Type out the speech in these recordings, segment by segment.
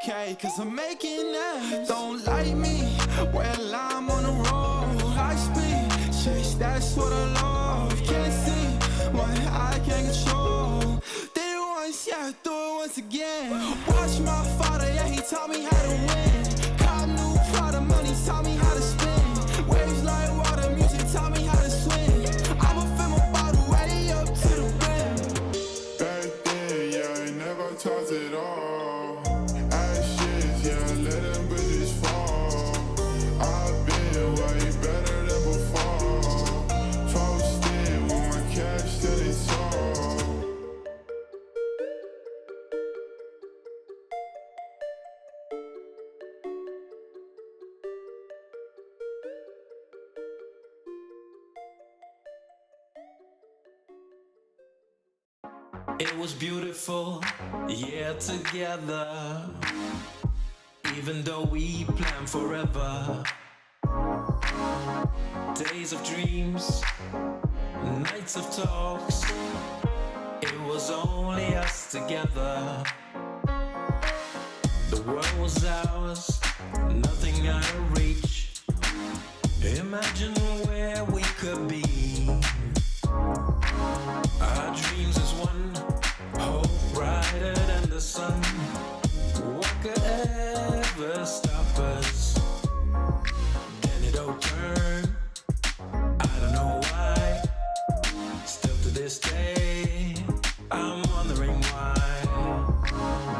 Okay, cause I'm making that. Don't like me, well I'm on the road. High speed, chase, that's what I love. Can't see what I can't control. Did it once, yeah, do it once again. Watch my father, yeah, he taught me how to win. Cop new Prada, money taught me how to spin. Waves like water, music taught me how to swim. I'ma fill my bottle way up to the rim. Back then, yeah, I never tossed it all. Ashes, yeah, let them bridges fall. I've been way better than before. Posted with my cash till it's all. It was beautiful, yeah, together. Even though we planned forever. Days of dreams, nights of talks. It was only us together. The world was ours, nothing out of reach. Imagine where we could be. Our dreams is one, hope brighter than the sun. What could ever stop us? Then it all turned, I don't know why. Still to this day, I'm wondering why.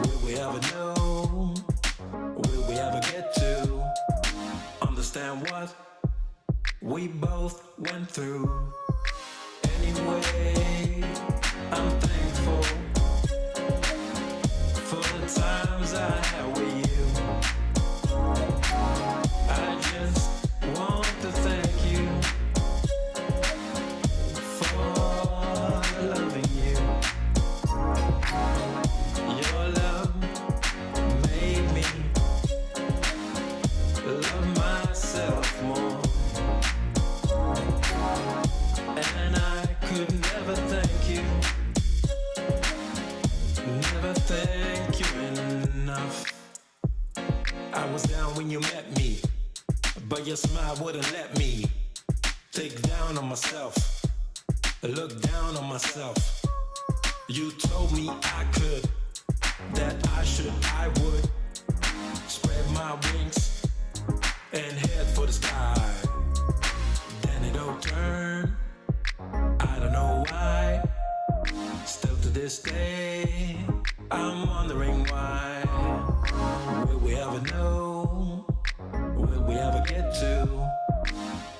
Will we ever know? Will we ever get to understand what we both went through? Anyway, I'm thankful for the times I had with you. I just want to thank you for loving you. Your love made me love myself more. And I could never thank you, never thank you enough. I was down when you met me, but your smile wouldn't let me think down on myself, look down on myself. You told me I could, that I should, I would spread my wings and head for the sky. Then it all turned, I don't know why. Still to this day, I'm wondering why. Will we ever know? Will we ever get to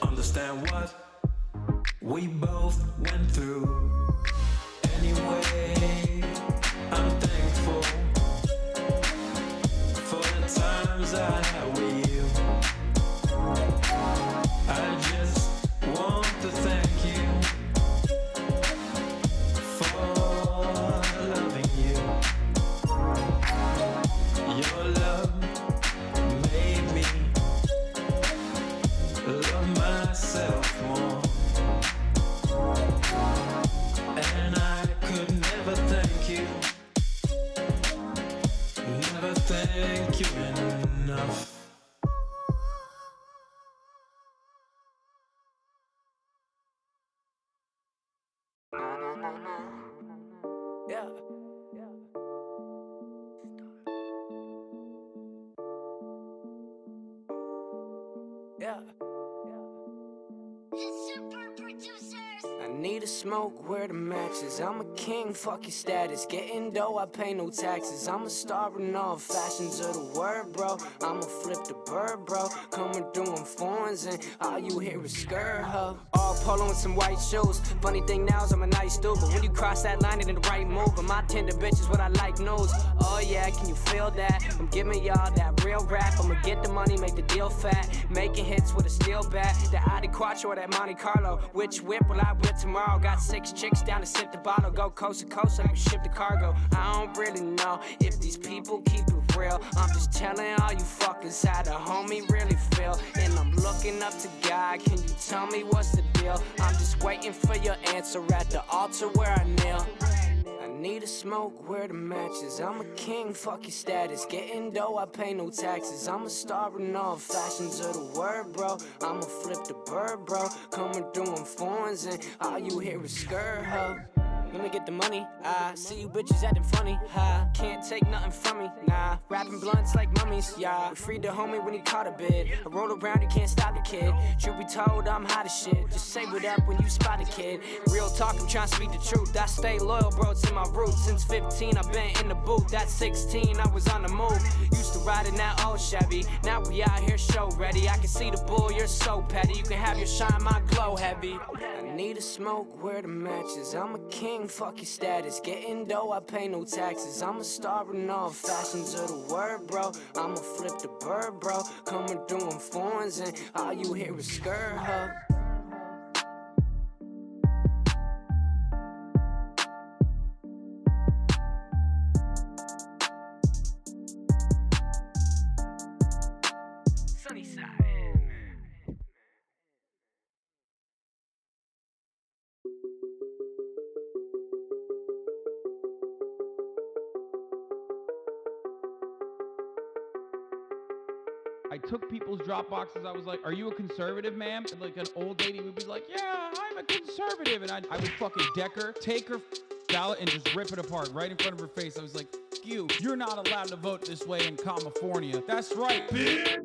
understand what we both went through? Anyway, I'm thankful for the times I had with you. I just want to thank you for loving you. Your love made me love myself more. And I could never thank you, never thank you enough. Yeah. Yeah. I need a smoke where the match is. I'm a king, fuck your status. Getting dough, I pay no taxes. I'm a star in all fashions of the word, bro. I'ma flip the bird, bro. Coming through in foreigns and all you hear is skirt, huh? All polo and some white shoes. Funny thing now is I'm a nice dude, but when you cross that line, it ain't the right move. But my tender bitch is what I like knows. Oh yeah, can you feel that? I'm giving y'all that real rap. I'ma get the money, make the deal fat. Making hits with a steel bat. The Audi Quattro or that Monte Carlo. Which whip will I whip tomorrow? Got 6 chicks down to sip the bottle. Go coast to coast, let me ship the cargo. I don't really know if these people keep it real. I'm just telling all you fuckers how the homie really feel. And I'm looking up to God, can you tell me what's the deal? I'm just waiting for your answer at the altar where I kneel. I need a smoke, where the matches. I'm a king, fuck your status. Getting dough, I pay no taxes. I'm a star in all fashions of the word, bro. I'ma flip the bird, bro. Coming through in foreigns and all you hear is skirt, huh? Let me get the money, I see you bitches acting funny, ha. Can't take nothing from me, nah. Rapping blunts like mummies, yeah. We freed the homie when he caught a bid. I roll around, you can't stop the kid. Truth be told, I'm hot as shit. Just say what up when you spot a kid. Real talk, I'm trying to speak the truth. I stay loyal, bro, to my roots. Since 15, I've been in the booth. That's 16, I was on the move. Used to ride in that old Chevy. Now we out here show ready. I can see the bull, you're so petty. You can have your shine, my glow heavy. I need a smoke, where the matches. I'm a king, fuck your status. Getting dough, I pay no taxes. I'm a star in all fashions of the word, bro. I'ma flip the bird, bro. Coming through in foreigns and all you hear is skirt, huh? I took people's drop boxes. I was like, are you a conservative, ma'am? And like an old lady would be like, yeah, I'm a conservative. And I would fucking deck her, take her ballot and just rip it apart right in front of her face. I was like, you, you're not allowed to vote this way in California. That's right, bitch.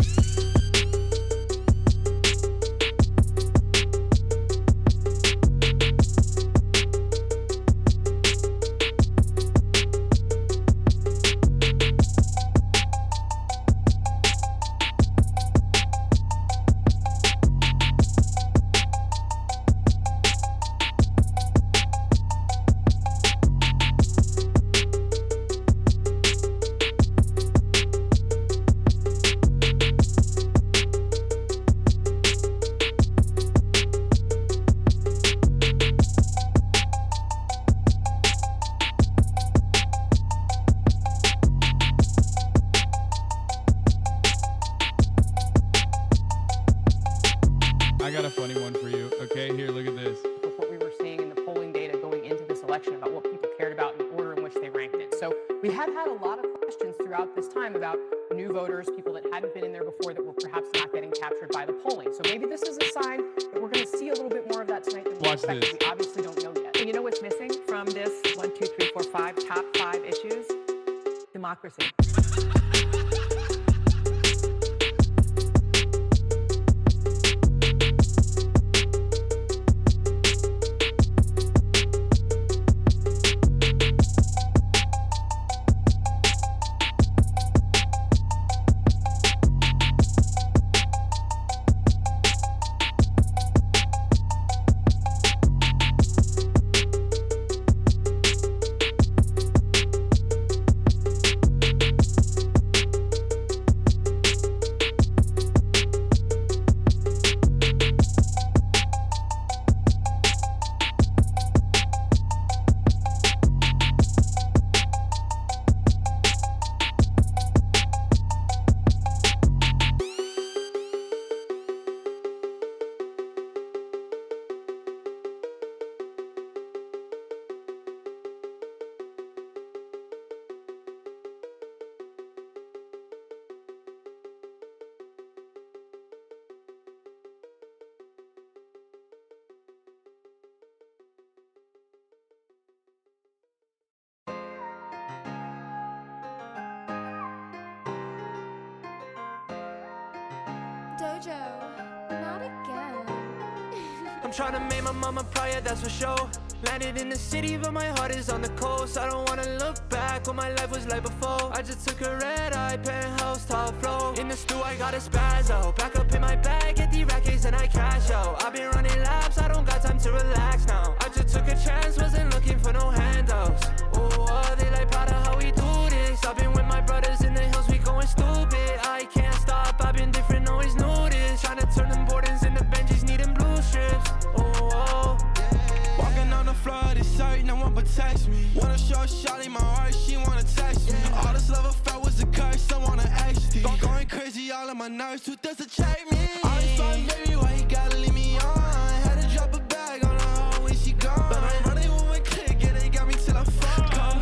I got a funny one for you. Okay, here, look at this. With what we were seeing in the polling data going into this election about what people cared about and the order in which they ranked it. So we have had a lot of questions throughout this time about new voters, people that hadn't been in there before that were perhaps not getting captured by the polling. So maybe this is a sign that we're going to see a little bit more of that tonight than we expected. This. We obviously don't know yet. And you know what's missing from this 1, 2, 3, 4, 5 top 5 issues? Democracy. Dojo, not again. I'm trying to make my mama proud, yeah, that's for sure. Landed in the city, but my heart is on the coast. I don't wanna look back what my life was like before. I just took a red eye, penthouse, top floor. In the stew, I got a spazzo. Back up in my bag, get the rackets and I cash out. I've been running laps, I don't got time to relax now. I just took a chance, wasn't looking for no handouts. Oh, they like proud of how we do this. I've been with my brothers in the hills, we going stupid. I can't stop, I've been different, always knew this. Trying to turn them Bordens into Benjis, needing blue strips. Oh, Walking on the floor, this sight, no one protects me. Wanna show Shawty my heart, she wanna text me. All this love I felt was a curse, I wanna XD. Going crazy, all of my nerves, who does to check me? All this fun, baby, why you gotta leave me on? Had to drop a bag on her when she gone. But I'm running with my clique, yeah, they got me till I fall.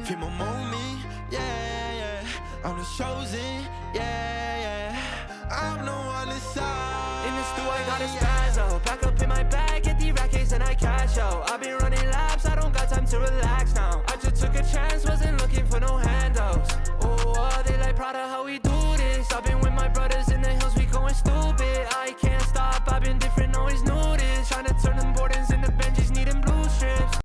People moan me, yeah, yeah. I'm the chosen, yeah, yeah. I'm the one inside. In the stew, I got a spazzo. Back up in my bag, get the rackets and I cash out. I've been running laps, I don't got time to relax now. I just took a chance, wasn't looking for no handouts. Oh, they like proud of how we do this. I've been with my brothers in the hills, we going stupid. I can't stop, I've been different, always knew this. Trying to turn them Bordens into Benjis, needing blue strips.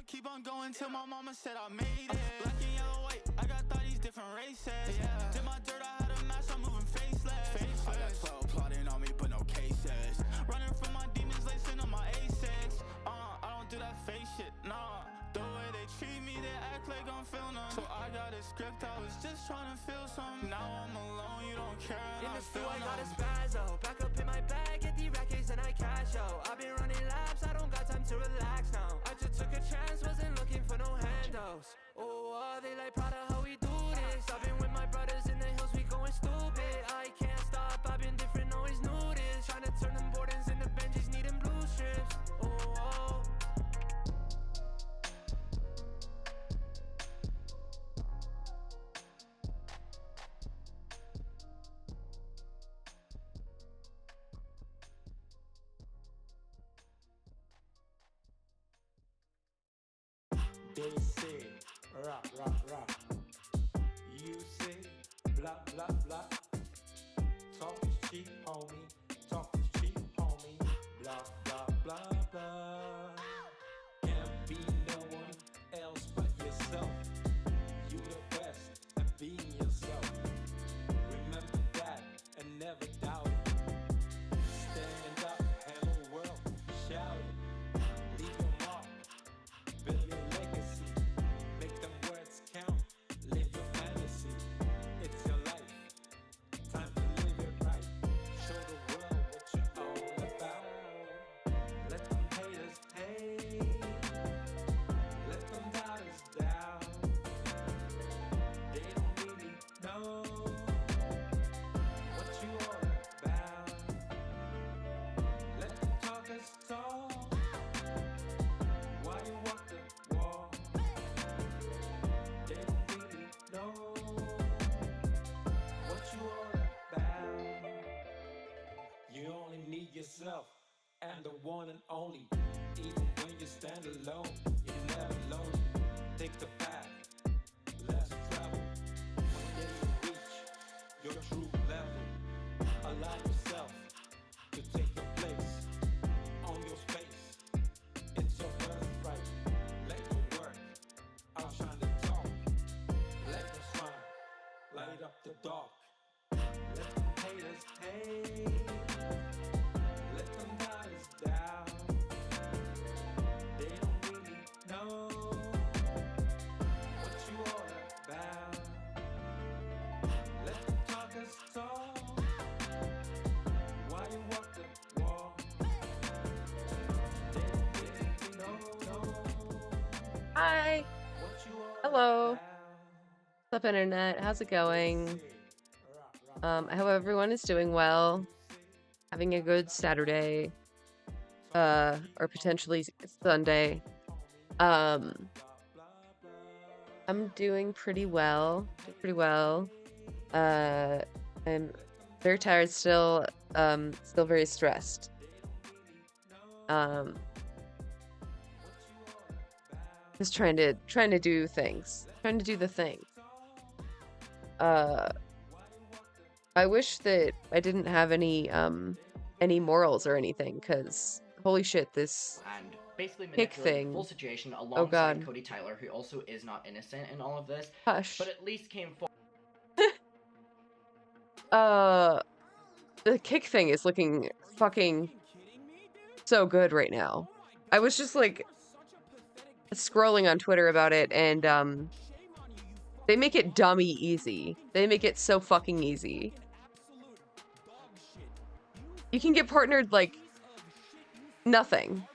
Keep on going till my mama said I made it. Black and yellow, white, I got these different races. Did my dirt, I had a mask, I'm moving faceless. I got 12 plotting on me, but no cases. Running from my demons, lacing on my A6. I don't do that fake shit, nah. The way they treat me, they act like I'm feeling them. So I got a script, I was just trying to feel something. Now I'm alone, you don't care, and in I the stew, feel I got a numb. spazzo. Back up in my bag, get the rackets and I cash out. I've been running laps, I don't got time to relax now. I just took a chance, wasn't looking for no handouts. Oh, they like proud of how we do this. I've been with my brothers in the hills, we going stupid. I can't stop, I've been different, always knew this. Trying to turn them Bordens into Benjis, needing blue strips. Oh. They say, rah, rah, rah. You say, blah, blah, blah. Talk is cheap, homie. Talk is cheap, homie. Blah, blah, blah, blah. Can't be no one else but yourself. You the best at being yourself. Remember that and never doubt it. Stand up, hello world, shout it. Leave your mark, build your legacy. Make them words count, live your fantasy. It's your life, time to live it right. Show the world what you're all about. Let them haters hate, let them doubters doubt. They don't really know what you all about. Let the talkers talk while you walk the walk. They don't really know what you all about. You only need yourself and the one and only. Even when you stand alone, you're never lonely. Take the path, less travel. One day you'll reach your true level. Allow yourself to take your place on your space. It's your birthright. Let your work outshine the talk. Let your smile light up the dark. Let them haters hate. Let them doubters doubt. They don't really know what you all about. Let the talkers talk while you walk the walk. They don't really know Hi. what you all Hello. about. What's up, internet? How's it going? I hope everyone is doing well, having a good Saturday, or potentially Sunday. I'm doing pretty well. I'm very tired still. Still very stressed. Just trying to do things. Trying to do the thing. I wish that I didn't have any morals or anything, because holy shit, this And basically kick manipulated the thing. full situation Oh alongside god. Cody Tyler, who also is not innocent in all of this, Hush. but at least came forward. The kick thing is looking fucking so good right now. I was just like scrolling on Twitter about it, and they make it dummy easy. They make it so fucking easy. You can get partnered like nothing.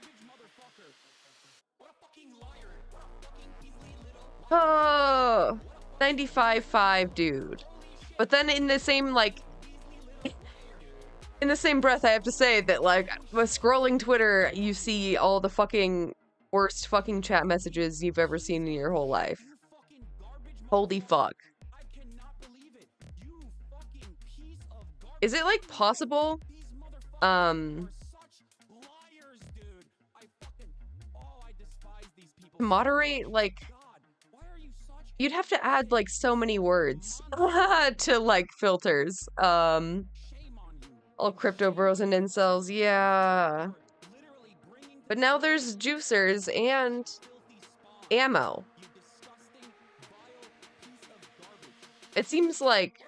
Oh, 95.5, dude. But then in the same, like, in the same breath, I have to say that, like, with scrolling Twitter, you see all the fucking worst fucking chat messages you've ever seen in your whole life. Holy fuck. Is it, like, possible, to moderate, like, you'd have to add, like, so many words to, like, filters. All crypto bros and incels, yeah. But now there's juicers and ammo. It seems like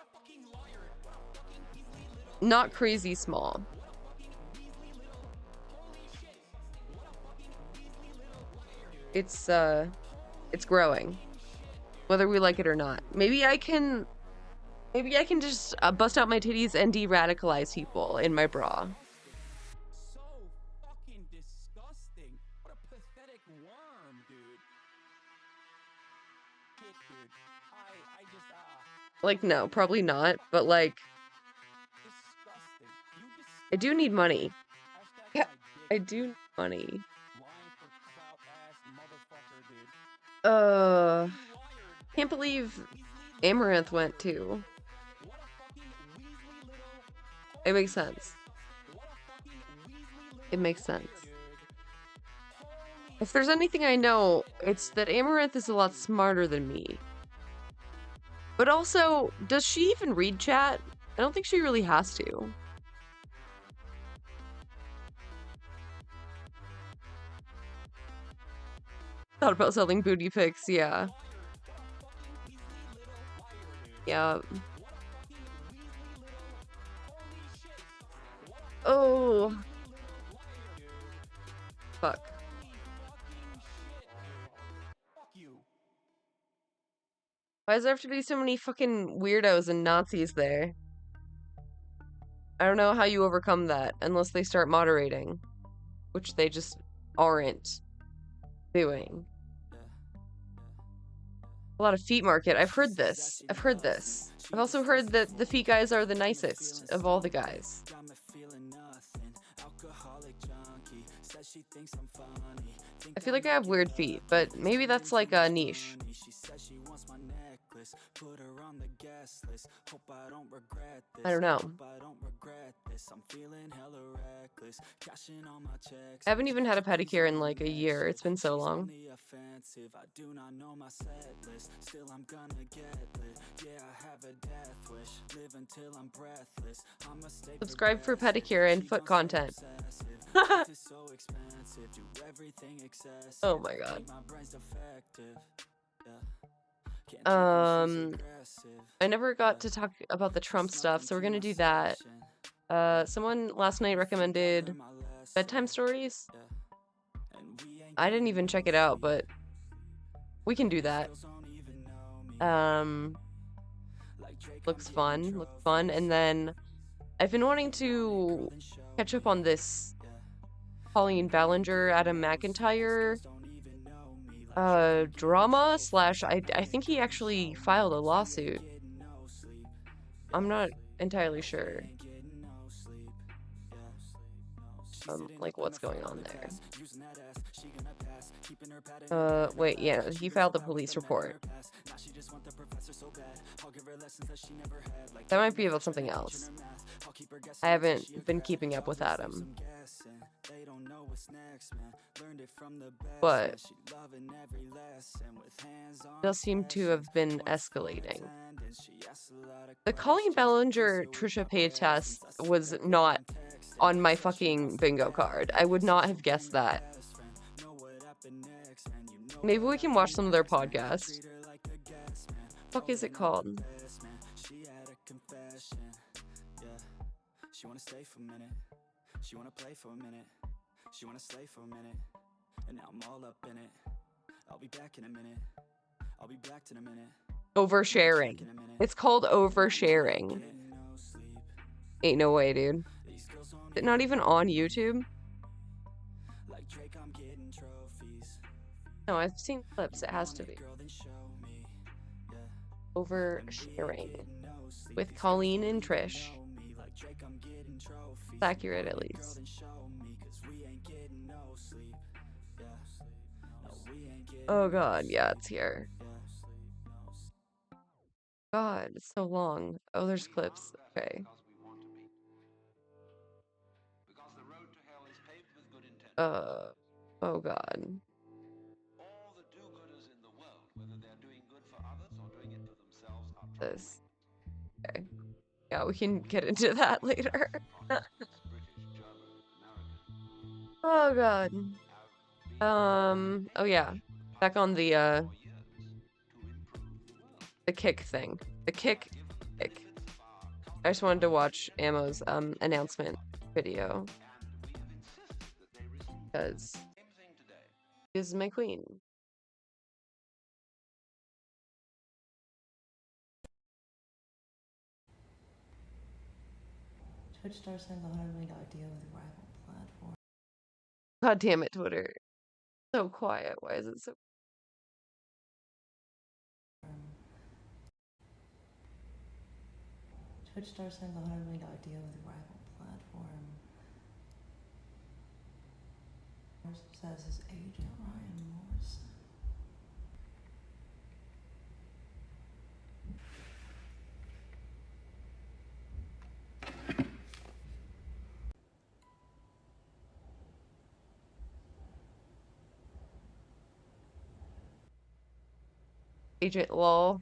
not crazy small. It's growing, whether we like it or not. Maybe I can just bust out my titties and de-radicalize people in my bra. So fucking disgusting. What a pathetic worm, dude. Shit, dude. I just Like, no, probably not, but like, disgusting. I do need money. Hashtag I do need money. lying for clout ass motherfucker, dude. Can't believe Amaranth went too. It makes sense. It makes sense. If there's anything I know, it's that Amaranth is a lot smarter than me. But also, does she even read chat? I don't think she really has to. Thought about selling booty pics, yeah. Yeah. Oh. Fuck. Why does there have to be so many fucking weirdos and Nazis there? I don't know how you overcome that unless they start moderating, which they just aren't doing. A lot of feet market. I've heard this. I've heard this. I've also heard that the feet guys are the nicest of all the guys. I feel like I have weird feet, but maybe that's like a niche. I don't know. I haven't even had a pedicure in like a year. It's been so long. Subscribe for pedicure and foot content. Oh my god. I never got to talk about the Trump stuff, so we're gonna do that. Someone last night recommended bedtime stories. I didn't even check it out, but we can do that. Looks fun. And then I've been wanting to catch up on this Colleen Ballinger, Adam McIntyre drama / I think he actually filed a lawsuit. I'm not entirely sure. Like what's going on there. Wait, yeah, he filed a police report. That might be about something else. I haven't been keeping up with Adam. But it does seem to have been escalating. The Colleen Ballinger Trisha Paytas was not on my fucking bingo card. I would not have guessed that. Maybe we can watch some of their podcast. Fuck is it called? She wanna stay for a minute. She wanna play for a minute. She wanna slay for a minute. And now I'm all up in it. I'll be back in a minute. I'll be back in a minute. Oversharing. It's called oversharing. Ain't no way, dude. Is it not even on YouTube? No, I've seen clips. It has to be. Oversharing with Colleen and Trish. It's accurate at least. Oh god, yeah, it's here. God, it's so long. Oh, there's clips. Okay. Oh god. This. Okay. Yeah, we can get into that later. Oh god. Oh yeah. Back on the kick thing. The kick. I just wanted to watch Ammo's announcement video because this is my queen. Twitch star signed the $100 million deal with a rival platform. God damn it, Twitter. So quiet. Why is it so? Twitch star signed the $100 million deal with a rival platform. Says his agent Ryan Morrison. Agent lol.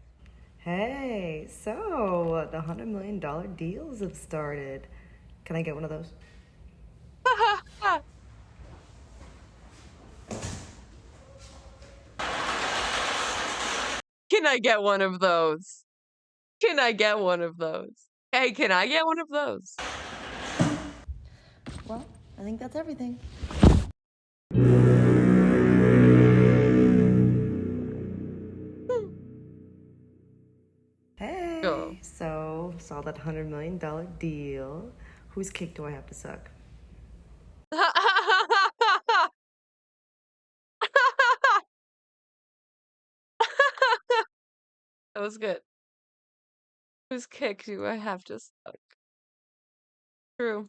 Hey, so the $100 million deals have started. Can I get one of those? Can I get one of those? Can I get one of those? Hey, can I get one of those? Well, I think that's everything. Hey, Go. so saw that $100 million deal. Whose kick do I have to suck? That was good. Whose kick do I have to suck? True.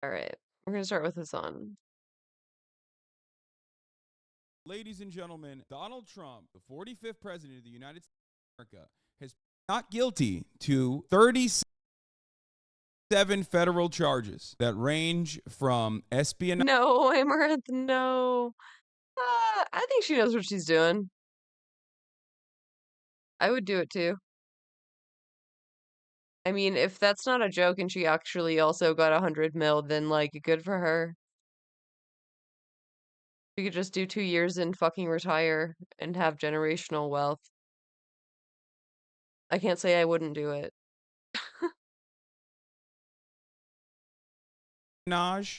All right, we're gonna start with this on. Ladies and gentlemen, Donald Trump, the 45th president of the United States of America, has not guilty to 37 federal charges that range from espionage. No, Amaranth, no. I think she knows what she's doing. I would do it too. I mean, if that's not a joke and she actually also got 100 mil, then like, good for her. She could just do 2 years and fucking retire and have generational wealth. I can't say I wouldn't do it.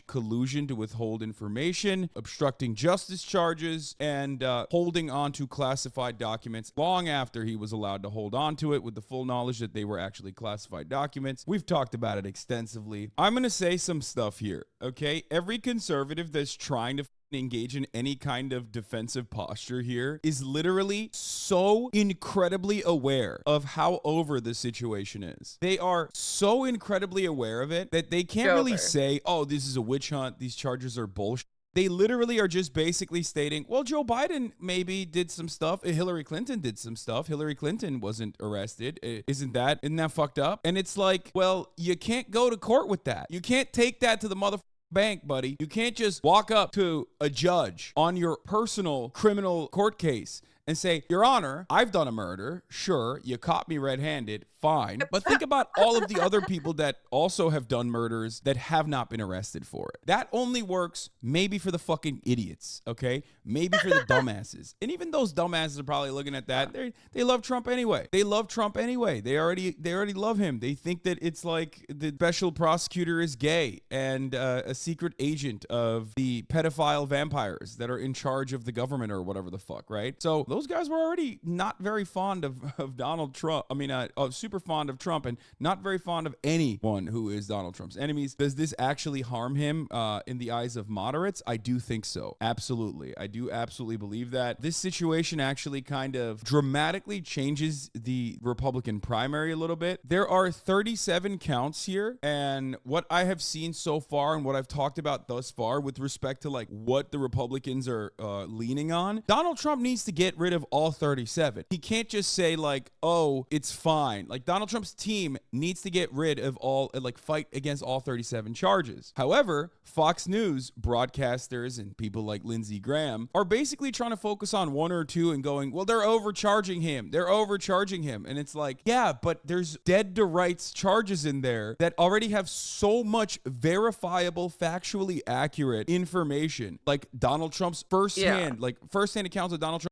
Collusion to withhold information, obstructing justice charges, and holding on to classified documents long after he was allowed to hold on to it with the full knowledge that they were actually classified documents. We've talked about it extensively. I'm going to say some stuff here, okay? Every conservative that's trying to engage in any kind of defensive posture here is literally so incredibly aware of how over the situation is. They are so incredibly aware of it that they can't really say, oh, this is a witch hunt, these charges are bullshit. They literally are just basically stating, well, Joe Biden maybe did some stuff. Hillary Clinton did some stuff. Hillary Clinton wasn't arrested. Isn't that fucked up? And it's like, well, you can't go to court with that. You can't take that to the motherfucker bank, buddy. You can't just walk up to a judge on your personal criminal court case and say, Your Honor, I've done a murder. Sure, you caught me red-handed. Fine. But think about all of the other people that also have done murders that have not been arrested for it. That only works maybe for the fucking idiots, okay? Maybe for the dumbasses. And even those dumbasses are probably looking at that. They love Trump anyway. They love Trump anyway. They already love him. They think that it's like the special prosecutor is gay and a secret agent of the pedophile vampires that are in charge of the government or whatever the fuck, right? So those guys were already not very fond of Donald Trump. I mean, super fond of Trump and not very fond of anyone who is Donald Trump's enemies. Does this actually harm him in the eyes of moderates? I do think so. Absolutely. I do absolutely believe that. This situation actually kind of dramatically changes the Republican primary a little bit. There are 37 counts here, and what I have seen so far and what I've talked about thus far with respect to like what the Republicans are leaning on, Donald Trump needs to get rid of all 37. He can't just say like, oh, it's fine. Like Donald Trump's team needs to get rid of all, like fight against all 37 charges. However, Fox News broadcasters and people like Lindsey Graham are basically trying to focus on one or two and going, well, they're overcharging him. They're overcharging him. And it's like, yeah, but there's dead to rights charges in there that already have so much verifiable, factually accurate information. Like Donald Trump's firsthand accounts of Donald Trump.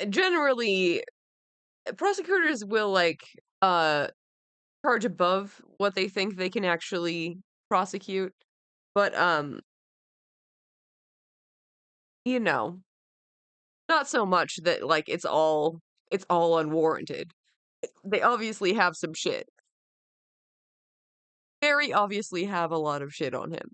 Generally, prosecutors will like charge above what they think they can actually prosecute, but you know, not so much that like it's all unwarranted. They obviously have some shit. Very obviously have a lot of shit on him.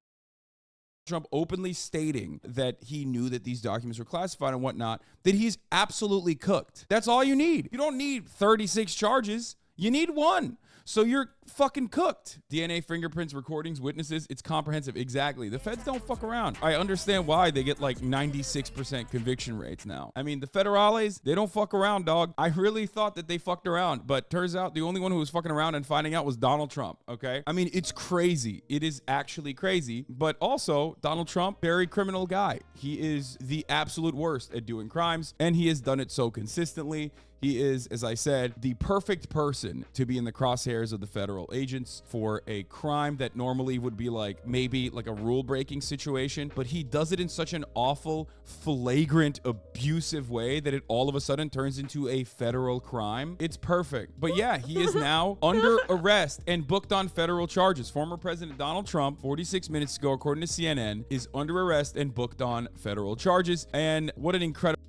Trump openly stating that he knew that these documents were classified and whatnot, that he's absolutely cooked. That's all you need. You don't need 36 charges. You need one. So you're fucking cooked. DNA, fingerprints, recordings, witnesses, it's comprehensive. Exactly. The feds don't fuck around. I understand why they get like 96% conviction rates now. I mean, the federales, they don't fuck around, dog. I really thought that they fucked around, but turns out the only one who was fucking around and finding out was Donald Trump, okay? I mean, it's crazy. It is actually crazy, but also Donald Trump, very criminal guy. He is the absolute worst at doing crimes, and he has done it so consistently. He is, as I said, the perfect person to be in the crosshairs of the federal agents for a crime that normally would be like maybe like a rule-breaking situation, but he does it in such an awful, flagrant, abusive way that it all of a sudden turns into a federal crime. It's perfect. But yeah, he is now under arrest and booked on federal charges. Former President Donald Trump, 46 minutes ago, according to CNN, is under arrest and booked on federal charges. And what an incredible...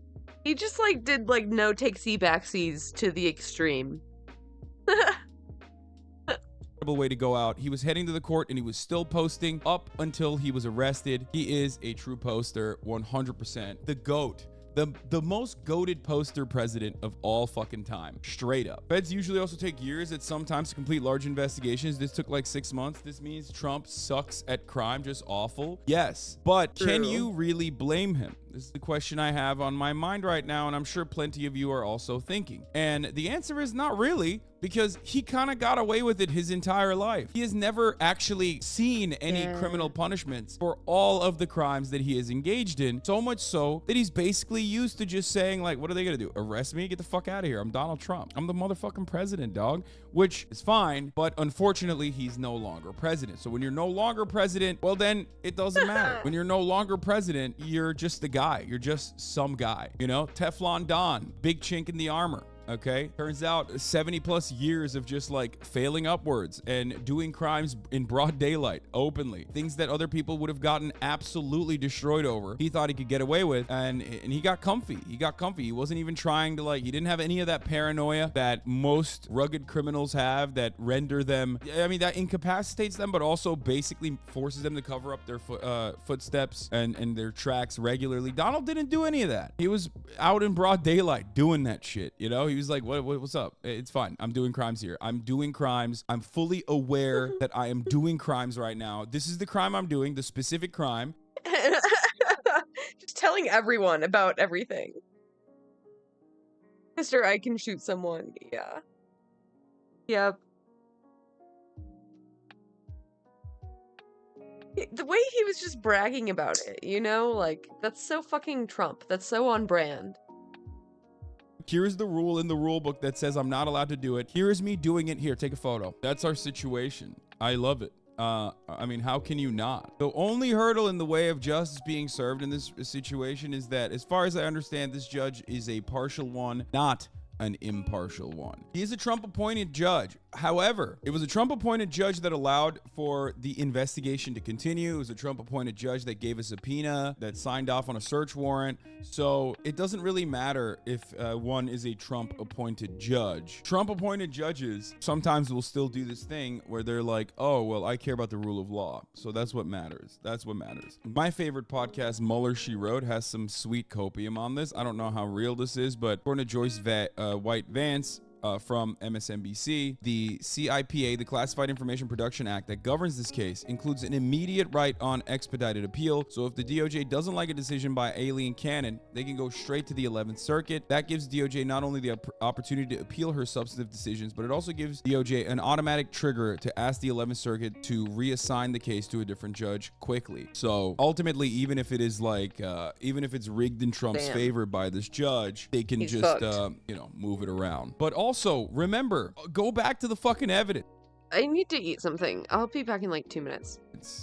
He just like did like no takesy backsies to the extreme. Way to go out. He was heading to the court and he was still posting up until he was arrested. He is a true poster, 100%. The GOAT. The most goated poster president of all fucking time. Straight up. Feds usually also take years at some times to complete large investigations. This took like 6 months. This means Trump sucks at crime, just awful. Yes, but can you really blame him? This is the question I have on my mind right now, and I'm sure plenty of you are also thinking. And the answer is not really, because he kind of got away with it his entire life. He has never actually seen any criminal punishments for all of the crimes that he has engaged in, so much so that he's basically used to just saying like, what are they gonna do? Arrest me? Get the fuck out of here. I'm Donald Trump. I'm the motherfucking president, dog. Which is fine, but unfortunately he's no longer president. So when you're no longer president, well then it doesn't matter. When you're no longer president, you're just the guy. You're just some guy, you know? Teflon Don, big chink in the armor. Okay, turns out 70 plus years of just like failing upwards and doing crimes in broad daylight, openly, things that other people would have gotten absolutely destroyed over. He thought he could get away with, and he got comfy. He got comfy. He wasn't even trying to like, he didn't have any of that paranoia that most rugged criminals have that render them, I mean, that incapacitates them, but also basically forces them to cover up their footsteps and their tracks regularly. Donald didn't do any of that. He was out in broad daylight doing that shit, you know? He was like, what's up? It's fine. I'm doing crimes here. I'm doing crimes. I'm fully aware that I am doing crimes right now. This is the crime I'm doing, the specific crime. Just telling everyone about everything. Mr. I can shoot someone. Yeah. Yep. The way he was just bragging about it, you know? Like, that's so fucking Trump. That's so on brand. Here's the rule in the rule book that says I'm not allowed to do it. Here is me doing it. Here, take a photo. That's our situation. I love it. I mean, how can you not? The only hurdle in the way of justice being served in this situation is that, as far as I understand, this judge is a partial one, not an impartial one. He is a Trump-appointed judge. However, it was a Trump-appointed judge that allowed for the investigation to continue. It was a Trump-appointed judge that gave a subpoena, that signed off on a search warrant. So it doesn't really matter if one is a Trump-appointed judge. Trump-appointed judges sometimes will still do this thing where they're like, oh, well, I care about the rule of law. So that's what matters. That's what matters. My favorite podcast, Mueller, She Wrote, has some sweet copium on this. I don't know how real this is, but according to Joyce White Vance, from MSNBC, the CIPA, the Classified Information Production Act that governs this case, includes an immediate right on expedited appeal. So if the DOJ doesn't like a decision by Alien Cannon, they can go straight to the 11th Circuit. That gives DOJ not only the opportunity to appeal her substantive decisions, but it also gives DOJ an automatic trigger to ask the 11th Circuit to reassign the case to a different judge quickly. So ultimately, even if it is like, even if it's rigged in Trump's favor by this judge, they can just, move it around. But also, remember, go back to the fucking evidence. I need to eat something. I'll be back in like 2 minutes.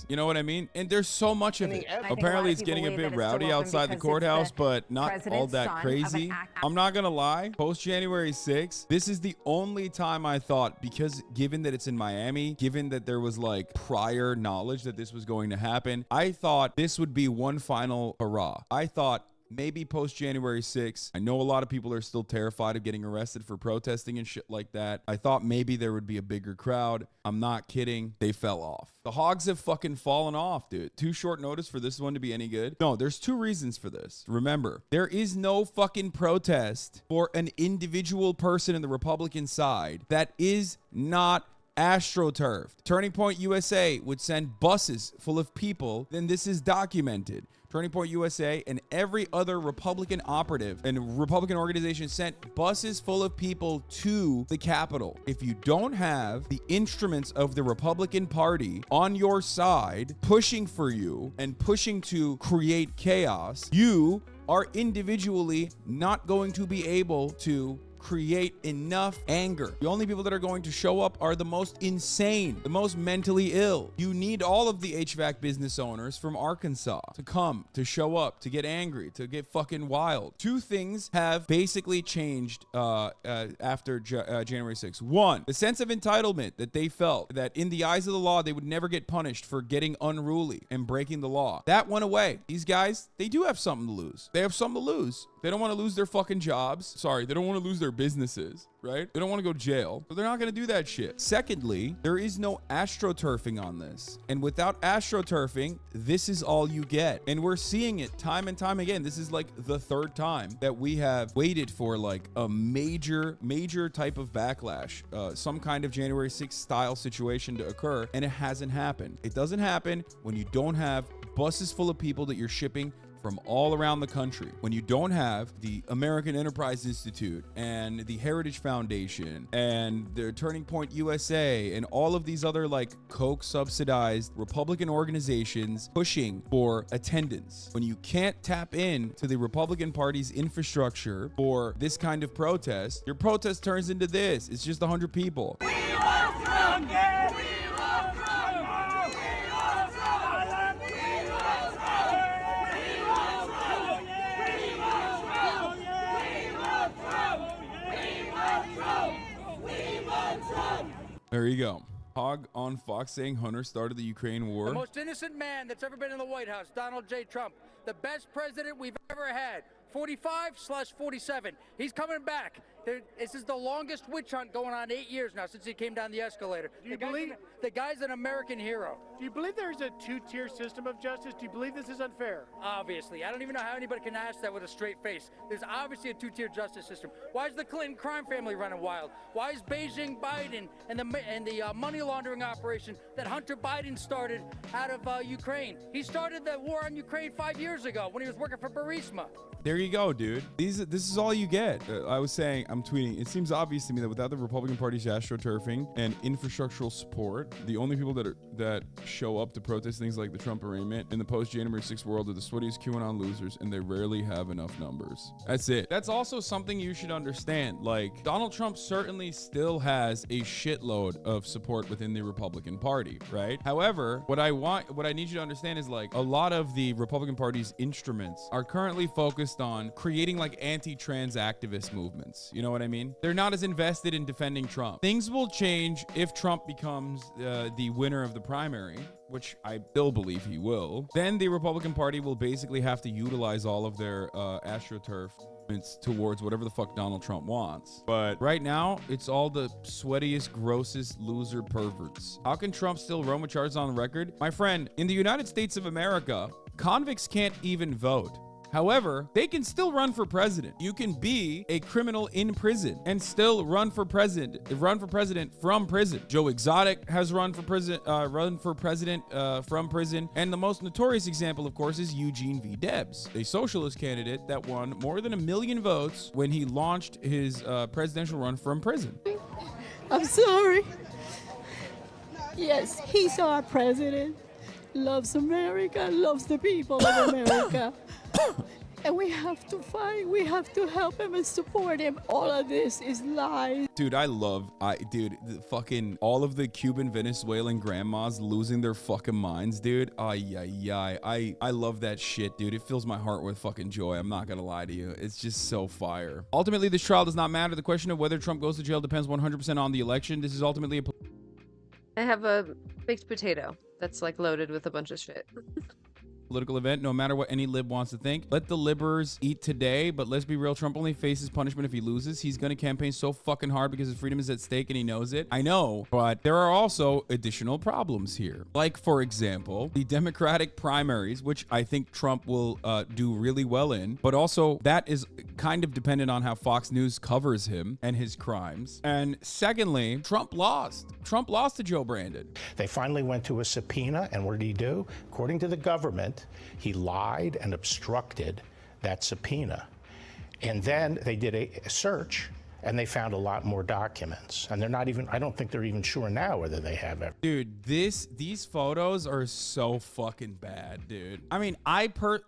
You know what I mean? And there's so much of it. Apparently, it's getting a bit rowdy outside the courthouse, but not all that crazy. I'm not going to lie. Post January 6th, this is the only time I thought, because given that it's in Miami, given that there was like prior knowledge that this was going to happen, I thought this would be one final hurrah. I thought maybe post January 6th. I know a lot of people are still terrified of getting arrested for protesting and shit like that. I thought maybe there would be a bigger crowd. I'm not kidding. They fell off. The hogs have fucking fallen off, dude. Too short notice for this one to be any good. No, there's two reasons for this. Remember, there is no fucking protest for an individual person in the Republican side that is not astroturfed. Turning Point USA would send buses full of people, then this is documented. Turning Point USA and every other Republican operative and Republican organization sent buses full of people to the Capitol. If you don't have the instruments of the Republican Party on your side, pushing for you and pushing to create chaos, you are individually not going to be able to create enough anger. The only people that are going to show up are the most insane, the most mentally ill. You need all of the HVAC business owners from Arkansas to come, to show up, to get angry, to get fucking wild. Two things have basically changed after January 6th. One, the sense of entitlement that they felt that in the eyes of the law, they would never get punished for getting unruly and breaking the law. That went away. These guys, they do have something to lose. They have something to lose. They don't want to lose their fucking jobs. Sorry, they don't want to lose their businesses, right? They don't want to go to jail, so they're not going to do that shit. Secondly, there is no astroturfing on this. And without astroturfing, this is all you get. And we're seeing it time and time again. This is like the third time that we have waited for like a major type of backlash, some kind of January 6th style situation to occur, and it hasn't happened. It doesn't happen when you don't have buses full of people that you're shipping from all around the country. When you don't have the American Enterprise Institute and the Heritage Foundation and the Turning Point USA and all of these other like Koch subsidized Republican organizations pushing for attendance. When you can't tap in to the Republican Party's infrastructure for this kind of protest, your protest turns into this. It's just 100 people. We want Trump, yeah! We want Trump! We want Trump! We want Trump! There you go. Hog on Fox saying Hunter started the Ukraine war. The most innocent man that's ever been in the White House, Donald J. Trump. The best president we've ever had. 45/47. He's coming back. This is the longest witch hunt going on 8 years now since he came down the escalator. The guy's an American hero. Do you believe there's a two-tier system of justice? Do you believe this is unfair? Obviously. I don't even know how anybody can ask that with a straight face. There's obviously a two-tier justice system. Why is the Clinton crime family running wild? Why is Beijing Biden and the money laundering operation that Hunter Biden started out of Ukraine? He started the war on Ukraine 5 years ago when he was working for Burisma. There you go, dude. This is all you get. I was saying, I'm tweeting, it seems obvious to me that without the Republican Party's astroturfing and infrastructural support, the only people that are that show up to protest things like the Trump arraignment in the post-January 6th world are the sweatiest QAnon losers, and they rarely have enough numbers. That's it. That's also something you should understand. Like, Donald Trump certainly still has a shitload of support within the Republican Party, right? However, what I need you to understand is, like, a lot of the Republican Party's instruments are currently focused on creating like anti-trans activist movements. You know what I mean? They're not as invested in defending Trump. Things will change if Trump becomes the winner of the primary, which I still believe he will. Then the Republican Party will basically have to utilize all of their astroturf towards whatever the fuck Donald Trump wants. But right now, it's all the sweatiest, grossest loser perverts. How can Trump still run with charges on the record? My friend, in the United States of America, convicts can't even vote. However, they can still run for president. You can be a criminal in prison and still run for president from prison. Joe Exotic has run for president from prison. And the most notorious example, of course, is Eugene V. Debs, a socialist candidate that won more than 1 million votes when he launched his presidential run from prison. I'm sorry. Yes, he's our president. Loves America, loves the people of America. And we have to fight. We have to help him and support him. All of this is lies. Dude, fucking all of the Cuban Venezuelan grandmas losing their fucking minds, dude. I love that shit, dude. It fills my heart with fucking joy. I'm not gonna lie to you. It's just so fire. Ultimately, this trial does not matter. The question of whether Trump goes to jail depends 100% on the election. This is ultimately I have a baked potato that's like loaded with a bunch of shit. political event, no matter what any lib wants to think. Let the libbers eat today, but let's be real, Trump only faces punishment if he loses. He's going to campaign so fucking hard because his freedom is at stake and he knows it. I know, but there are also additional problems here. Like, for example, the Democratic primaries, which I think Trump will do really well in, but also that is kind of dependent on how Fox News covers him and his crimes. And secondly, Trump lost. Trump lost to Joe Brandon. They finally went to a subpoena, and what did he do? According to the government, he lied and obstructed that subpoena. And then they did a search, and they found a lot more documents. And they're not even, I don't think they're even sure now whether they have it. Dude, these photos are so fucking bad, dude. I mean,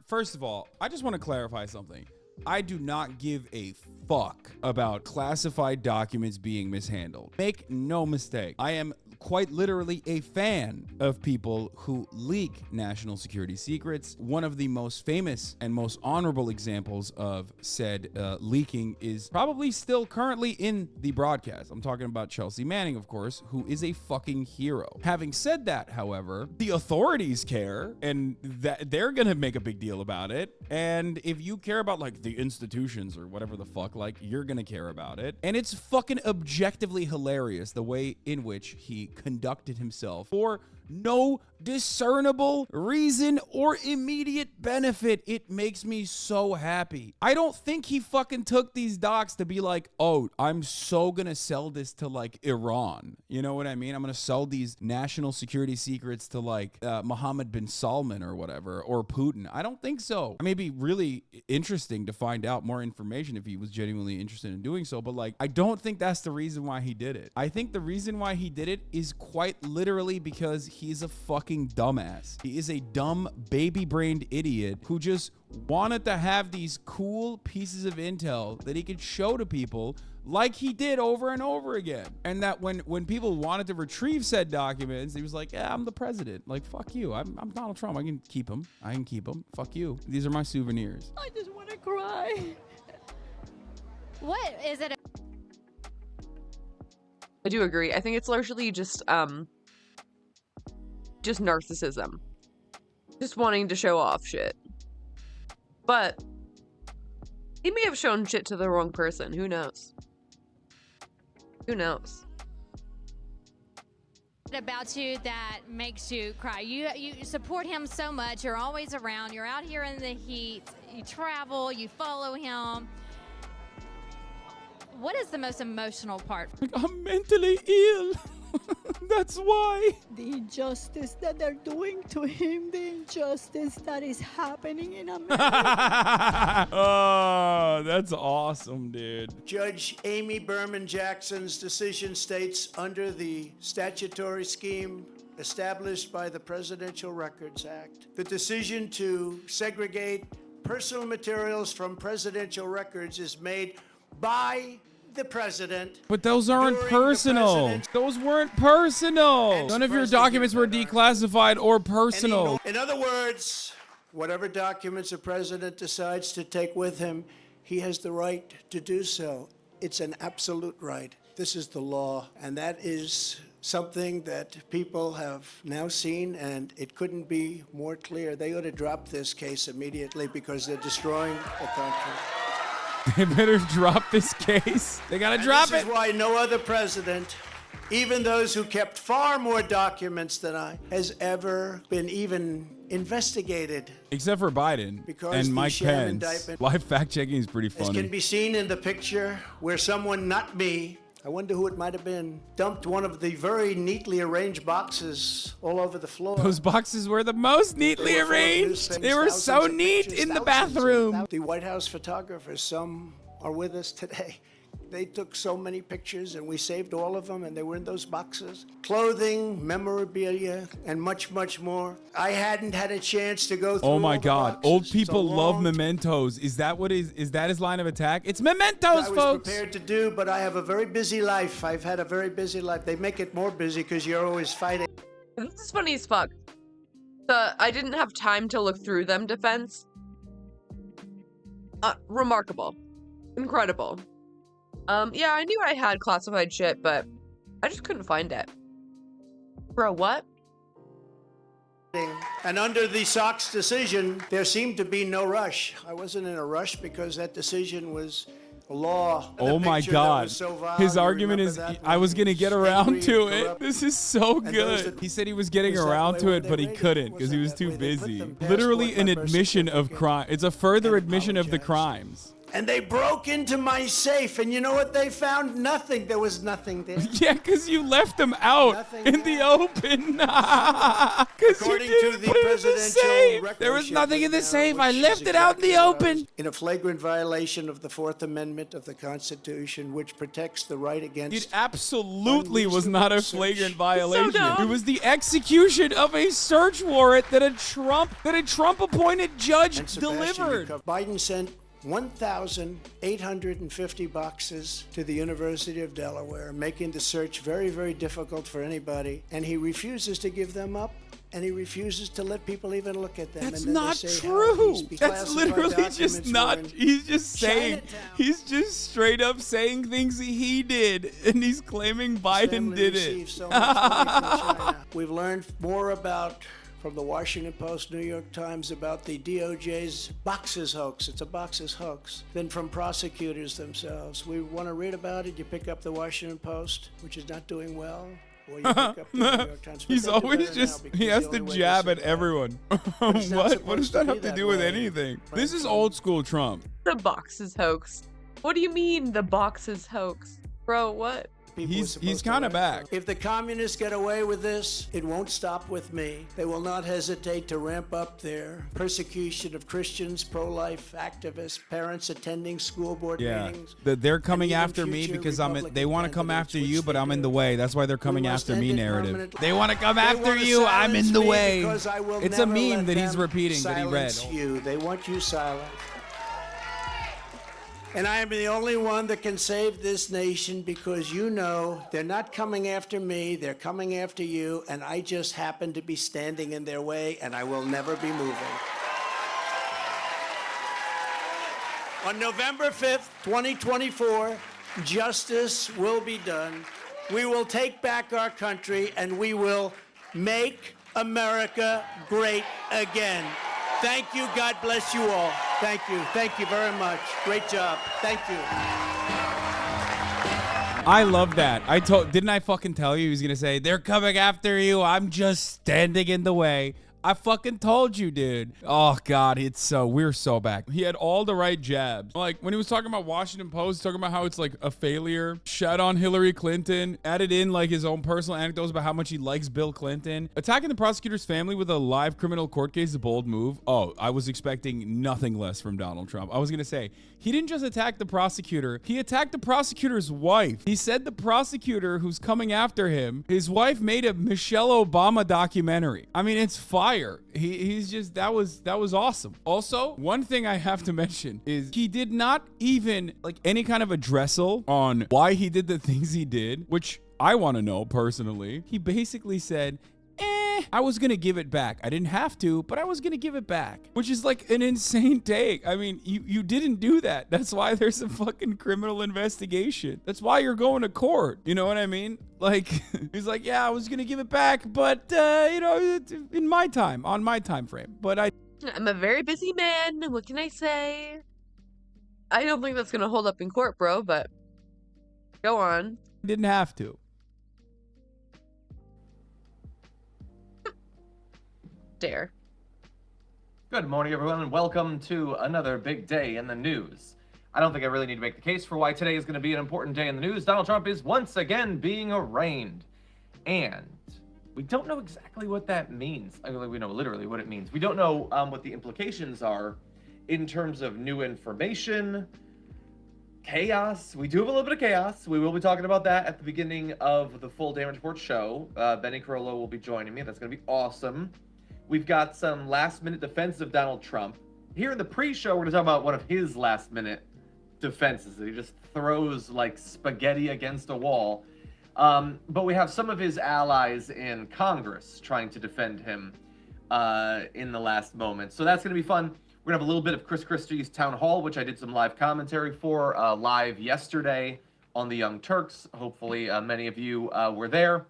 first of all, I just want to clarify something. I do not give a fuck about classified documents being mishandled. Make no mistake. I am quite literally a fan of people who leak national security secrets. One of the most famous and most honorable examples of said leaking is probably still currently in the broadcast. I'm talking about Chelsea Manning, of course, who is a fucking hero. Having said that, however, the authorities care, and that they're gonna make a big deal about it. And if you care about like the institutions or whatever the fuck, like, you're gonna care about it. And it's fucking objectively hilarious the way in which he conducted himself for no discernible reason or immediate benefit. It makes me so happy. I don't think he fucking took these docs to be like, oh, I'm so gonna sell this to like Iran. You know what I mean? I'm gonna sell these national security secrets to like Mohammed bin Salman or whatever, or Putin. I don't think so. It may be really interesting to find out more information if he was genuinely interested in doing so, but like, I don't think that's the reason why he did it. I think the reason why he did it is quite literally because he's a fucking dumbass. He is a dumb, baby-brained idiot who just wanted to have these cool pieces of intel that he could show to people like he did over and over again. And that when people wanted to retrieve said documents, he was like, yeah, I'm the president. Like, fuck you. I'm Donald Trump. I can keep them. Fuck you. These are my souvenirs. I just want to cry. What is it? I do agree. I think it's largely just narcissism. Just wanting to show off shit. But he may have shown shit to the wrong person. Who knows? Who knows? About you that makes you cry? You support him so much. You're always around. You're out here in the heat. You travel. You follow him. What is the most emotional part? I'm mentally ill. That's why. The injustice that they're doing to him, the injustice that is happening in America. Oh, that's awesome, dude. Judge Amy Berman Jackson's decision states, under the statutory scheme established by the Presidential Records Act. The decision to segregate personal materials from presidential records is made by the president. But those aren't personal. Those weren't personal. None of your documents were declassified or personal. In other words, whatever documents a president decides to take with him, he has the right to do so. It's an absolute right. This is the law, and that is something that people have now seen, and it couldn't be more clear. They ought to drop this case immediately because they're destroying the country. They better drop this case. They gotta drop it. This is why no other president, even those who kept far more documents than I, has ever been even investigated. Except for Biden Because and the Mike sham Pence. indictment- Live fact checking is pretty As funny. can be seen in the picture where someone, not me, I wonder who it might have been, dumped one of the very neatly arranged boxes all over the floor. Those boxes were the most neatly They were full of arranged. newspapers, They were so thousands of neat pictures, in the thousands of bathroom. The White House photographers, some are with us today. They took so many pictures and we saved all of them, and they were in those boxes. Clothing, memorabilia, and much, much more. I hadn't had a chance to go through Oh my all the God! boxes. Old It's a people love long mementos. Is that what is that his line of attack? It's mementos, I was folks. prepared to do, but I have a very busy life. I've had a very busy life. They make it more busy because you're always fighting. This is funny as fuck. The I didn't have time to look through them defense. Remarkable. Incredible. Yeah, I knew I had classified shit, but I just couldn't find it. Bro, what? And under the Sox decision, there seemed to be no rush. I wasn't in a rush because that decision was a law. Oh my God. His argument is, I was going to get around to it. This is so good. He said he was getting around to it, but he couldn't because he was too busy. Literally an admission of crime. It's a further admission of the crimes. And they broke into my safe, and you know what they found? Nothing. There was nothing there. Yeah, because you left them out in the open. Because you didn't put it in the safe. There was nothing in the safe. I left it out in the open. In a flagrant violation of the Fourth Amendment of the Constitution, which protects the right against... It absolutely was not a flagrant violation. It was the execution of a search warrant that a Trump-appointed judge delivered. Biden sent 1,850 boxes to the University of Delaware, making the search very, very difficult for anybody. And he refuses to give them up, and he refuses to let people even look at them. That's and then not they say true. how That's literally just not. He's just saying. He's just straight up saying things he did, and he's claiming Biden did it. So much money from China. We've learned more from the Washington Post, New York Times, about the DOJ's boxes hoax. It's a boxes hoax. Than from prosecutors themselves. We want to read about it. You pick up the Washington Post, which is not doing well. Or you pick up the New York Times. He's always just, he has to jab at everyone. What? What does that have to do with anything? This is old school Trump. The boxes hoax. What do you mean the boxes hoax? Bro, what? He's kind of back. If the communists get away with this, it won't stop with me. They will not hesitate to ramp up their persecution of Christians, pro-life activists, parents attending school board meetings. They're coming after me because they want to come after you, but I'm in the way. That's why they're coming after me narrative. They want to come after you, I'm in the way. It's a meme that he's repeating that he read. They want you silent. And I am the only one that can save this nation because you know they're not coming after me, they're coming after you, and I just happen to be standing in their way, and I will never be moving. On November 5th, 2024, justice will be done. We will take back our country, and we will make America great again. Thank you. God bless you all. Thank you. Thank you very much. Great job. Thank you. I love that. Didn't I fucking tell you he was going to say, they're coming after you. I'm just standing in the way. I fucking told you, dude. Oh God, we're so back. He had all the right jabs. Like when he was talking about Washington Post, talking about how it's like a failure, shat on Hillary Clinton, added in like his own personal anecdotes about how much he likes Bill Clinton. Attacking the prosecutor's family with a live criminal court case is a bold move. Oh, I was expecting nothing less from Donald Trump. I was gonna say, he didn't just attack the prosecutor, he attacked the prosecutor's wife. He said the prosecutor who's coming after him, his wife made a Michelle Obama documentary. I mean, it's fire. He's just, that was awesome. Also, one thing I have to mention is he did not even like any kind of addressal on why he did the things he did, which I want to know personally. He basically said, I was gonna give it back. I didn't have to, but I was gonna give it back, which is like an insane take. I mean, you didn't do that. That's why there's a fucking criminal investigation. That's why you're going to court. You know what I mean? Like, he's like, yeah, I was gonna give it back, but you know, in my time, on my time frame. But I'm a very busy man. What can I say? I don't think that's gonna hold up in court, bro, but go on. Didn't have to. Dare. Good morning, everyone, and welcome to another big day in the news. I don't think I really need to make the case for why today is going to be an important day in the news. Donald Trump is once again being arraigned. And we don't know exactly what that means. I mean, we know literally what it means. We don't know what the implications are in terms of new information, chaos. We do have a little bit of chaos. We will be talking about that at the beginning of the full Damage Report show. Benny Carollo will be joining me. That's going to be awesome. We've got some last-minute defense of Donald Trump. Here in the pre-show, we're going to talk about one of his last-minute defenses that he just throws like spaghetti against a wall. But we have some of his allies in Congress trying to defend him in the last moment. So that's going to be fun. We're going to have a little bit of Chris Christie's town hall, which I did some live commentary for live yesterday on the Young Turks. Hopefully many of you were there.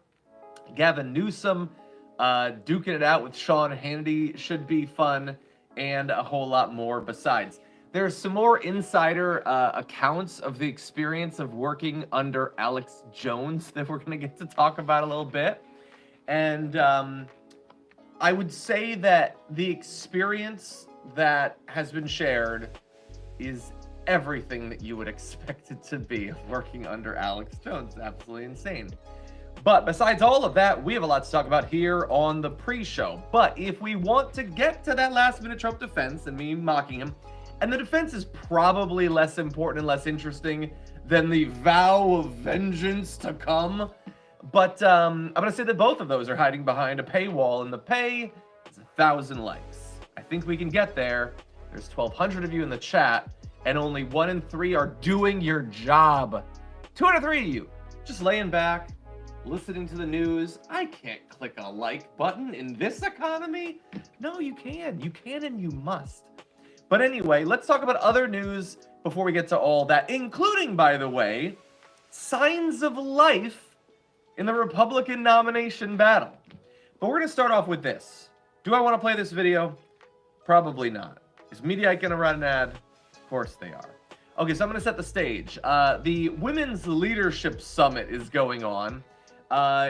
Gavin Newsom duking it out with Sean Hannity should be fun, and a whole lot more besides. There's some more insider accounts of the experience of working under Alex Jones that we're going to get to talk about a little bit. And I would say that the experience that has been shared is everything that you would expect it to be of working under Alex Jones. Absolutely insane. But besides all of that, we have a lot to talk about here on the pre-show. But if we want to get to that last-minute Trump defense and me mocking him, and the defense is probably less important and less interesting than the vow of vengeance to come. But I'm going to say that both of those are hiding behind a paywall, and the pay is 1,000 likes. I think we can get there. There's 1,200 of you in the chat, and only 1 in 3 are doing your job. 2 out of 3 of you just laying back, listening to the news. I can't click a like button in this economy. No, you can. You can and you must. But anyway, let's talk about other news before we get to all that, including, by the way, signs of life in the Republican nomination battle. But we're going to start off with this. Do I want to play this video? Probably not. Is Mediaite going to run an ad? Of course they are. Okay, so I'm going to set the stage. The Women's Leadership Summit is going on.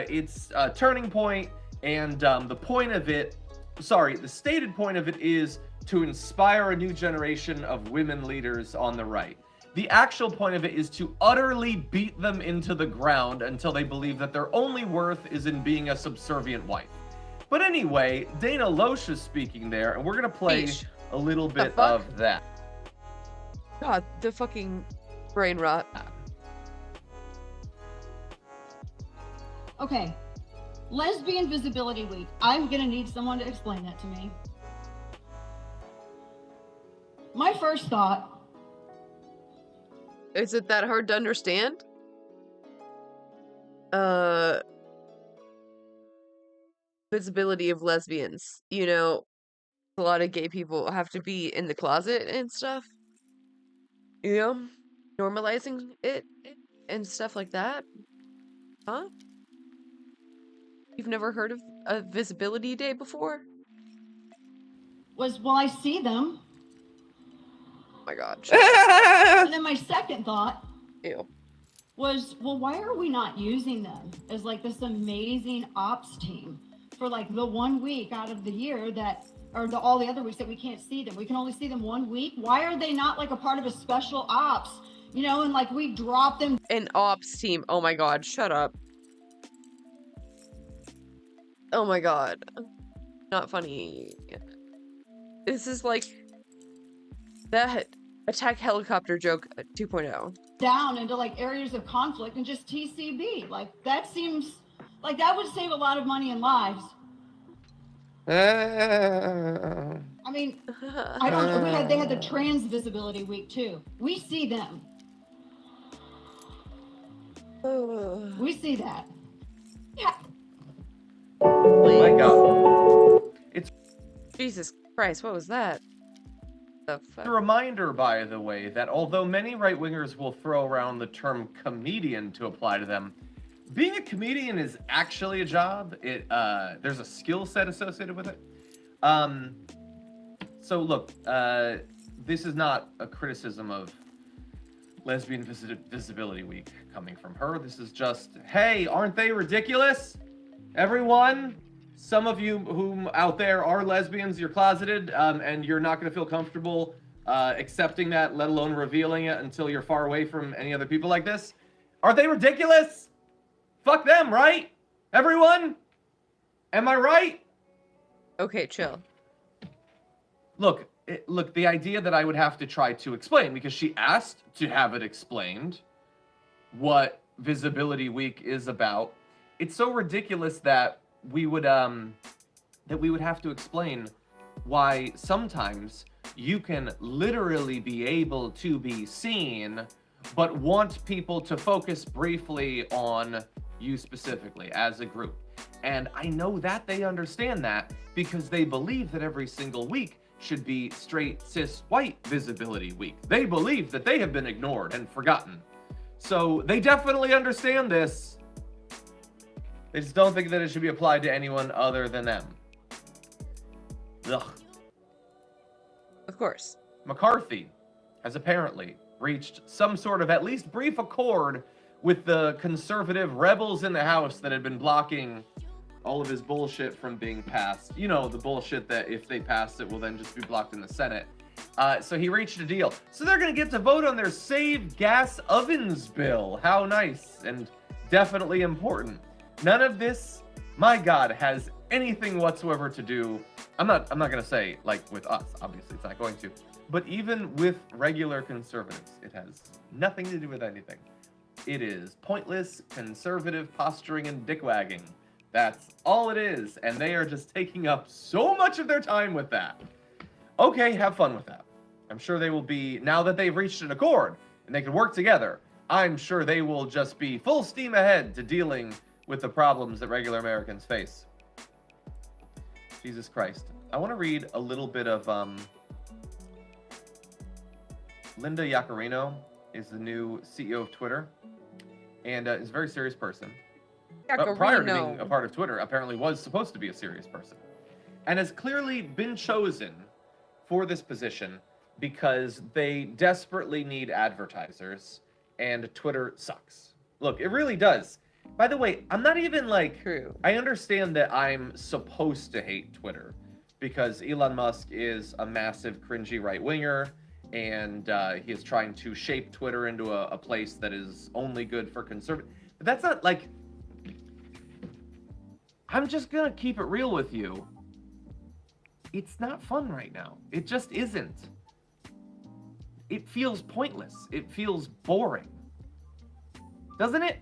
It's a turning point, and the stated point of it is to inspire a new generation of women leaders on the right. The actual point of it is to utterly beat them into the ground until they believe that their only worth is in being a subservient wife. But anyway, Dana Loesch is speaking there, and we're going to play a little bit of that. God, the fucking brain rot. Okay, Lesbian Visibility Week. I'm gonna need someone to explain that to me. My first thought. Is it that hard to understand? Visibility of lesbians. You know, a lot of gay people have to be in the closet and stuff. You know, normalizing it and stuff like that. Huh? You've never heard of a Visibility Day before? Was, well, I see them. Oh my god. And then my second thought Ew. was, well, why are we not using them as like this amazing ops team for like the 1 week out of the year that, or all the other weeks that we can't see them. We can only see them 1 week. Why are they not like a part of a special ops, you know, and like we drop them? An ops team. Oh my god, shut up. Oh my god. Not funny. This is like that attack helicopter joke 2.0. Down into like areas of conflict and just TCB. Like that seems like that would save a lot of money and lives. I mean, I don't know. They had the trans visibility week too. We see them. We see that. Yeah. Oh my god. It's Jesus Christ, what was that? The fuck? a reminder, by the way, that although many right-wingers will throw around the term comedian to apply to them, being a comedian is actually a job. There's a skill set associated with it. So look, this is not a criticism of Lesbian Visibility Week coming from her. This is just, hey, aren't they ridiculous? Everyone, some of you whom out there are lesbians, you're closeted, and you're not going to feel comfortable accepting that, let alone revealing it until you're far away from any other people like this. Are they ridiculous? Fuck them, right? Everyone? Am I right? Okay, chill. Look, the idea that I would have to try to explain, because she asked to have it explained, what Visibility Week is about, it's so ridiculous that we would have to explain why sometimes you can literally be able to be seen, but want people to focus briefly on you specifically as a group. And I know that they understand that because they believe that every single week should be straight, cis, white Visibility Week. They believe that they have been ignored and forgotten. So they definitely understand this. They just don't think that it should be applied to anyone other than them. Ugh. Of course. McCarthy has apparently reached some sort of at least brief accord with the conservative rebels in the House that had been blocking all of his bullshit from being passed. You know, the bullshit that if they pass it will then just be blocked in the Senate. So he reached a deal. So they're going to get to vote on their Save Gas Ovens bill. How nice and definitely important. None of this, my God, has anything whatsoever to do. I'm not going to say like with us. Obviously, it's not going to. But even with regular conservatives, it has nothing to do with anything. It is pointless conservative posturing and dick-wagging. That's all it is, and they are just taking up so much of their time with that. Okay, have fun with that. I'm sure they will be, now that they've reached an accord and they can work together, I'm sure they will just be full steam ahead to dealing with the problems that regular Americans face. Jesus Christ. I want to read a little bit of, Linda Yaccarino is the new CEO of Twitter, and is a very serious person. But prior to being a part of Twitter, apparently was supposed to be a serious person. And has clearly been chosen for this position because they desperately need advertisers, and Twitter sucks. Look, it really does. By the way, I'm not even like... True. I understand that I'm supposed to hate Twitter because Elon Musk is a massive cringy right-winger, and he is trying to shape Twitter into a place that is only good for conservative. But that's not like... I'm just gonna keep it real with you. It's not fun right now. It just isn't. It feels pointless. It feels boring. Doesn't it?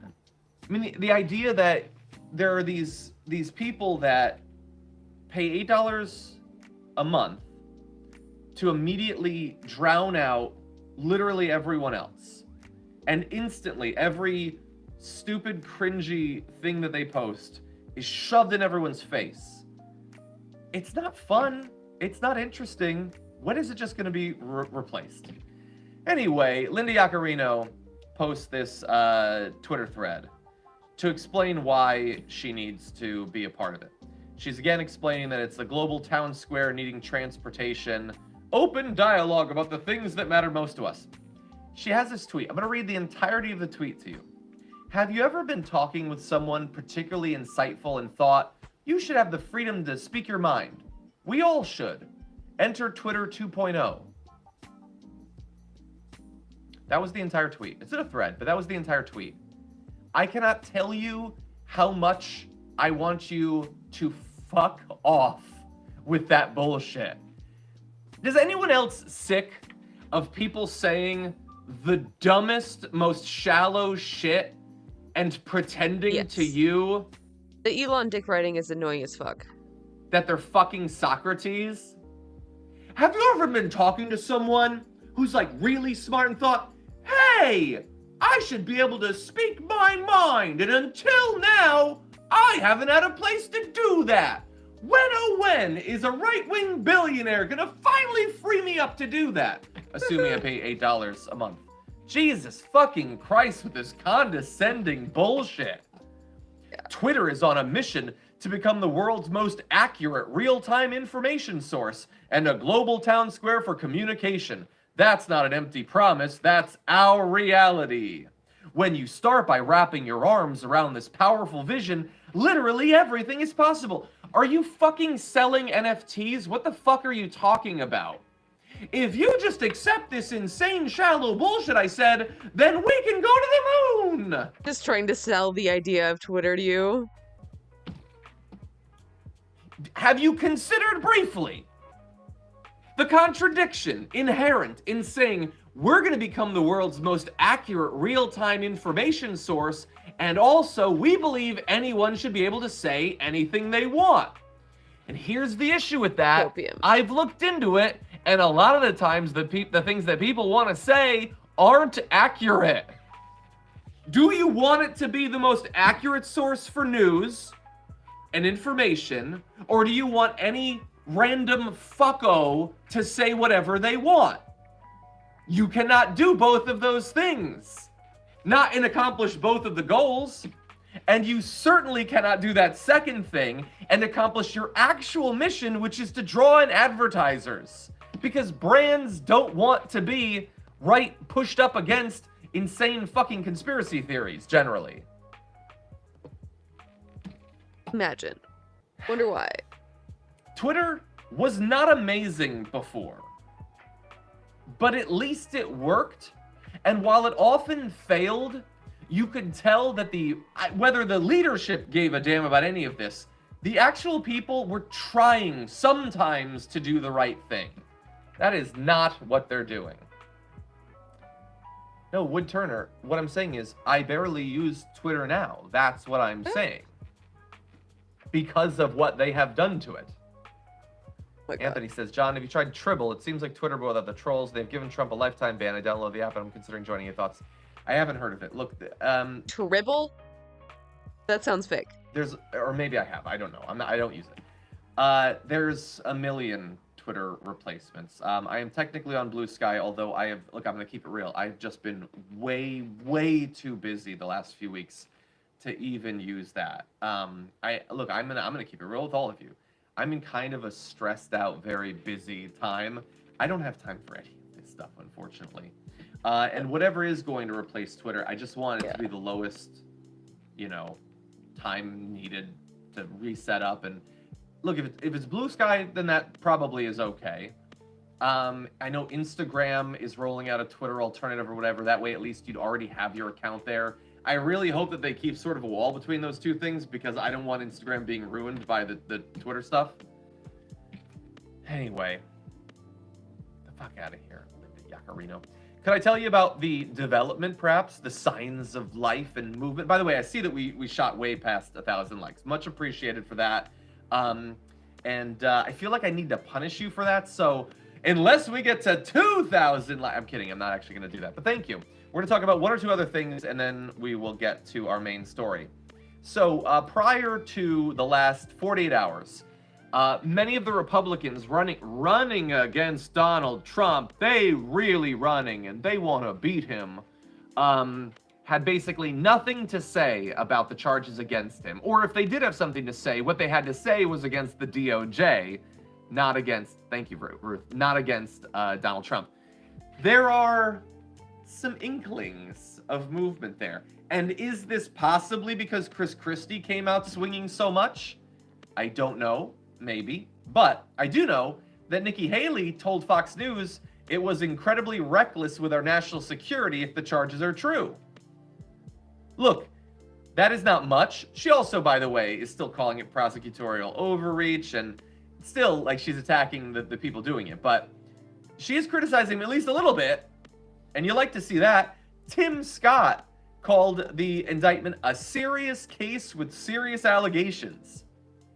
I mean, the idea that there are these people that pay $8 a month to immediately drown out literally everyone else. And instantly, every stupid, cringy thing that they post is shoved in everyone's face. It's not fun. It's not interesting. When is it just going to be replaced? Anyway, Linda Yaccarino posts this Twitter thread to explain why she needs to be a part of it. She's again explaining that it's the global town square needing transportation, open dialogue about the things that matter most to us. She has this tweet. I'm going to read the entirety of the tweet to you. Have you ever been talking with someone particularly insightful and thought, You should have the freedom to speak your mind. We all should. Enter Twitter 2.0. That was the entire tweet. It's in a thread, but that was the entire tweet. I cannot tell you how much I want you to fuck off with that bullshit. Is anyone else sick of people saying the dumbest, most shallow shit and pretending to you The Elon dick writing is annoying as fuck. that they're fucking Socrates? Have you ever been talking to someone who's like really smart and thought, hey, I should be able to speak my mind, and until now, I haven't had a place to do that. When oh when is a right-wing billionaire gonna finally free me up to do that? Assuming I pay $8 a month. Jesus fucking Christ with this condescending bullshit. Twitter is on a mission to become the world's most accurate real-time information source and a global town square for communication. That's not an empty promise, that's our reality. When you start by wrapping your arms around this powerful vision, literally everything is possible. Are you fucking selling NFTs? What the fuck are you talking about? If you just accept this insane, shallow bullshit I said, then we can go to the moon! Just trying to sell the idea of Twitter to you. Have you considered briefly the contradiction inherent in saying we're going to become the world's most accurate real-time information source, and also we believe anyone should be able to say anything they want? And here's the issue with that. Opium. I've looked into it, and a lot of the times the things that people want to say aren't accurate. Do you want it to be the most accurate source for news and information, or do you want any random fucko to say whatever they want? You cannot do both of those things, not and accomplish both of the goals. And you certainly cannot do that second thing and accomplish your actual mission, which is to draw in advertisers. Because brands don't want to be pushed up against insane fucking conspiracy theories, generally. Imagine. Wonder why. Twitter was not amazing before, but at least it worked. And while it often failed, you could tell that whether the leadership gave a damn about any of this, the actual people were trying sometimes to do the right thing. That is not what they're doing. No, Wood Turner, what I'm saying is I barely use Twitter now. That's what I'm saying. Because of what they have done to it. Anthony says, John, have you tried Tribble? It seems like Twitter, but without the trolls. They've given Trump a lifetime ban. I downloaded the app and I'm considering joining. Your thoughts? I haven't heard of it. Look, Tribble? That sounds fake. Or maybe I have. I don't know. I don't use it. There's a million Twitter replacements. I am technically on Blue Sky, although I'm going to keep it real. I've just been way too busy the last few weeks to even use that. I'm gonna keep it real with all of you. I'm in kind of a stressed out, very busy time. I don't have time for any of this stuff, unfortunately. And whatever is going to replace Twitter, I just want it to be the lowest, time needed to reset up. And look, if it's Blue Sky, then that probably is okay. I know Instagram is rolling out a Twitter alternative or whatever. That way, at least you'd already have your account there. I really hope that they keep sort of a wall between those two things, because I don't want Instagram being ruined by the Twitter stuff. Anyway, the fuck out of here, Yakarino. Could I tell you about the development, perhaps? The signs of life and movement? By the way, I see that we shot way past 1,000 likes. Much appreciated for that. I feel like I need to punish you for that, so unless we get to 2,000 likes... I'm kidding, I'm not actually going to do that, but thank you. We're going to talk about one or two other things, and then we will get to our main story. So, prior to the last 48 hours, many of the Republicans running against Donald Trump, they really running, and they want to beat him, had basically nothing to say about the charges against him. Or if they did have something to say, what they had to say was against the DOJ, not against, thank you, Ruth, not against Donald Trump. There are some inklings of movement there. And is this possibly because Chris Christie came out swinging so much? I don't know, maybe. But I do know that Nikki Haley told Fox News it was incredibly reckless with our national security if the charges are true. Look, that is not much. She also, by the way, is still calling it prosecutorial overreach, and still, like, she's attacking the people doing it. But she is criticizing him at least a little bit, and you like to see that. Tim Scott called the indictment a serious case with serious allegations.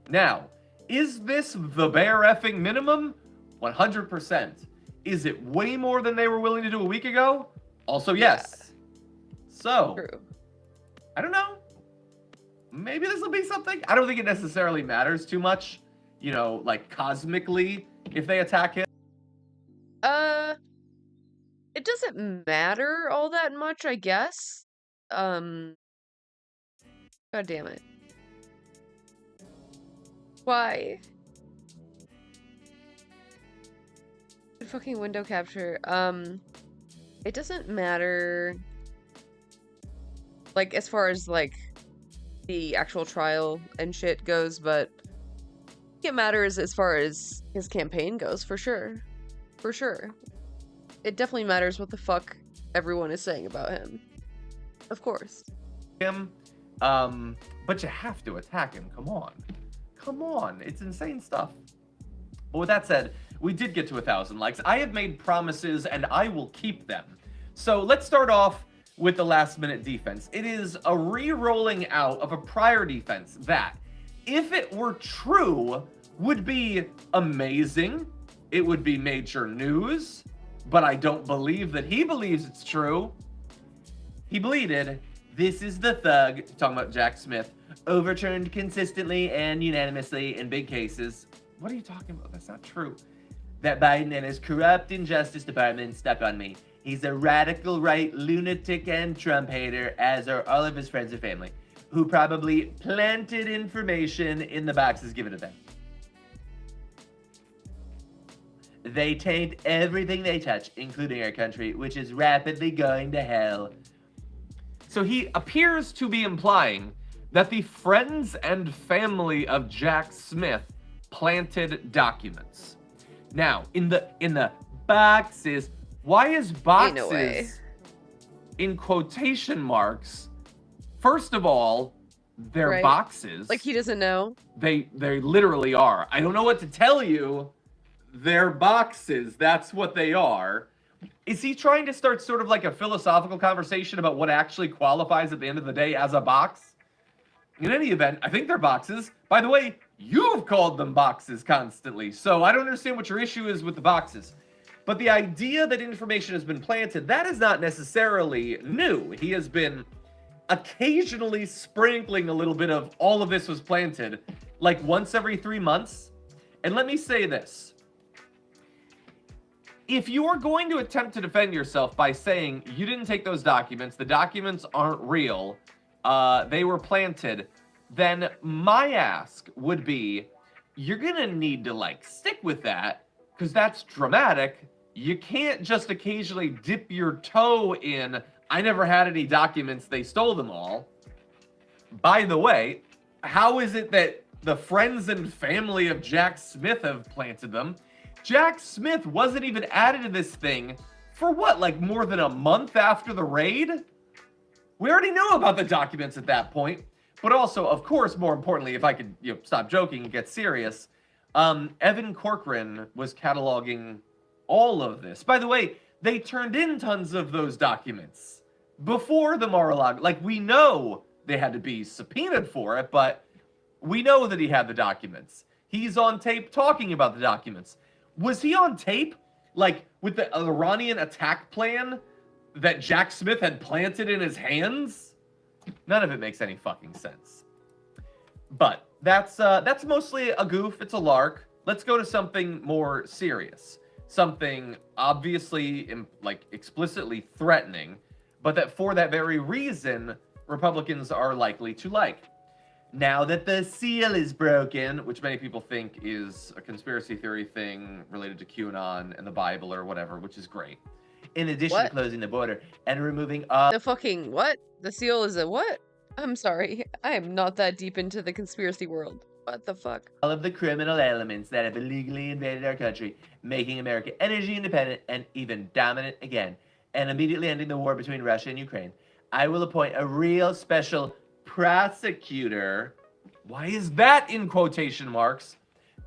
Now, is this the bare effing minimum? 100%. Is it way more than they were willing to do a week ago? Also, yes. Yeah. So, true. I don't know. Maybe this will be something. I don't think it necessarily matters too much, you know, like cosmically, if they attack him. It doesn't matter all that much, I guess. God damn it. Why? Fucking window capture. It doesn't matter, like, as far as, like, the actual trial and shit goes, but it matters as far as his campaign goes, for sure. For sure. It definitely matters what the fuck everyone is saying about him. Of course. But you have to attack him. Come on. Come on. It's insane stuff. But with that said, we did get to 1,000 likes. I have made promises and I will keep them. So let's start off with the last minute defense. It is a re-rolling out of a prior defense that, if it were true, would be amazing. It would be major news, but I don't believe that he believes it's true. He bleated, "This is the thug," talking about Jack Smith, "overturned consistently and unanimously in big cases." What are you talking about? That's not true. "That Biden and his corrupt Justice Department stuck on me. He's a radical right lunatic and Trump hater, as are all of his friends and family, who probably planted information in the boxes given to them. They taint everything they touch, including our country, which is rapidly going to hell." So he appears to be implying that the friends and family of Jack Smith planted documents. Now, in the boxes, why is boxes in quotation marks? First of all, they're boxes. Like he doesn't know. They literally are. I don't know what to tell you. They're boxes. That's what they are. Is he trying to start sort of like a philosophical conversation about what actually qualifies at the end of the day as a box? In any event, I think they're boxes. By the way, you've called them boxes constantly, so I don't understand what your issue is with the boxes. But the idea that information has been planted, that is not necessarily new. He has been occasionally sprinkling a little bit of all of this was planted, like once every 3 months. And let me say this. If you are going to attempt to defend yourself by saying you didn't take those documents, the documents aren't real, they were planted, then my ask would be, you're gonna need to like stick with that, because that's dramatic. You can't just occasionally dip your toe in, I never had any documents, they stole them all. By the way, how is it that the friends and family of Jack Smith have planted them? Jack Smith wasn't even added to this thing for what, like more than a month after the raid? We already know about the documents at that point. But also, of course, more importantly, if I could stop joking and get serious, Evan Corcoran was cataloging all of this. By the way, they turned in tons of those documents before the Mar-a-Lago. Like, we know they had to be subpoenaed for it, but we know that he had the documents. He's on tape talking about the documents. Was he on tape, like, with the Iranian attack plan that Jack Smith had planted in his hands? None of it makes any fucking sense. But that's mostly a goof. It's a lark. Let's go to something more serious. Something obviously, like, explicitly threatening, but that for that very reason, Republicans are likely to like. Now that the seal is broken, which many people think is a conspiracy theory thing related to QAnon and the Bible or whatever, which is great. In addition to closing the border and removing all... The fucking what? The seal is a what? I'm sorry. I am not that deep into the conspiracy world. What the fuck? All of the criminal elements that have illegally invaded our country, making America energy independent and even dominant again, and immediately ending the war between Russia and Ukraine. I will appoint a real special prosecutor. Why is that in quotation marks?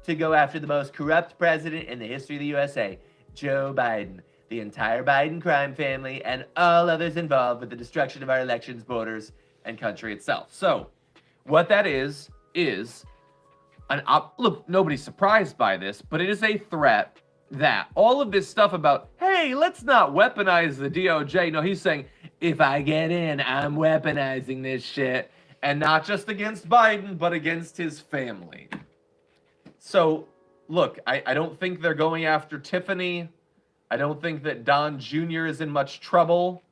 To go after the most corrupt president in the history of the USA, Joe Biden, the entire Biden crime family, and all others involved with the destruction of our elections, borders, and country itself. So, what that is look, nobody's surprised by this, but it is a threat that all of this stuff about, hey, let's not weaponize the DOJ. No, he's saying, if I get in, I'm weaponizing this shit. And not just against Biden, but against his family. So, look, I don't think they're going after Tiffany. I don't think that Don Jr. is in much trouble.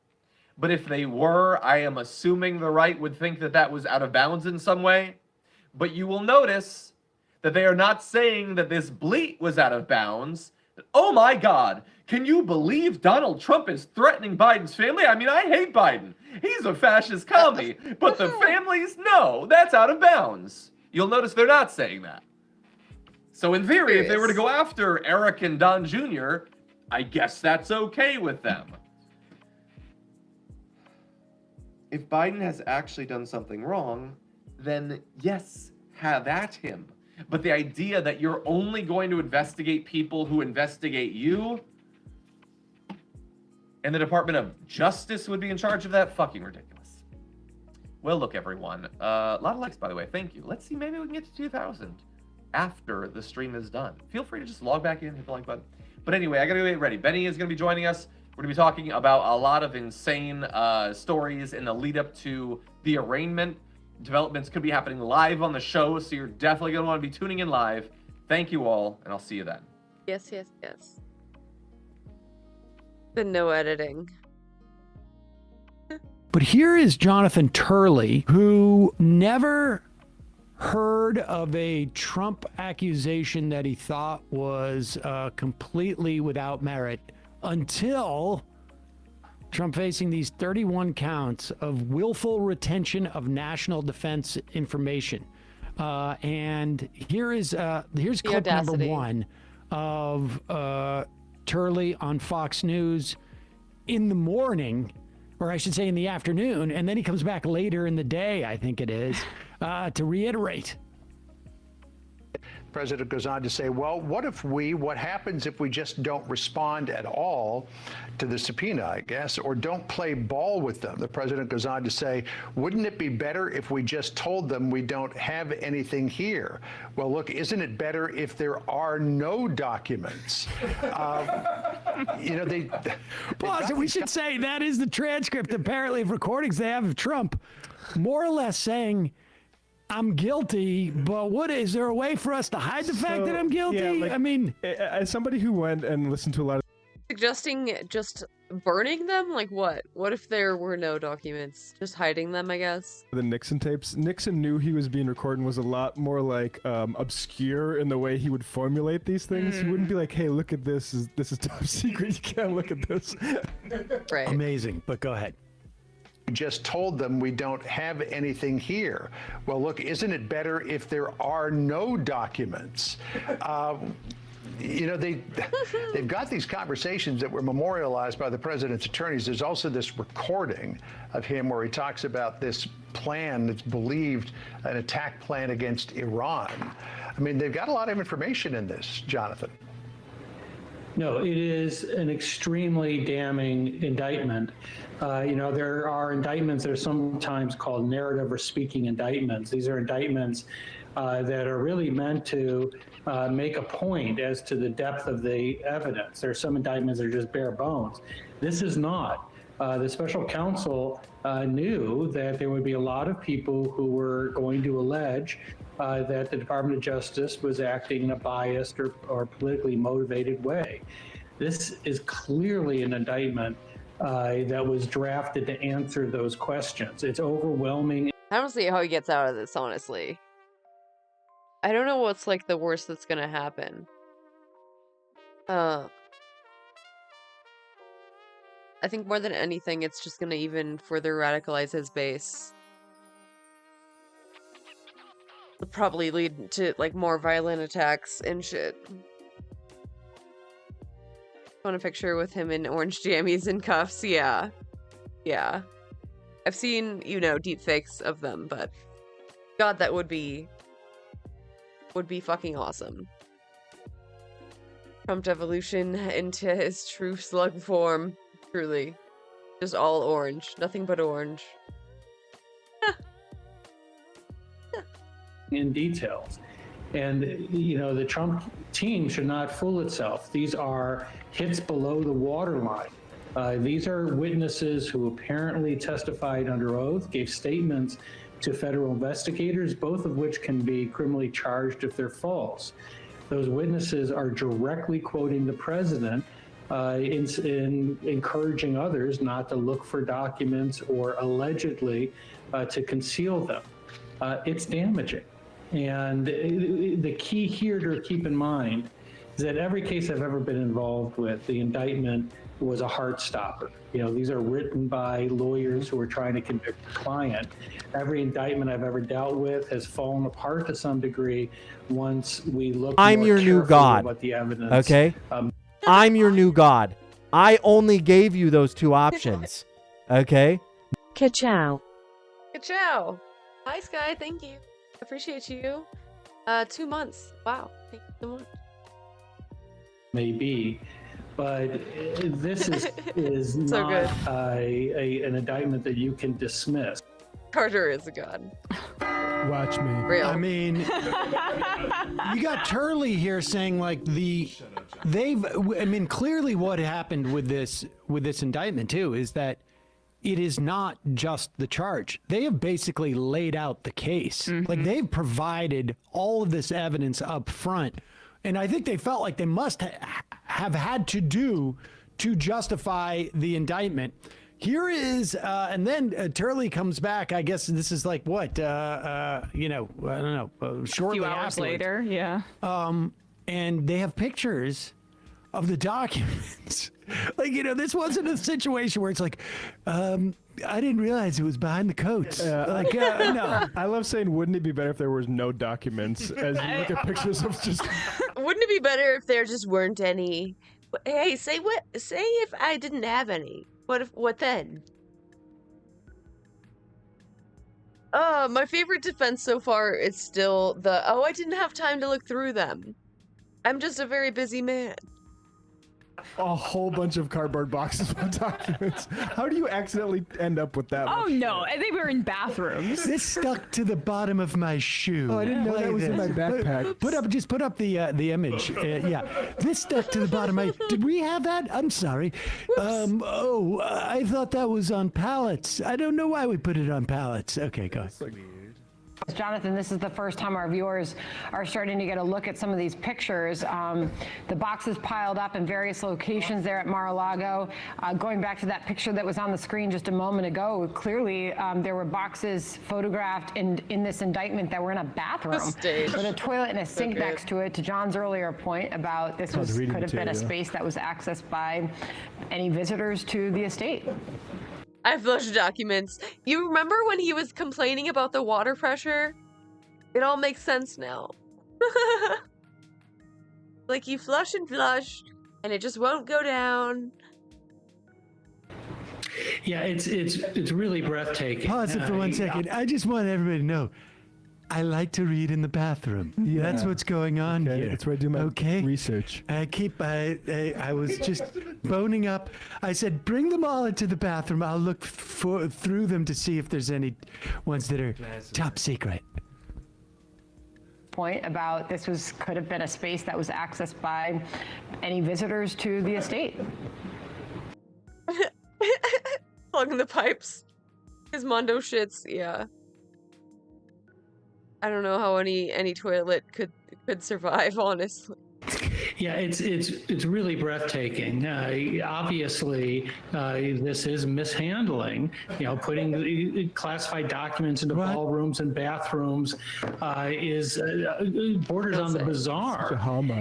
But if they were, I am assuming the right would think that that was out of bounds in some way. But you will notice that they are not saying that this bleat was out of bounds. Oh my God, can you believe Donald Trump is threatening Biden's family? I mean, I hate Biden. He's a fascist commie. But the families, no, that's out of bounds. You'll notice they're not saying that. So in theory, if they were to go after Eric and Don Jr., I guess that's okay with them. If Biden has actually done something wrong, then yes, have at him. But the idea that you're only going to investigate people who investigate you, and the Department of Justice would be in charge of that, fucking ridiculous. Well, look, everyone. A lot of likes, by the way. Thank you. Let's see, maybe we can get to 2,000 after the stream is done. Feel free to just log back in, hit the like button. But anyway, I gotta get ready. Benny is gonna be joining us. We're gonna be talking about a lot of insane stories in the lead up to the arraignment. Developments could be happening live on the show, so you're definitely going to want to be tuning in live. Thank you all, and I'll see you then. Yes. Been no editing. But here is Jonathan Turley, who never heard of a Trump accusation that he thought was completely without merit until Trump facing these 31 counts of willful retention of national defense information. And here's clip number one of Turley on Fox News in the morning, or I should say in the afternoon, and then he comes back later in the day, I think it is, to reiterate. The president goes on to say, well, what happens if we just don't respond at all to the subpoena, I guess, or don't play ball with them? The president goes on to say, wouldn't it be better if we just told them we don't have anything here? Well, look, isn't it better if there are no documents? Pause. We should say that is the transcript, apparently, of recordings they have of Trump, more or less saying, I'm guilty, but what is there a way for us to hide the fact that I'm guilty? Yeah, like, I mean, as somebody who went and listened to a lot of Suggesting just burning them? Like what? What if there were no documents? Just hiding them, I guess? the Nixon tapes, Nixon knew he was being recorded and was a lot more like obscure in the way he would formulate these things. He wouldn't be like, hey, look at this. This is top secret. You can't look at this. Right. Amazing, but go ahead. Just told them we don't have anything here. Well, look, isn't it better if there are no documents? They've got these conversations that were memorialized by the president's attorneys. There's also this recording of him where he talks about this plan that's believed an attack plan against Iran. I mean, they've got a lot of information in this, Jonathan. No, it is an extremely damning indictment. There are indictments that are sometimes called narrative or speaking indictments. These are indictments that are really meant to make a point as to the depth of the evidence. There are some indictments that are just bare bones. This is not. The special counsel knew that there would be a lot of people who were going to allege that the Department of Justice was acting in a biased or politically motivated way. This is clearly an indictment that was drafted to answer those questions. It's overwhelming. I don't see how he gets out of this, honestly. I don't know what's like the worst that's gonna happen. I think more than anything, it's just gonna even further radicalize his base. Would probably lead to like more violent attacks and shit. Want a picture with him in orange jammies and cuffs? Yeah. Yeah. I've seen, you know, deep fakes of them, but God, that would be fucking awesome. Trump evolution into his true slug form. Truly. Just all orange. Nothing but orange. In details. And, you know, the Trump team should not fool itself. These are hits below the waterline. These are witnesses who apparently testified under oath, gave statements to federal investigators, both of which can be criminally charged if they're false. Those witnesses are directly quoting the president in encouraging others not to look for documents or allegedly to conceal them. It's damaging. And the key here to keep in mind is that every case I've ever been involved with, the indictment was a heart stopper. You know, these are written by lawyers who are trying to convict a client. Every indictment I've ever dealt with has fallen apart to some degree once we look I'm more your new carefully God. about the evidence. Okay? I'm your new God. I only gave you those two options. Okay? Ka-chow. Ka-chow. Hi, Sky. Thank you. Appreciate you. 2 months. Wow. Thank you so much. May but this is So not an indictment that you can dismiss. Carter is a god. Watch me. Real. I mean, you got Turley here saying like clearly what happened with this indictment too is that it is not just the charge. They have basically laid out the case. Like they've provided all of this evidence up front. And I think they felt like they must have had to do to justify the indictment. Here is, and then Turley comes back. I guess this is like what, you know, I don't know, shortly a few hours afterwards. later, yeah. And they have pictures of the documents. Like, you know, this wasn't a situation where it's like, I didn't realize it was behind the coats. No. I love saying, wouldn't it be better if there was no documents as you look at pictures of just... Wouldn't it be better if there just weren't any? Hey, say if I didn't have any. What then? My favorite defense so far is still I didn't have time to look through them. I'm just a very busy man. A whole bunch of cardboard boxes of documents. How do you accidentally end up with that? Oh no, I think we were in bathrooms. This stuck to the bottom of my shoe. Oh, I didn't know that was in my backpack. Put up the image. Yeah, this stuck to the bottom. Did we have that? I'm sorry. I thought that was on pallets. I don't know why we put it on pallets. Okay, go ahead. Jonathan, this is the first time our viewers are starting to get a look at some of these pictures. The boxes piled up in various locations there at Mar-a-Lago. Going back to that picture that was on the screen just a moment ago, clearly there were boxes photographed in this indictment that were in a bathroom with a toilet and a sink next to it. To John's earlier point about this could have been a space that was accessed by any visitors to the estate. I flushed documents. You remember when he was complaining about the water pressure? It all makes sense now. Like you flush and it just won't go down. Yeah, it's really breathtaking. Pause it for 1 second. I just want everybody to know. I like to read in the bathroom. Yeah. That's what's going on here. That's where I do my research. I was just boning up. I said, bring them all into the bathroom. I'll look through them to see if there's any ones that are top secret. Point about this could have been a space that was accessed by any visitors to the estate. Plugging the pipes. His Mondo shits, yeah. I don't know how any toilet could survive, honestly. Yeah, it's really breathtaking. Obviously, this is mishandling. You know, putting classified documents into ballrooms and bathrooms borders on the bizarre.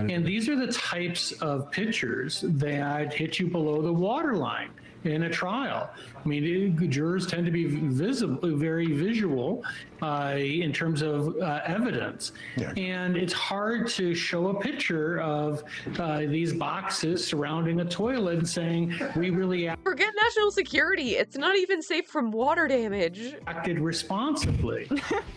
And these are the types of pictures that hit you below the waterline. in a trial. I mean, jurors tend to be very visual in terms of evidence. And it's hard to show a picture of these boxes surrounding a toilet and saying, we really Forget national security. It's not even safe from water damage. acted responsibly.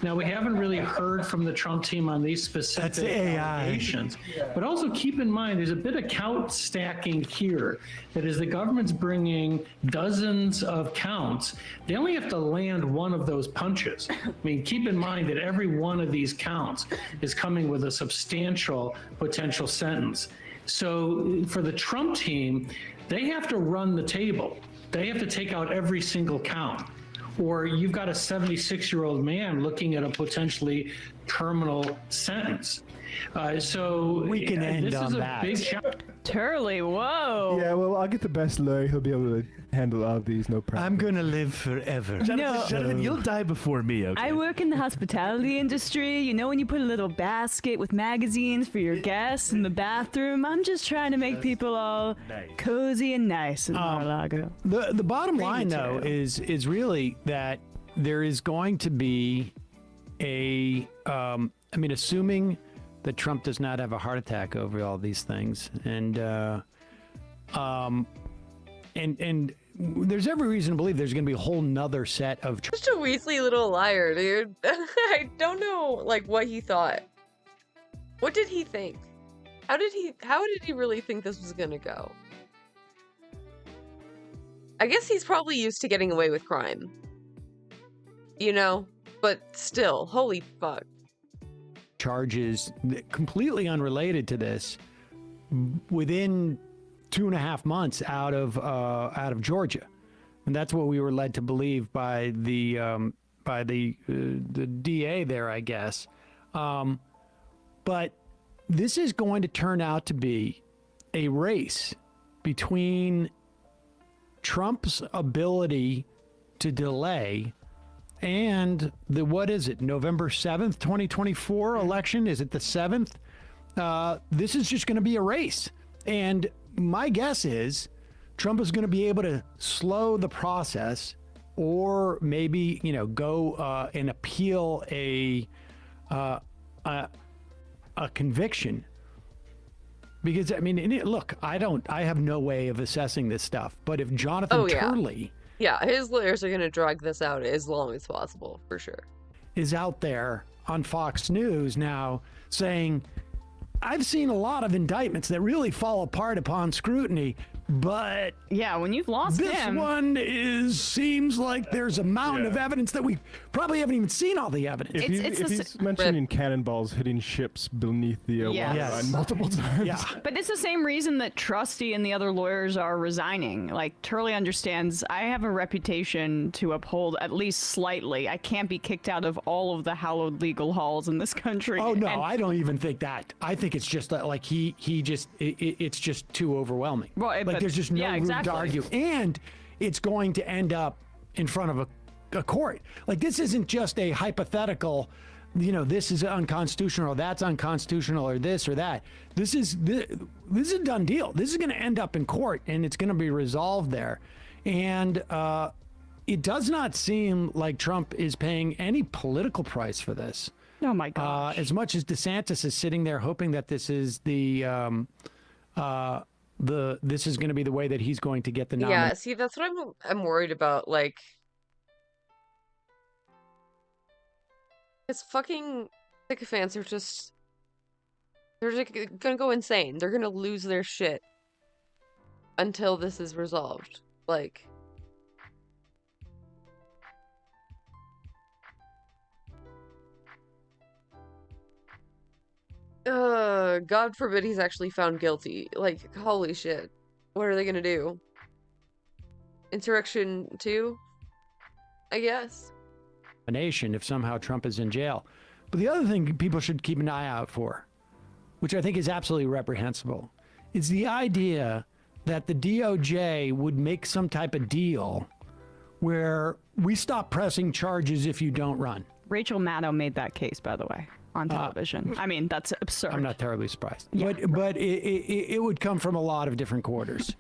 Now, we haven't really heard from the Trump team on these specific allegations. But also keep in mind, there's a bit of count stacking here. That is, the government's bringing dozens of counts. They only have to land one of those punches. I mean, keep in mind that every one of these counts is coming with a substantial potential sentence. So for the Trump team, they have to run the table. They have to take out every single count. Or you've got a 76-year-old man looking at a potentially terminal sentence. So we can end this on is a that. big challenge. Turley, whoa. Yeah, well, I'll get the best lawyer. He'll be able to handle all of these, no problem. I'm gonna live forever. Jonathan, you'll die before me, okay? I work in the hospitality industry. You know, when you put a little basket with magazines for your guests in the bathroom, I'm just trying to make people all cozy and nice in Mar-a-Lago. The bottom line, though, is really that there is going to be a, I mean, assuming that Trump does not have a heart attack over all these things, and there's every reason to believe there's going to be a whole nother set of. Such a Weasley little liar, dude. I don't know, like, what he thought. What did he think? How did he really think this was gonna go? I guess he's probably used to getting away with crime. You know? But still, holy fuck. Charges completely unrelated to this within 2.5 months out of Georgia, and that's what we were led to believe by the DA there, I guess. But this is going to turn out to be a race between Trump's ability to delay and the, what is it, November 7th, 2024 election? Is it the 7th? This is just going to be a race. And my guess is Trump is going to be able to slow the process, or maybe, you know, go and appeal a conviction. Because, I mean, look, I have no way of assessing this stuff. But if Jonathan Turley... Yeah, his lawyers are going to drag this out as long as possible, for sure. Is out there on Fox News now saying, I've seen a lot of indictments that really fall apart upon scrutiny, but yeah, when you've lost this him, one seems like there's a mountain of evidence that we probably haven't even seen all the evidence. If he's mentioning cannonballs hitting ships beneath the water line multiple times. Yeah. But it's the same reason that Trusty and the other lawyers are resigning. Like, Turley understands, I have a reputation to uphold at least slightly. I can't be kicked out of all of the hallowed legal halls in this country. Oh, no, I don't even think that. I think it's just that, like, it's just too overwhelming. Right, like, there's just no room exactly. to argue. And it's going to end up in front of a court. Like, this isn't just a hypothetical, you know, this is unconstitutional or that's unconstitutional or this or that. This is a done deal. This is going to end up in court, and it's going to be resolved there. And it does not seem like Trump is paying any political price for this. Oh my gosh. As much as DeSantis is sitting there hoping that this is this is going to be the way that he's going to get the nomination. Yeah, see, that's what I'm worried about. Like, his fucking sycophants are just, they're just gonna go insane. They're gonna lose their shit until this is resolved. Like, God forbid he's actually found guilty. Like, holy shit. What are they gonna do? Insurrection 2? I guess. If somehow Trump is in jail. But the other thing people should keep an eye out for, which I think is absolutely reprehensible, is the idea that the DOJ would make some type of deal where we stop pressing charges if you don't run. Rachel Maddow made that case, by the way, on television. I mean, that's absurd. I'm not terribly surprised. Yeah. But it would come from a lot of different quarters.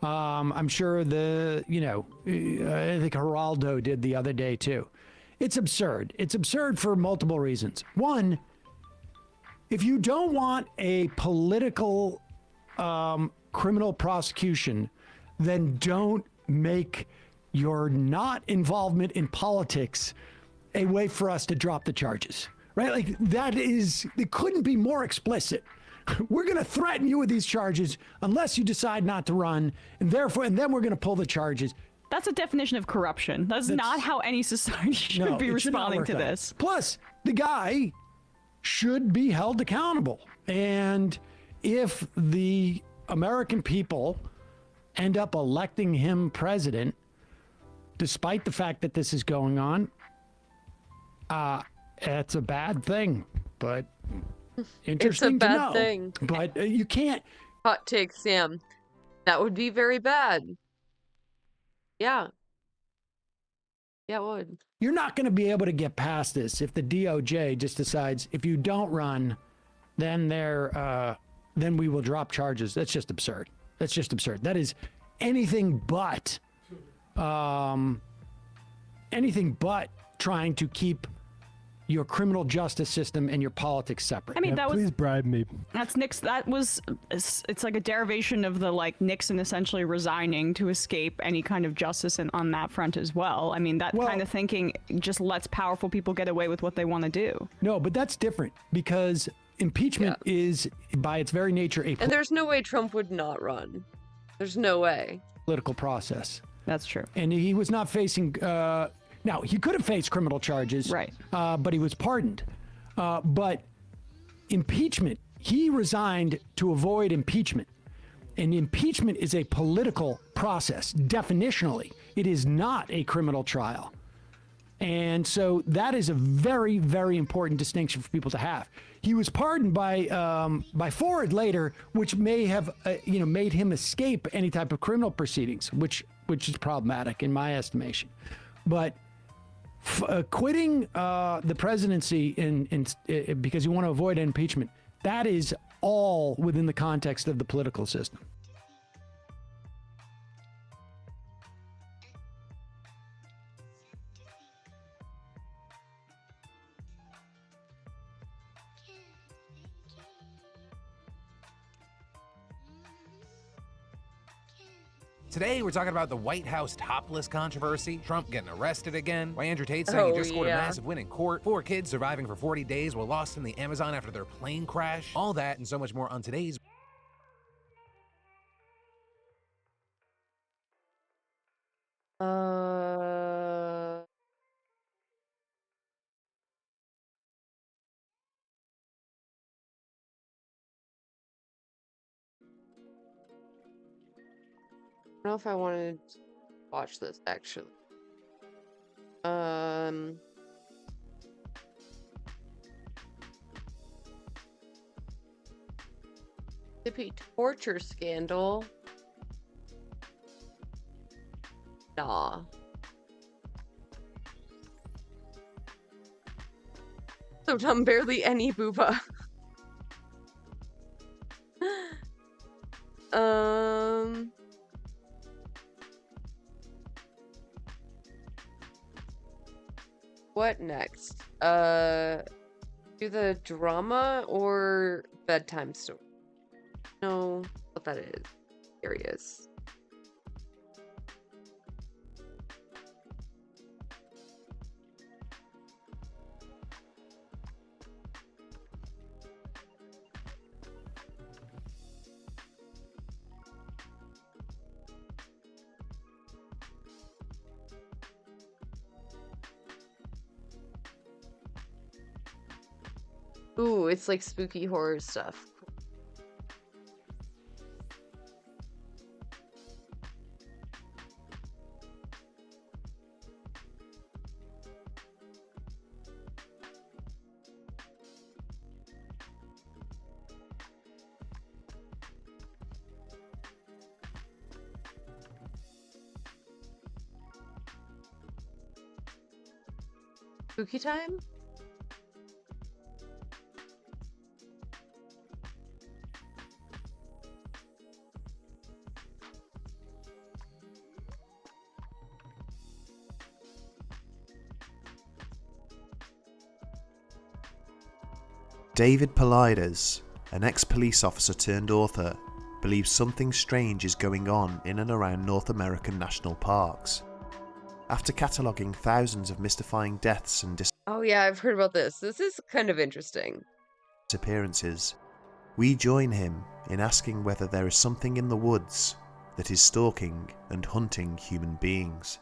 I'm sure I think Geraldo did the other day too. It's absurd. It's absurd for multiple reasons. One, if you don't want a political criminal prosecution, then don't make your not involvement in politics a way for us to drop the charges, right? Like it couldn't be more explicit. We're going to threaten you with these charges unless you decide not to run, and then we're going to pull the charges. That's a definition of corruption. That's not how any society should be responding to this. Plus, the guy should be held accountable. And if the American people end up electing him president, despite the fact that this is going on, it's a bad thing. But interesting it's a bad to know. thing. But you can't. Hot take, Sam. That would be very bad. Yeah. Yeah, it would. You're not going to be able to get past this if the DOJ just decides if you don't run, then we will drop charges. That's just absurd. That's just absurd. That is anything but trying to keep your criminal justice system and your politics separate. I mean, that was please bribe me. That's it's like a derivation of the Nixon essentially resigning to escape any kind of justice on that front as well. I mean, that kind of thinking just lets powerful people get away with what they want to do. No, but that's different because impeachment is by its very nature and there's no way Trump would not run. There's no way. Political process. That's true. And he was not facing now, he could have faced criminal charges, right? But he was pardoned. But impeachment, he resigned to avoid impeachment. And impeachment is a political process, definitionally. It is not a criminal trial. And so that is a very, very important distinction for people to have. He was pardoned by Ford later, which may have made him escape any type of criminal proceedings, which is problematic in my estimation. But quitting the presidency because you want to avoid impeachment, that is all within the context of the political system. Today, we're talking about the White House topless controversy, Trump getting arrested again, why Andrew Tate saying he just scored a massive win in court, 4 kids surviving for 40 days while lost in the Amazon after their plane crash, all that and so much more on today's I don't know if I wanted to watch this actually. Mississippi torture scandal. Nah. So dumb, barely any booba. What next? Do the drama or bedtime story? No, what that is. Curious. Ooh, it's like spooky horror stuff. Spooky time? David Paulides, an ex-police officer turned author, believes something strange is going on in and around North American national parks. After cataloguing thousands of mystifying deaths and Oh yeah, I've heard about this. This is kind of interesting. disappearances, we join him in asking whether there is something in the woods that is stalking and hunting human beings.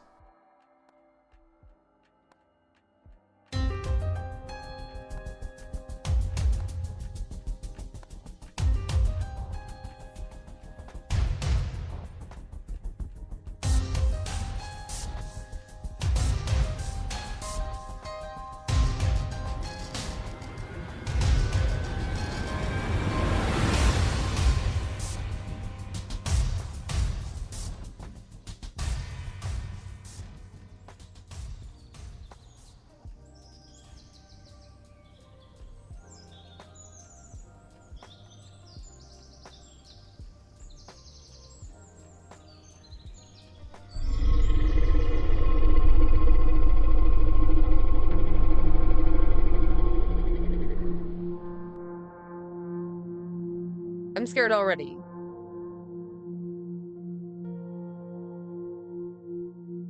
I'm scared already.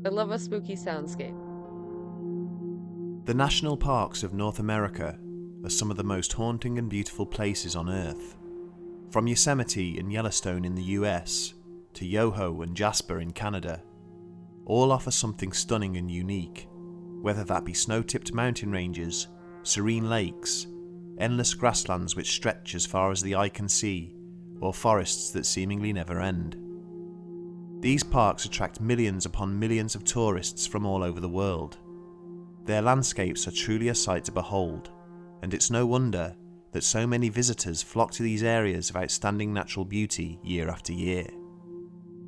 I love a spooky soundscape. The national parks of North America are some of the most haunting and beautiful places on Earth. From Yosemite and Yellowstone in the US to Yoho and Jasper in Canada, all offer something stunning and unique, whether that be snow-tipped mountain ranges, serene lakes, endless grasslands which stretch as far as the eye can see, or forests that seemingly never end. These parks attract millions upon millions of tourists from all over the world. Their landscapes are truly a sight to behold, and it's no wonder that so many visitors flock to these areas of outstanding natural beauty year after year.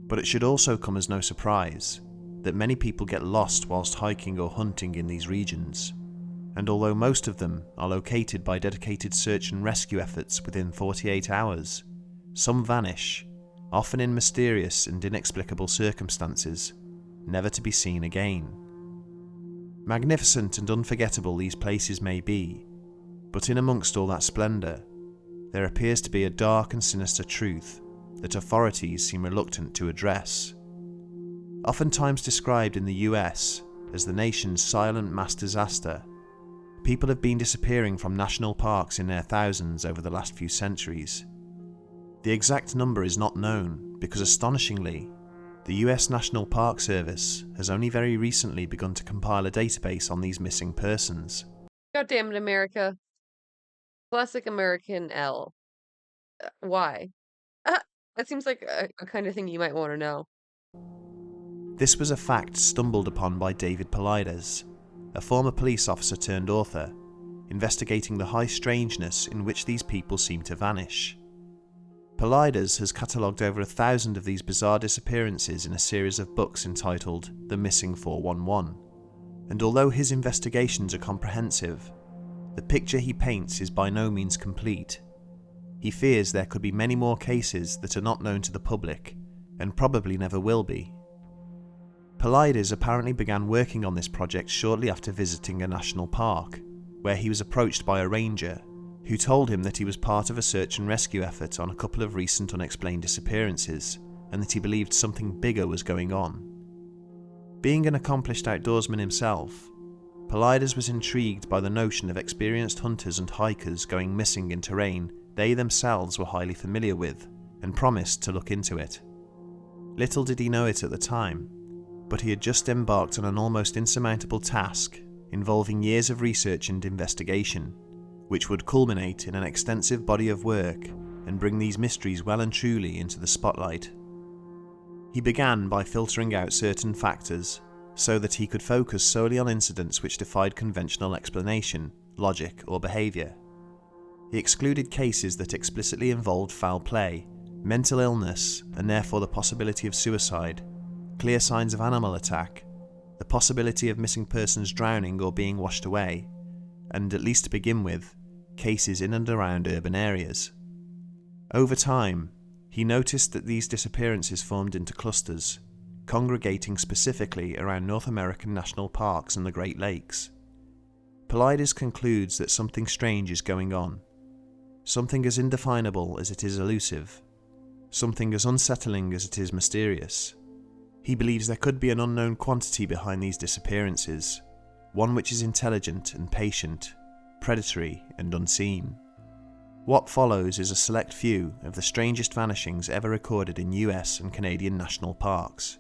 But it should also come as no surprise that many people get lost whilst hiking or hunting in these regions, and although most of them are located by dedicated search and rescue efforts within 48 hours, some vanish, often in mysterious and inexplicable circumstances, never to be seen again. Magnificent and unforgettable these places may be, but in amongst all that splendour, there appears to be a dark and sinister truth that authorities seem reluctant to address. Oftentimes described in the US as the nation's silent mass disaster, people have been disappearing from national parks in their thousands over the last few centuries. The exact number is not known because, astonishingly, the US National Park Service has only very recently begun to compile a database on these missing persons. God damn it, America. Classic American L. Why? That seems like a kind of thing you might want to know. This was a fact stumbled upon by David Paulides, a former police officer turned author, investigating the high strangeness in which these people seem to vanish. Paulides has catalogued over 1,000 of these bizarre disappearances in a series of books entitled The Missing 411, and although his investigations are comprehensive, the picture he paints is by no means complete. He fears there could be many more cases that are not known to the public, and probably never will be. Paulides apparently began working on this project shortly after visiting a national park, where he was approached by a ranger who told him that he was part of a search and rescue effort on a couple of recent unexplained disappearances, and that he believed something bigger was going on. Being an accomplished outdoorsman himself, Paulides was intrigued by the notion of experienced hunters and hikers going missing in terrain they themselves were highly familiar with, and promised to look into it. Little did he know it at the time, but he had just embarked on an almost insurmountable task involving years of research and investigation, which would culminate in an extensive body of work and bring these mysteries well and truly into the spotlight. He began by filtering out certain factors so that he could focus solely on incidents which defied conventional explanation, logic, or behaviour. He excluded cases that explicitly involved foul play, mental illness, and therefore the possibility of suicide, clear signs of animal attack, the possibility of missing persons drowning or being washed away, and, at least to begin with, cases in and around urban areas. Over time, he noticed that these disappearances formed into clusters, congregating specifically around North American national parks and the Great Lakes. Paulides concludes that something strange is going on, something as indefinable as it is elusive, something as unsettling as it is mysterious. He believes there could be an unknown quantity behind these disappearances, one which is intelligent and patient, predatory and unseen. What follows is a select few of the strangest vanishings ever recorded in US and Canadian national parks,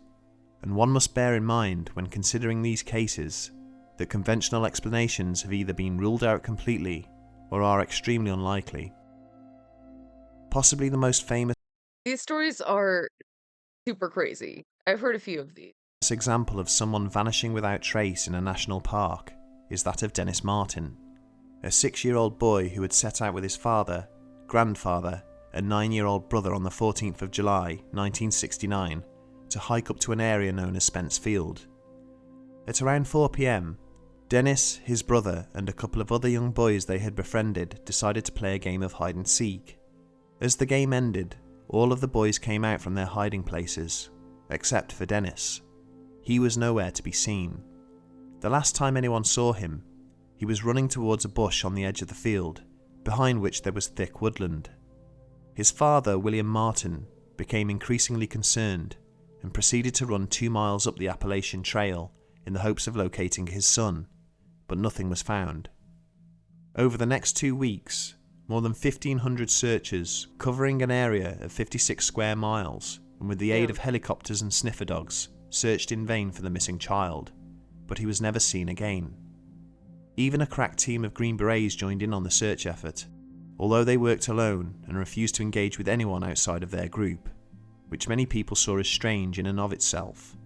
and one must bear in mind when considering these cases that conventional explanations have either been ruled out completely or are extremely unlikely. Possibly the most famous These stories are super crazy. I've heard a few of these. example of someone vanishing without trace in a national park is that of Dennis Martin, a 6-year-old boy who had set out with his father, grandfather, and 9-year-old brother on the 14th of July, 1969, to hike up to an area known as Spence Field. At around 4 p.m, Dennis, his brother, and a couple of other young boys they had befriended decided to play a game of hide and seek. As the game ended, all of the boys came out from their hiding places, except for Dennis. He was nowhere to be seen. The last time anyone saw him, he was running towards a bush on the edge of the field, behind which there was thick woodland. His father, William Martin, became increasingly concerned and proceeded to run 2 miles up the Appalachian Trail in the hopes of locating his son, but nothing was found. Over the next 2 weeks, more than 1,500 searchers, covering an area of 56 square miles, and with the aid of helicopters and sniffer dogs, searched in vain for the missing child, but he was never seen again. Even a crack team of Green Berets joined in on the search effort, although they worked alone and refused to engage with anyone outside of their group, which many people saw as strange in and of itself.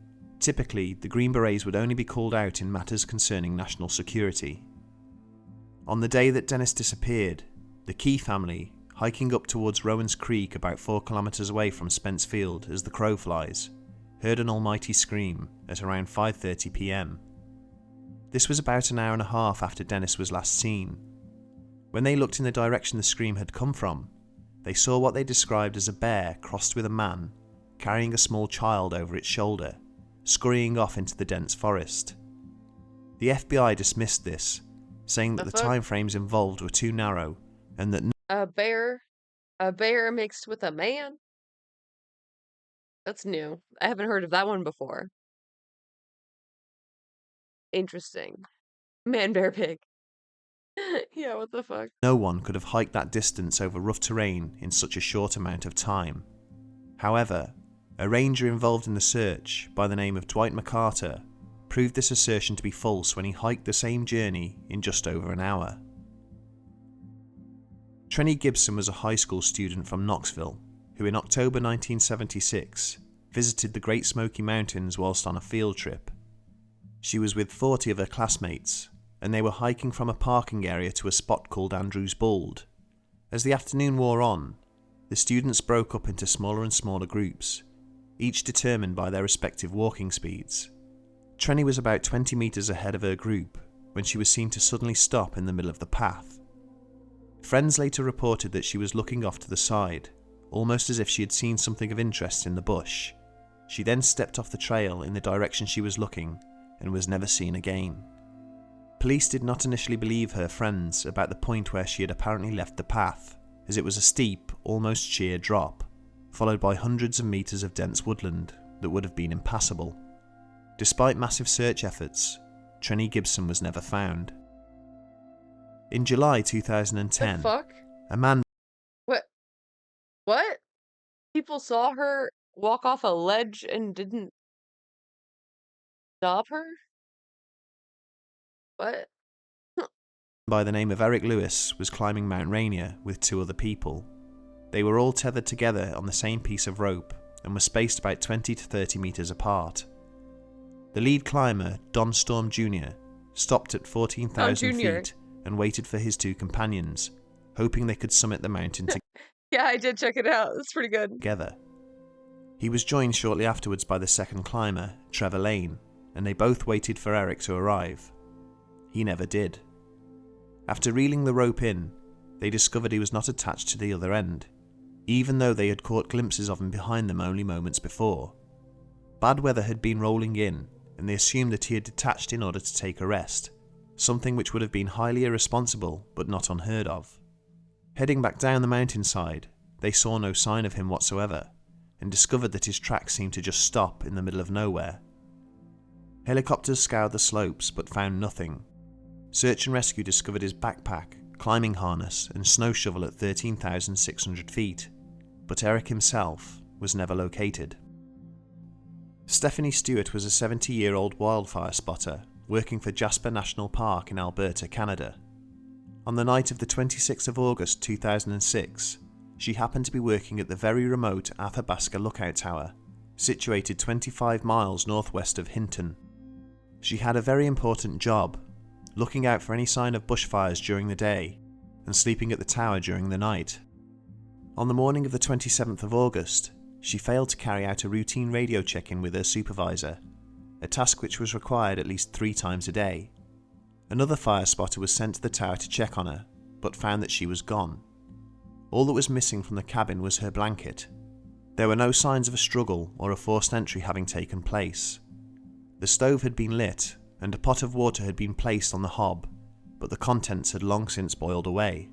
Typically, the Green Berets would only be called out in matters concerning national security. On the day that Dennis disappeared, the Key family, hiking up towards Rowan's Creek about 4 kilometers away from Spence Field as the crow flies, heard an almighty scream at around 5:30 p.m. This was about an hour and a half after Dennis was last seen. When they looked in the direction the scream had come from, they saw what they described as a bear crossed with a man, carrying a small child over its shoulder, scurrying off into the dense forest. The FBI dismissed this, saying that the timeframes involved were too narrow and that A bear mixed with a man? That's new. I haven't heard of that one before. Interesting. Man, bear, pig. Yeah, what the fuck? no one could have hiked that distance over rough terrain in such a short amount of time. However, a ranger involved in the search by the name of Dwight McCarter proved this assertion to be false when he hiked the same journey in just over an hour. Trenny Gibson was a high school student from Knoxville who in October 1976 visited the Great Smoky Mountains whilst on a field trip. She was with 40 of her classmates, and they were hiking from a parking area to a spot called Andrews Bald. As the afternoon wore on, the students broke up into smaller and smaller groups, each determined by their respective walking speeds. Trenny was about 20 meters ahead of her group when she was seen to suddenly stop in the middle of the path. Friends later reported that she was looking off to the side, almost as if she had seen something of interest in the bush. She then stepped off the trail in the direction she was looking and was never seen again. Police did not initially believe her friends about the point where she had apparently left the path, as it was a steep, almost sheer drop, followed by hundreds of meters of dense woodland that would have been impassable. Despite massive search efforts, Trenny Gibson was never found. In July 2010, The fuck? a man What? People saw her walk off a ledge and didn't stop her? What? by the name of Eric Lewis was climbing Mount Rainier with 2 other people. They were all tethered together on the same piece of rope and were spaced about 20 to 30 meters apart. The lead climber, Don Storm Jr., stopped at 14,000 feet and waited for his 2 companions, hoping they could summit the mountain Yeah, I did check it out. It's pretty good. together. He was joined shortly afterwards by the second climber, Trevor Lane, and they both waited for Eric to arrive. He never did. After reeling the rope in, they discovered he was not attached to the other end, even though they had caught glimpses of him behind them only moments before. Bad weather had been rolling in, and they assumed that he had detached in order to take a rest, something which would have been highly irresponsible but not unheard of. Heading back down the mountainside, they saw no sign of him whatsoever, and discovered that his tracks seemed to just stop in the middle of nowhere. Helicopters scoured the slopes but found nothing. Search and rescue discovered his backpack, climbing harness and snow shovel at 13,600 feet, but Eric himself was never located. Stephanie Stewart was a 70-year-old wildfire spotter working for Jasper National Park in Alberta, Canada. On the night of the 26th of August 2006, she happened to be working at the very remote Athabasca Lookout Tower, situated 25 miles northwest of Hinton. She had a very important job, looking out for any sign of bushfires during the day and sleeping at the tower during the night. On the morning of the 27th of August, she failed to carry out a routine radio check-in with her supervisor, a task which was required at least 3 times a day. Another fire spotter was sent to the tower to check on her, but found that she was gone. All that was missing from the cabin was her blanket. There were no signs of a struggle or a forced entry having taken place. The stove had been lit, and a pot of water had been placed on the hob, but the contents had long since boiled away.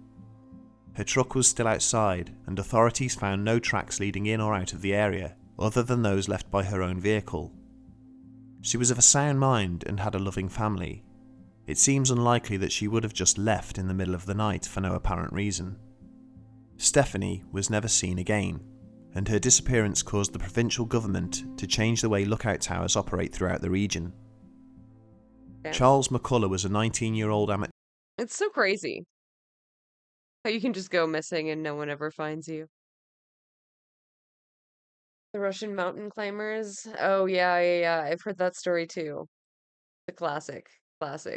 Her truck was still outside, and authorities found no tracks leading in or out of the area, other than those left by her own vehicle. She was of a sound mind and had a loving family. It seems unlikely that she would have just left in the middle of the night for no apparent reason. Stephanie was never seen again, and her disappearance caused the provincial government to change the way lookout towers operate throughout the region. Yeah. Charles McCullough was a 19-year-old amateur. It's so crazy how you can just go missing and no one ever finds you. The Russian mountain climbers. Oh, yeah. I've heard that story too. The classic. But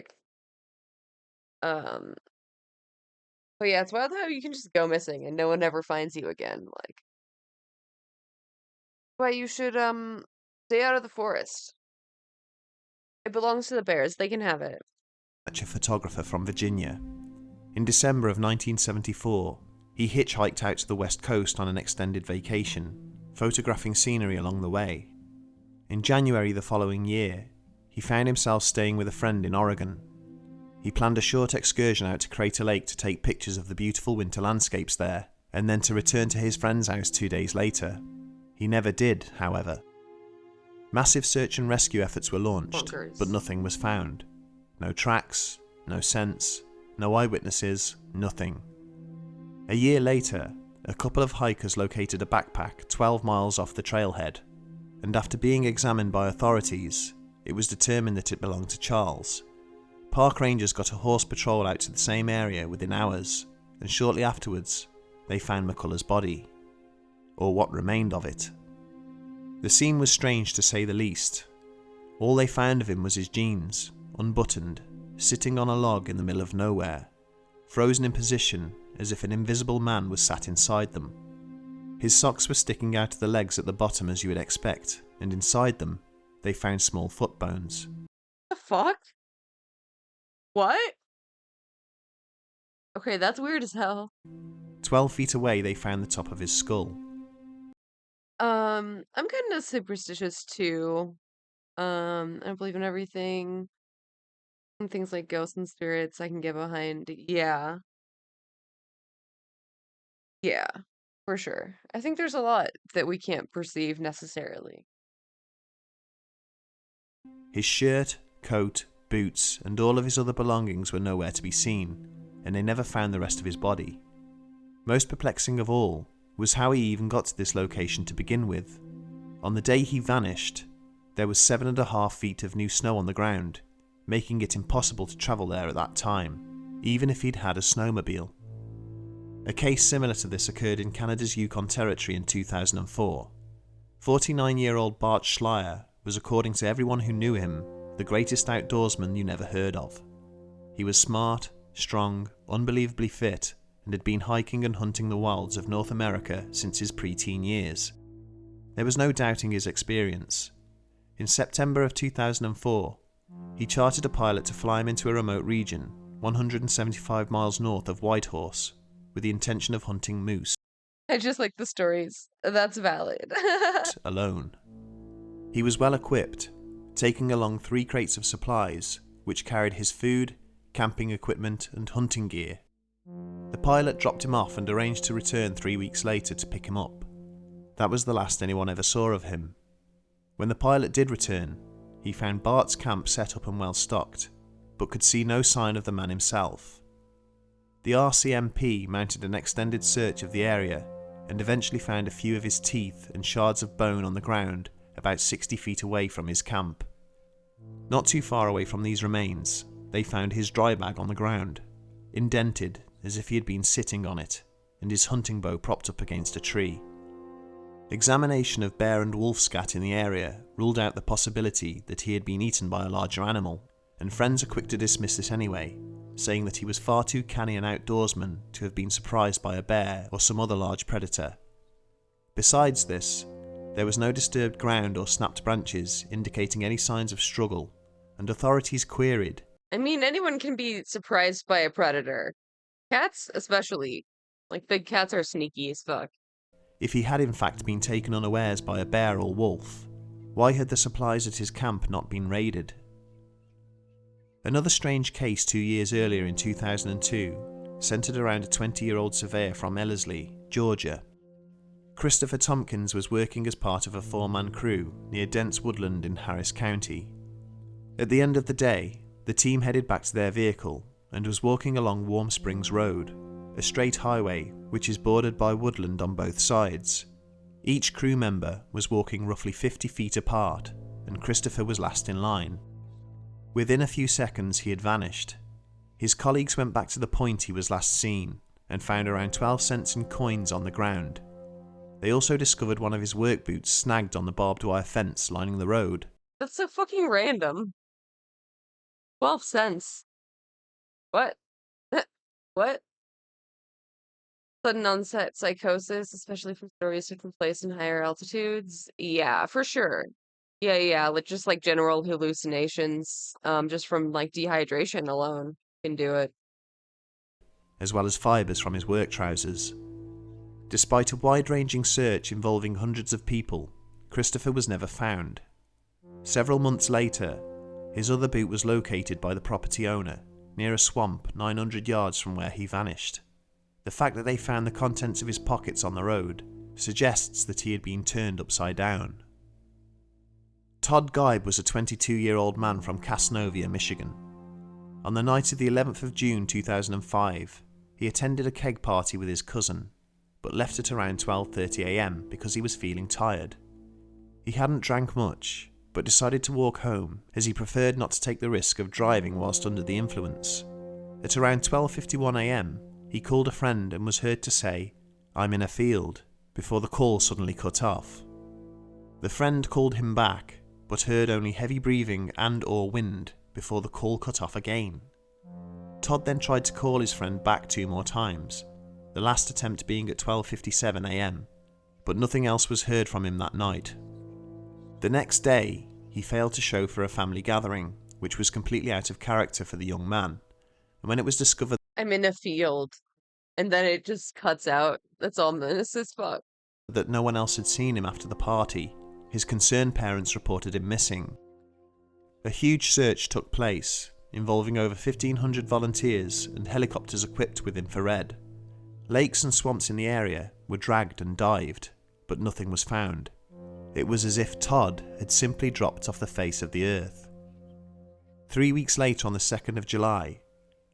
yeah, it's wild how you can just go missing and no one ever finds you again. Like, why you should stay out of the forest. It belongs to the bears. They can have it. Photographer from Virginia. In December of 1974, he hitchhiked out to the west coast on an extended vacation, photographing scenery along the way. In January the following year, he found himself staying with a friend in Oregon. He planned a short excursion out to Crater Lake to take pictures of the beautiful winter landscapes there, and then to return to his friend's house 2 days later. He never did, however. Massive search and rescue efforts were launched, but nothing was found. No tracks, no scents, no eyewitnesses, nothing. A year later, a couple of hikers located a backpack 12 miles off the trailhead, and after being examined by authorities, it was determined that it belonged to Charles. Park rangers got a horse patrol out to the same area within hours, and shortly afterwards, they found McCullough's body. Or what remained of it. The scene was strange to say the least. All they found of him was his jeans, unbuttoned, sitting on a log in the middle of nowhere, frozen in position as if an invisible man was sat inside them. His socks were sticking out of the legs at the bottom as you would expect, and inside them, they found small foot bones. The fuck? What? Okay, that's weird as hell. 12 feet away, they found the top of his skull. I'm kind of superstitious too. I believe in everything. And things like ghosts and spirits I can get behind. Yeah. Yeah, for sure. I think there's a lot that we can't perceive necessarily. His shirt, coat, boots, and all of his other belongings were nowhere to be seen, and they never found the rest of his body. Most perplexing of all was how he even got to this location to begin with. On the day he vanished, there was 7.5 feet of new snow on the ground, making it impossible to travel there at that time, even if he'd had a snowmobile. A case similar to this occurred in Canada's Yukon Territory in 2004. 49-year-old Bart Schleier was, according to everyone who knew him, the greatest outdoorsman you never heard of. He was smart, strong, unbelievably fit, and had been hiking and hunting the wilds of North America since his pre-teen years. There was no doubting his experience. In September of 2004, he chartered a pilot to fly him into a remote region, 175 miles north of Whitehorse, with the intention of hunting moose. I just like the stories. That's valid. Alone. He was well equipped, taking along 3 crates of supplies, which carried his food, camping equipment, and hunting gear. The pilot dropped him off and arranged to return 3 weeks later to pick him up. That was the last anyone ever saw of him. When the pilot did return, he found Bart's camp set up and well stocked, but could see no sign of the man himself. The RCMP mounted an extended search of the area and eventually found a few of his teeth and shards of bone on the ground about 60 feet away from his camp. Not too far away from these remains, they found his dry bag on the ground, indented as if he had been sitting on it, and his hunting bow propped up against a tree. Examination of bear and wolf scat in the area ruled out the possibility that he had been eaten by a larger animal, and friends are quick to dismiss this anyway, saying that he was far too canny an outdoorsman to have been surprised by a bear or some other large predator. Besides this, there was no disturbed ground or snapped branches indicating any signs of struggle, and authorities queried. I mean, anyone can be surprised by a predator. Cats, especially. Like, big cats are sneaky as fuck. If he had in fact been taken unawares by a bear or wolf, why had the supplies at his camp not been raided? Another strange case 2 years earlier in 2002 centred around a 20-year-old surveyor from Ellerslie, Georgia. Christopher Tompkins was working as part of a 4-man crew near dense woodland in Harris County. At the end of the day, the team headed back to their vehicle and was walking along Warm Springs Road, a straight highway which is bordered by woodland on both sides. Each crew member was walking roughly 50 feet apart, and Christopher was last in line. Within a few seconds he had vanished. His colleagues went back to the point he was last seen and found around 12 cents in coins on the ground. They also discovered one of his work boots snagged on the barbed wire fence lining the road. That's so fucking random. 12 cents. What? What? Sudden onset psychosis, especially from stories taking place in higher altitudes? Yeah, for sure. Yeah, like just like general hallucinations, just from like dehydration alone can do it. As well as fibres from his work trousers. Despite a wide-ranging search involving hundreds of people, Christopher was never found. Several months later, his other boot was located by the property owner near a swamp 900 yards from where he vanished. The fact that they found the contents of his pockets on the road suggests that he had been turned upside down. Todd Geib was a 22-year-old man from Casnovia, Michigan. On the night of the 11th of June 2005, he attended a keg party with his cousin, but left at around 12:30 AM because he was feeling tired. He hadn't drank much, but decided to walk home as he preferred not to take the risk of driving whilst under the influence. At around 12:51 AM, he called a friend and was heard to say, "I'm in a field," before the call suddenly cut off. The friend called him back, but heard only heavy breathing and/or wind before the call cut off again. Todd then tried to call his friend back 2 more times, the last attempt being at 12:57 AM, but nothing else was heard from him that night. The next day, he failed to show for a family gathering, which was completely out of character for the young man, and when it was discovered I'm in a field, and then it just cuts out. That's ominous as fuck. that no one else had seen him after the party, his concerned parents reported him missing. A huge search took place, involving over 1,500 volunteers and helicopters equipped with infrared. Lakes and swamps in the area were dragged and dived, but nothing was found. It was as if Todd had simply dropped off the face of the earth. 3 weeks later, on the 2nd of July,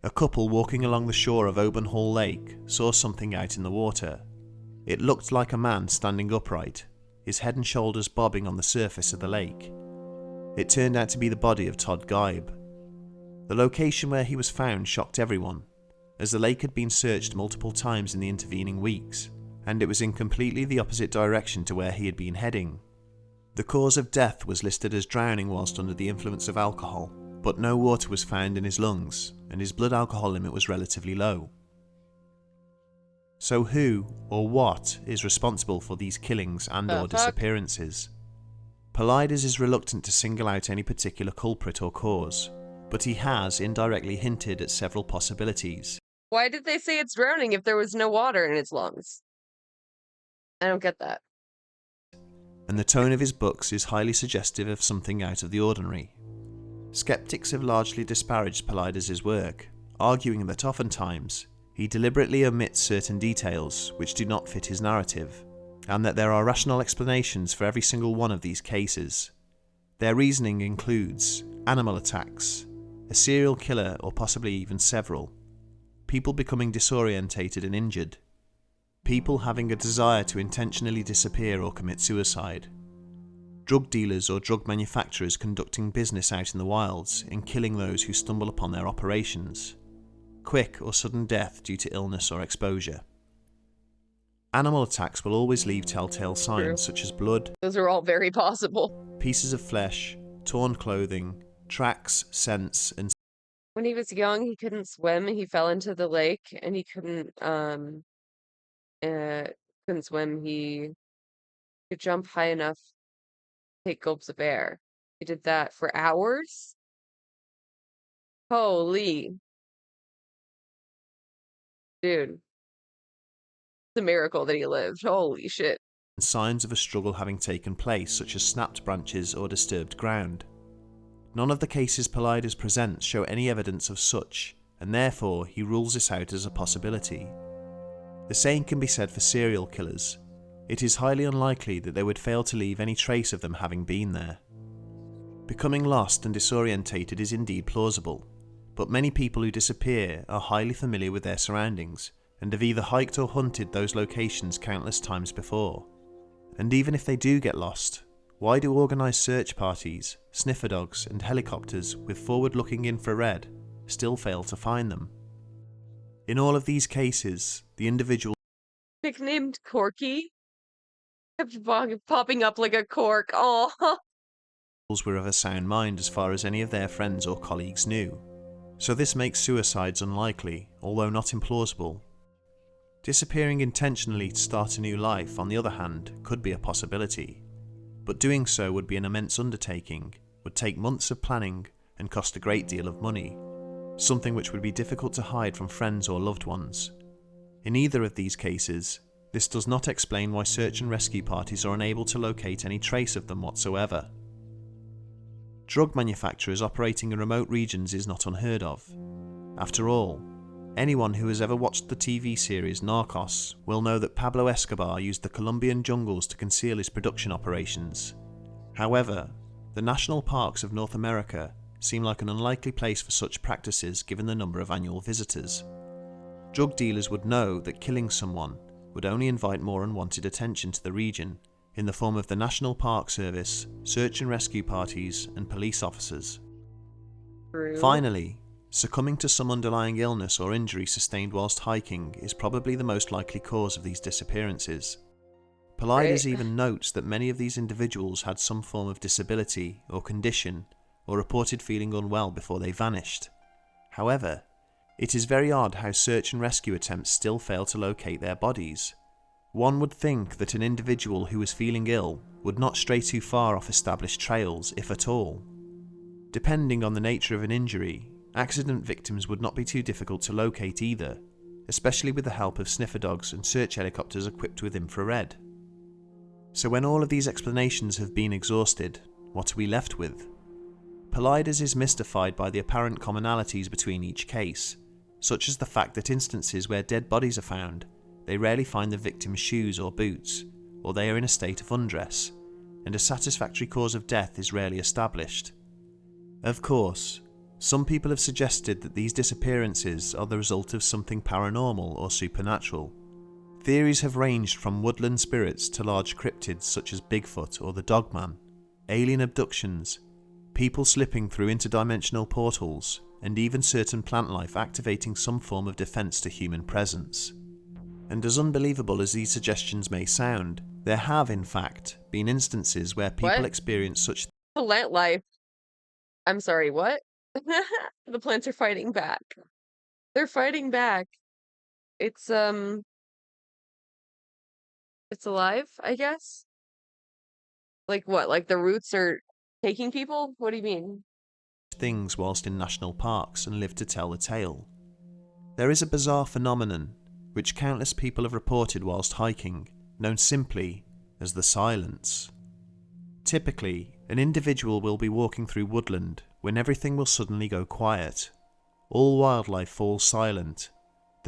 a couple walking along the shore of Oban Hall Lake saw something out in the water. It looked like a man standing upright, his head and shoulders bobbing on the surface of the lake. It turned out to be the body of Todd Geib. The location where he was found shocked everyone, as the lake had been searched multiple times in the intervening weeks, and it was in completely the opposite direction to where he had been heading. The cause of death was listed as drowning whilst under the influence of alcohol, but no water was found in his lungs, and his blood alcohol limit was relatively low. So who or what is responsible for these killings and/or disappearances? Paulides is reluctant to single out any particular culprit or cause, but he has indirectly hinted at several possibilities. Why did they say it's drowning if there was no water in its lungs? I don't get that. And the tone of his books is highly suggestive of something out of the ordinary. Skeptics have largely disparaged Paulides' work, arguing that oftentimes he deliberately omits certain details which do not fit his narrative, and that there are rational explanations for every single one of these cases. Their reasoning includes animal attacks, a serial killer or possibly even several, people becoming disorientated and injured, people having a desire to intentionally disappear or commit suicide, drug dealers or drug manufacturers conducting business out in the wilds and killing those who stumble upon their operations, quick or sudden death due to illness or exposure. Animal attacks will always leave telltale signs such as blood. Those are all very possible. Pieces of flesh, torn clothing, tracks, scents, and... When he was young, he couldn't swim. He fell into the lake and he couldn't swim. He could jump high enough to take gulps of air. He did that for hours. Holy. Dude. It's a miracle that he lived. Holy shit. signs of a struggle having taken place, such as snapped branches or disturbed ground. None of the cases Paulides presents show any evidence of such, and therefore he rules this out as a possibility. The same can be said for serial killers. It is highly unlikely that they would fail to leave any trace of them having been there. Becoming lost and disorientated is indeed plausible, but many people who disappear are highly familiar with their surroundings and have either hiked or hunted those locations countless times before. And even if they do get lost, why do organised search parties, sniffer dogs and helicopters with forward-looking infrared still fail to find them? In all of these cases, the individual Nicknamed Corky kept popping up like a cork. Oh, were of a sound mind as far as any of their friends or colleagues knew, so this makes suicides unlikely, although not implausible. Disappearing intentionally to start a new life, on the other hand, could be a possibility, but doing so would be an immense undertaking, would take months of planning, and cost a great deal of money, something which would be difficult to hide from friends or loved ones. In either of these cases, this does not explain why search and rescue parties are unable to locate any trace of them whatsoever. Drug manufacturers operating in remote regions is not unheard of. After all, anyone who has ever watched the TV series Narcos will know that Pablo Escobar used the Colombian jungles to conceal his production operations. However, the national parks of North America seem like an unlikely place for such practices given the number of annual visitors. Drug dealers would know that killing someone would only invite more unwanted attention to the region in the form of the National Park Service, search and rescue parties, and police officers. Finally, succumbing to some underlying illness or injury sustained whilst hiking is probably the most likely cause of these disappearances. Paulides even notes that many of these individuals had some form of disability or condition or reported feeling unwell before they vanished. However, it is very odd how search and rescue attempts still fail to locate their bodies. One would think that an individual who was feeling ill would not stray too far off established trails, if at all. Depending on the nature of an injury, accident victims would not be too difficult to locate either, especially with the help of sniffer dogs and search helicopters equipped with infrared. So when all of these explanations have been exhausted, what are we left with? Paulides is mystified by the apparent commonalities between each case, such as the fact that instances where dead bodies are found, they rarely find the victim's shoes or boots, or they are in a state of undress, and a satisfactory cause of death is rarely established. Of course, some people have suggested that these disappearances are the result of something paranormal or supernatural. Theories have ranged from woodland spirits to large cryptids such as Bigfoot or the Dogman, alien abductions, people slipping through interdimensional portals, and even certain plant life activating some form of defense to human presence. And as unbelievable as these suggestions may sound, there have, in fact, been instances where people experience such plant life. I'm sorry, what? The plants are fighting back. They're fighting back. It's alive, I guess? Like what? Like the roots are taking people? What do you mean? things whilst in national parks and live to tell the tale. There is a bizarre phenomenon which countless people have reported whilst hiking, known simply as the silence. Typically, an individual will be walking through woodland when everything will suddenly go quiet. All wildlife falls silent.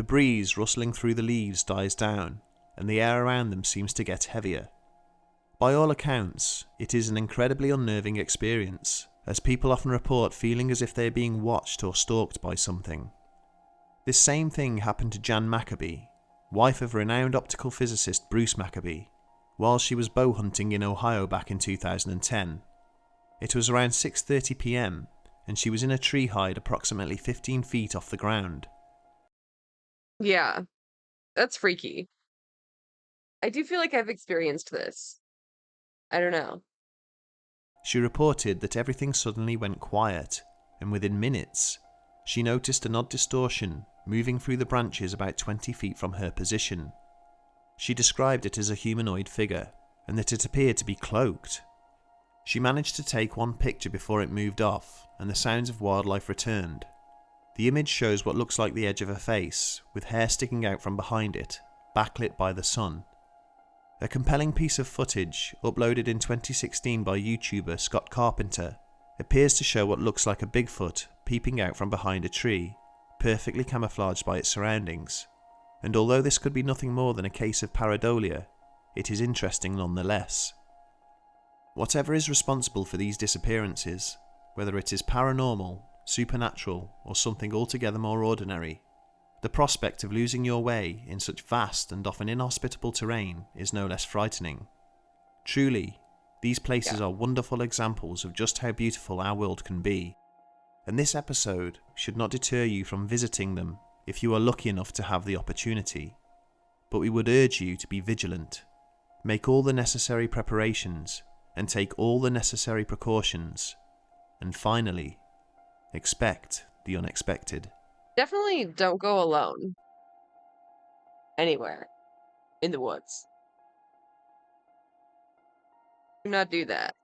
The breeze rustling through the leaves dies down, and the air around them seems to get heavier. By all accounts, it is an incredibly unnerving experience, as people often report feeling as if they are being watched or stalked by something. This same thing happened to Jan Maccabee, wife of renowned optical physicist Bruce Maccabee, while she was bow hunting in Ohio back in 2010. It was around 6:30 PM, and she was in a tree hide approximately 15 feet off the ground. Yeah, that's freaky. I do feel like I've experienced this. I don't know. She reported that everything suddenly went quiet, and within minutes, she noticed an odd distortion moving through the branches about 20 feet from her position. She described it as a humanoid figure, and that it appeared to be cloaked. She managed to take one picture before it moved off, and the sounds of wildlife returned. The image shows what looks like the edge of a face, with hair sticking out from behind it, backlit by the sun. A compelling piece of footage, uploaded in 2016 by YouTuber Scott Carpenter, appears to show what looks like a Bigfoot peeping out from behind a tree, perfectly camouflaged by its surroundings. And although this could be nothing more than a case of pareidolia, it is interesting nonetheless. Whatever is responsible for these disappearances, whether it is paranormal, supernatural, or something altogether more ordinary, the prospect of losing your way in such vast and often inhospitable terrain is no less frightening. Truly, these places are wonderful examples of just how beautiful our world can be, and this episode should not deter you from visiting them if you are lucky enough to have the opportunity. But we would urge you to be vigilant, make all the necessary preparations, and take all the necessary precautions, and finally, expect the unexpected. Definitely don't go alone. Anywhere. In the woods. Do not do that.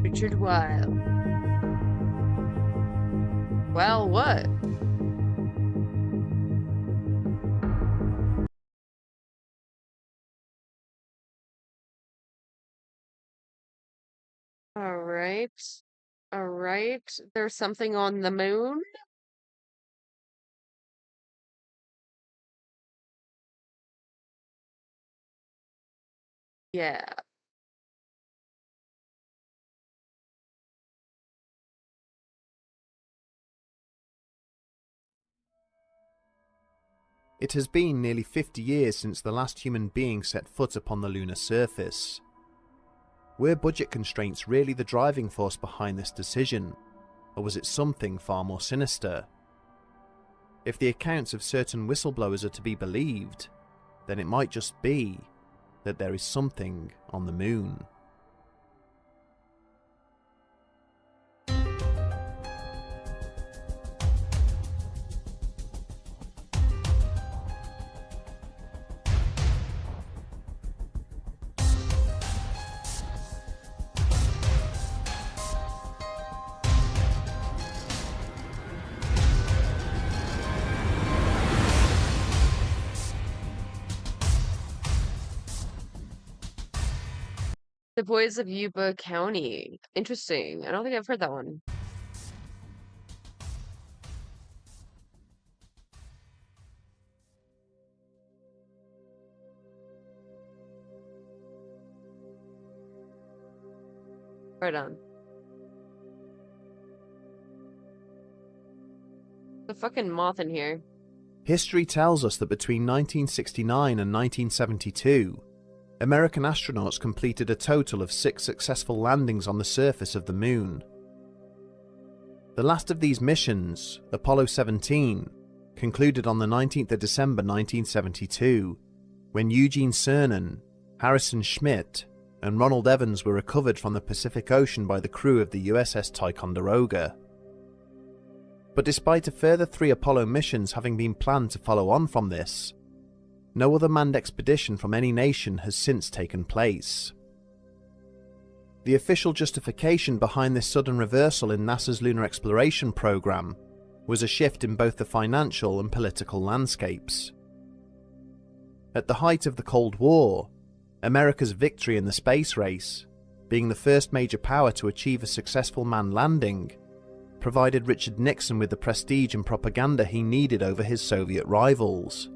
Richard Wilde. Well, what? All right. There's something on the moon. Yeah. It has been nearly 50 years since the last human being set foot upon the lunar surface. Were budget constraints really the driving force behind this decision, or was it something far more sinister? If the accounts of certain whistleblowers are to be believed, then it might just be that there is something on the moon. The Boys of Yuba County. Interesting. I don't think I've heard that one. Right on. The fucking moth in here. History tells us that between 1969 and 1972, American astronauts completed a total of 6 successful landings on the surface of the moon. The last of these missions, Apollo 17, concluded on the 19th of December 1972, when Eugene Cernan, Harrison Schmitt, and Ronald Evans were recovered from the Pacific Ocean by the crew of the USS Ticonderoga. But despite a further 3 Apollo missions having been planned to follow on from this, no other manned expedition from any nation has since taken place. The official justification behind this sudden reversal in NASA's lunar exploration program was a shift in both the financial and political landscapes. At the height of the Cold War, America's victory in the space race, being the first major power to achieve a successful manned landing, provided Richard Nixon with the prestige and propaganda he needed over his Soviet rivals.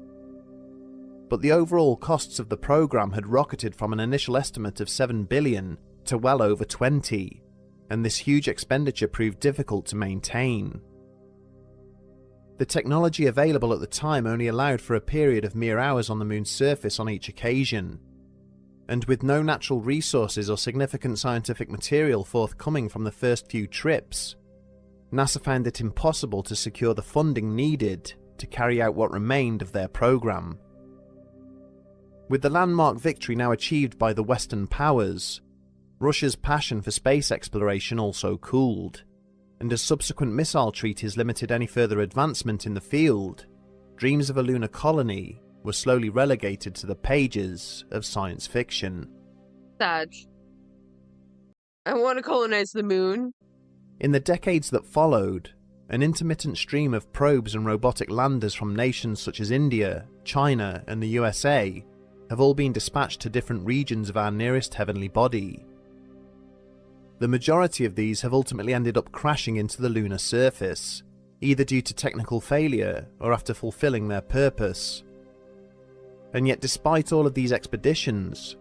But the overall costs of the program had rocketed from an initial estimate of $7 billion to well over 20, and this huge expenditure proved difficult to maintain. The technology available at the time only allowed for a period of mere hours on the moon's surface on each occasion, and with no natural resources or significant scientific material forthcoming from the first few trips, NASA found it impossible to secure the funding needed to carry out what remained of their program. With the landmark victory now achieved by the Western powers, Russia's passion for space exploration also cooled, and as subsequent missile treaties limited any further advancement in the field, dreams of a lunar colony were slowly relegated to the pages of science fiction. Sad. I want to colonize the moon. In the decades that followed, an intermittent stream of probes and robotic landers from nations such as India, China, and the USA have all been dispatched to different regions of our nearest heavenly body. The majority of these have ultimately ended up crashing into the lunar surface, either due to technical failure or after fulfilling their purpose. And yet, despite all of these expeditions,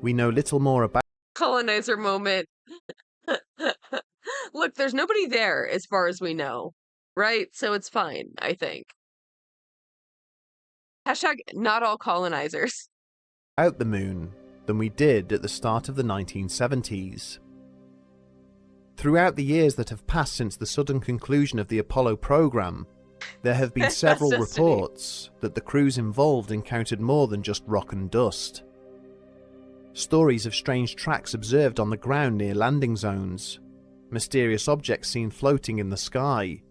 we know little more about Colonizer moment. Look, there's nobody there as far as we know, right? So it's fine, I think. Hashtag not all colonizers. the moon than we did at the start of the 1970s. Throughout the years that have passed since the sudden conclusion of the Apollo program, there have been several reports that the crews involved encountered more than just rock and dust. Stories of strange tracks observed on the ground near landing zones, mysterious objects seen floating in the sky,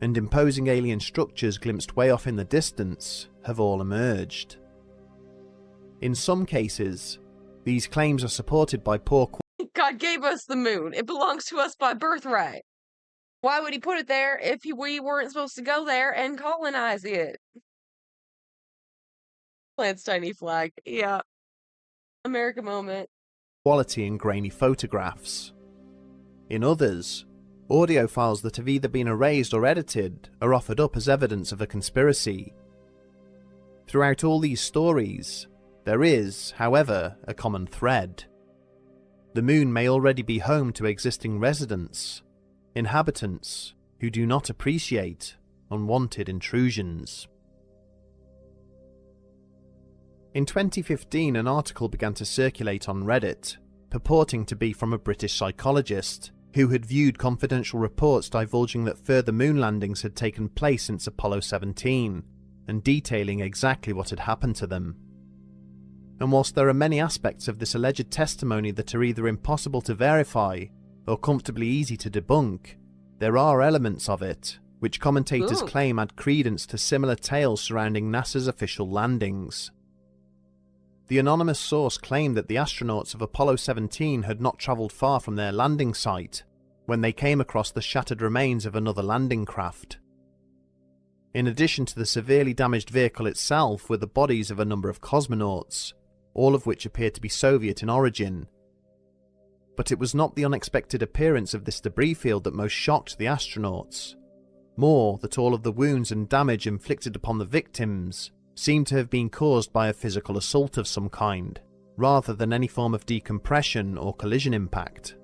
and imposing alien structures glimpsed way off in the distance have all emerged. In some cases, these claims are supported by poor God gave us the moon. It belongs to us by birthright. Why would he put it there if we weren't supposed to go there and colonize it? Plant's tiny flag. Yeah. America moment. quality and grainy photographs. In others, audio files that have either been erased or edited are offered up as evidence of a conspiracy. Throughout all these stories, there is, however, a common thread. The moon may already be home to existing residents, inhabitants who do not appreciate unwanted intrusions. In 2015, an article began to circulate on Reddit, purporting to be from a British psychologist who had viewed confidential reports divulging that further moon landings had taken place since Apollo 17, and detailing exactly what had happened to them. And whilst there are many aspects of this alleged testimony that are either impossible to verify or comfortably easy to debunk, there are elements of it which commentators claim add credence to similar tales surrounding NASA's official landings. The anonymous source claimed that the astronauts of Apollo 17 had not travelled far from their landing site when they came across the shattered remains of another landing craft. In addition to the severely damaged vehicle itself were the bodies of a number of cosmonauts, all of which appeared to be Soviet in origin. But it was not the unexpected appearance of this debris field that most shocked the astronauts. More that all of the wounds and damage inflicted upon the victims seemed to have been caused by a physical assault of some kind, rather than any form of decompression or collision impact.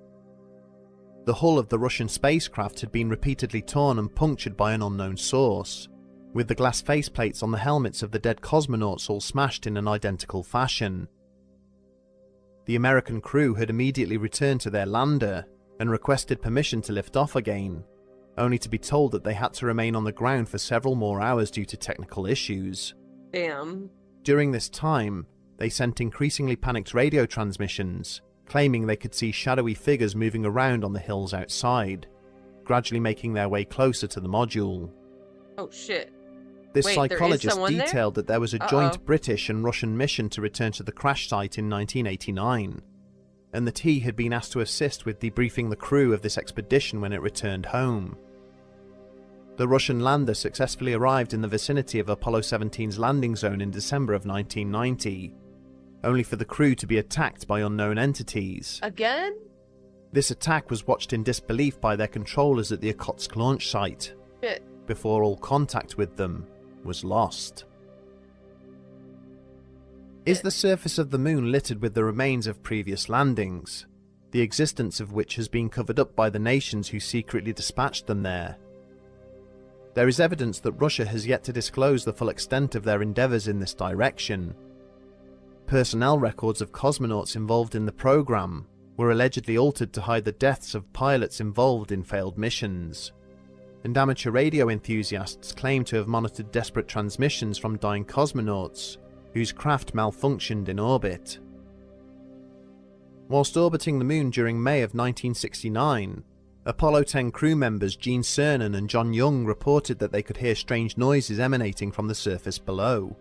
The hull of the Russian spacecraft had been repeatedly torn and punctured by an unknown source, with the glass faceplates on the helmets of the dead cosmonauts all smashed in an identical fashion. The American crew had immediately returned to their lander and requested permission to lift off again, only to be told that they had to remain on the ground for several more hours due to technical issues. Damn. During this time, they sent increasingly panicked radio transmissions, claiming they could see shadowy figures moving around on the hills outside, gradually making their way closer to the module. Oh shit. This Wait, psychologist there is someone detailed there? that there was a joint British and Russian mission to return to the crash site in 1989, and that he had been asked to assist with debriefing the crew of this expedition when it returned home. The Russian lander successfully arrived in the vicinity of Apollo 17's landing zone in December of 1990, only for the crew to be attacked by unknown entities. Again? This attack was watched in disbelief by their controllers at the Okhotsk launch site, Shit. before all contact with them was lost. Is the surface of the moon littered with the remains of previous landings, the existence of which has been covered up by the nations who secretly dispatched them there? There is evidence that Russia has yet to disclose the full extent of their endeavours in this direction. Personnel records of cosmonauts involved in the program were allegedly altered to hide the deaths of pilots involved in failed missions, and amateur radio enthusiasts claim to have monitored desperate transmissions from dying cosmonauts whose craft malfunctioned in orbit. Whilst orbiting the moon during May of 1969, Apollo 10 crew members Gene Cernan and John Young reported that they could hear strange noises emanating from the surface below.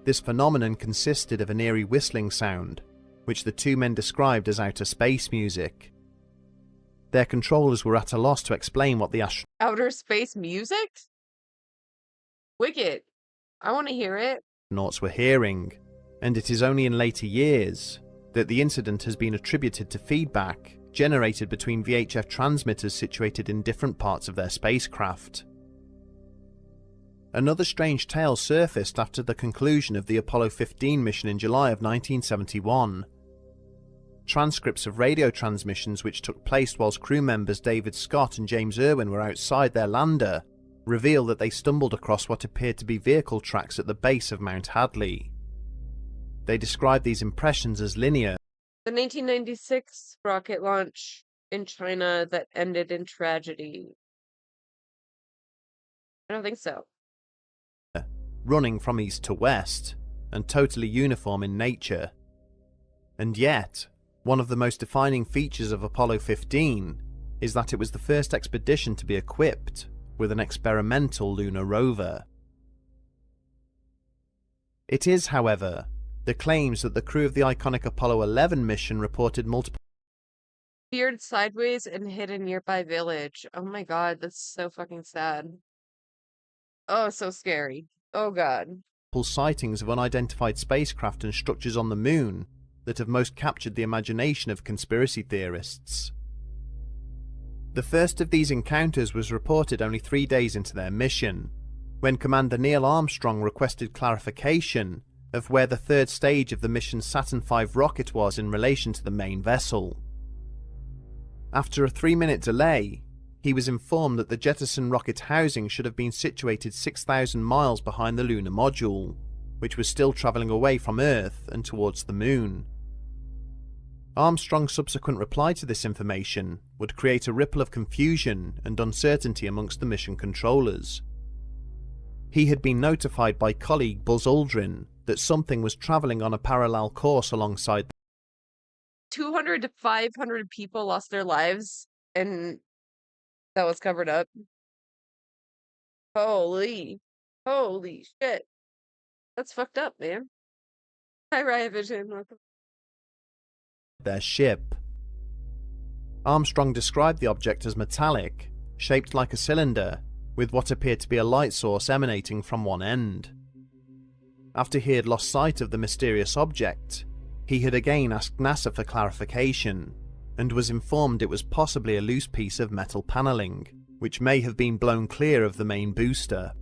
This phenomenon consisted of an eerie whistling sound, which the two men described as outer space music. Their controllers were at a loss to explain what the Outer space music? Wicked. I want to hear it. astronauts were hearing, and it is only in later years that the incident has been attributed to feedback generated between VHF transmitters situated in different parts of their spacecraft. Another strange tale surfaced after the conclusion of the Apollo 15 mission in July of 1971. Transcripts of radio transmissions which took place whilst crew members David Scott and James Irwin were outside their lander reveal that they stumbled across what appeared to be vehicle tracks at the base of Mount Hadley. They described these impressions as linear. The 1996 rocket launch in China that ended in tragedy. I don't think so. Running from east to west, and totally uniform in nature. And yet, one of the most defining features of Apollo 15 is that it was the first expedition to be equipped with an experimental lunar rover. It is, however, the claims that the crew of the iconic Apollo 11 mission reported multiple Veered sideways and hit a nearby village. Oh my god, that's so fucking sad. Oh, so scary. Oh god. sightings of unidentified spacecraft and structures on the moon that have most captured the imagination of conspiracy theorists. The first of these encounters was reported only 3 days into their mission, when Commander Neil Armstrong requested clarification of where the third stage of the mission's Saturn V rocket was in relation to the main vessel. After a 3-minute delay, he was informed that the Jettison rocket housing should have been situated 6,000 miles behind the lunar module, which was still travelling away from Earth and towards the moon. Armstrong's subsequent reply to this information would create a ripple of confusion and uncertainty amongst the mission controllers. He had been notified by colleague Buzz Aldrin that something was travelling on a parallel course alongside 200 to 500 people lost their lives, and that was covered up. Holy shit. That's fucked up, man. Hi, Riot Vision. Welcome. their ship. Armstrong described the object as metallic, shaped like a cylinder, with what appeared to be a light source emanating from one end. After he had lost sight of the mysterious object, he had again asked NASA for clarification, and was informed it was possibly a loose piece of metal panelling, which may have been blown clear of the main booster.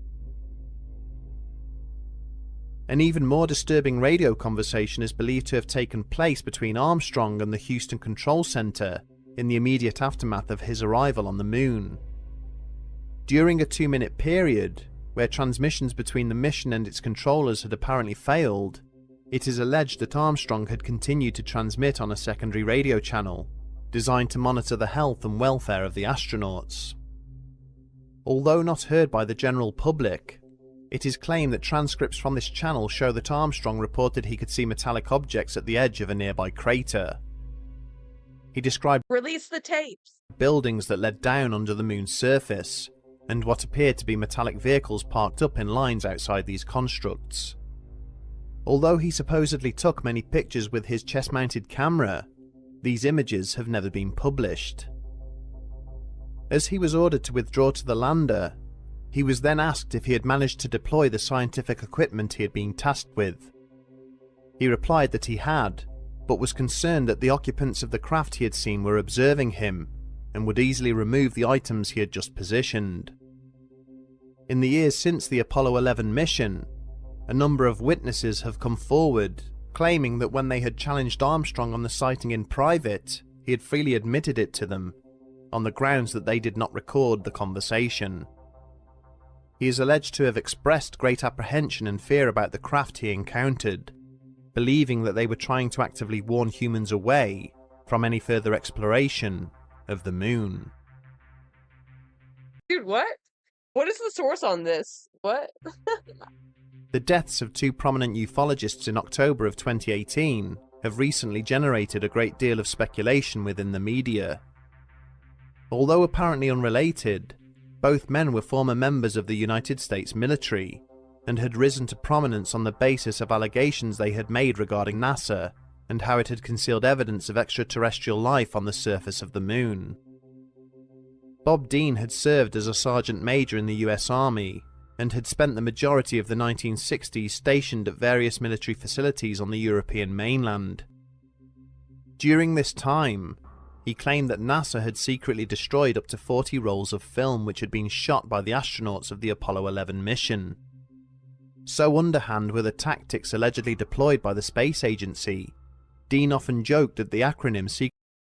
An even more disturbing radio conversation is believed to have taken place between Armstrong and the Houston Control Center in the immediate aftermath of his arrival on the moon. During a 2-minute period, where transmissions between the mission and its controllers had apparently failed, it is alleged that Armstrong had continued to transmit on a secondary radio channel, designed to monitor the health and welfare of the astronauts. Although not heard by the general public, it is claimed that transcripts from this channel show that Armstrong reported he could see metallic objects at the edge of a nearby crater. He described Release the tapes! Buildings that led down under the moon's surface, and what appeared to be metallic vehicles parked up in lines outside these constructs. Although he supposedly took many pictures with his chest-mounted camera, these images have never been published. As he was ordered to withdraw to the lander, he was then asked if he had managed to deploy the scientific equipment he had been tasked with. He replied that he had, but was concerned that the occupants of the craft he had seen were observing him and would easily remove the items he had just positioned. In the years since the Apollo 11 mission, a number of witnesses have come forward claiming that when they had challenged Armstrong on the sighting in private, he had freely admitted it to them, on the grounds that they did not record the conversation. He is alleged to have expressed great apprehension and fear about the craft he encountered, believing that they were trying to actively warn humans away from any further exploration of the moon. Dude, what? What is the source on this? What? The deaths of two prominent ufologists in October of 2018 have recently generated a great deal of speculation within the media. Although apparently unrelated, both men were former members of the United States military and had risen to prominence on the basis of allegations they had made regarding NASA and how it had concealed evidence of extraterrestrial life on the surface of the moon. Bob Dean had served as a sergeant major in the US Army and had spent the majority of the 1960s stationed at various military facilities on the European mainland. During this time, he claimed that NASA had secretly destroyed up to 40 rolls of film which had been shot by the astronauts of the Apollo 11 mission. So underhand were the tactics allegedly deployed by the space agency, Dean often joked at the acronym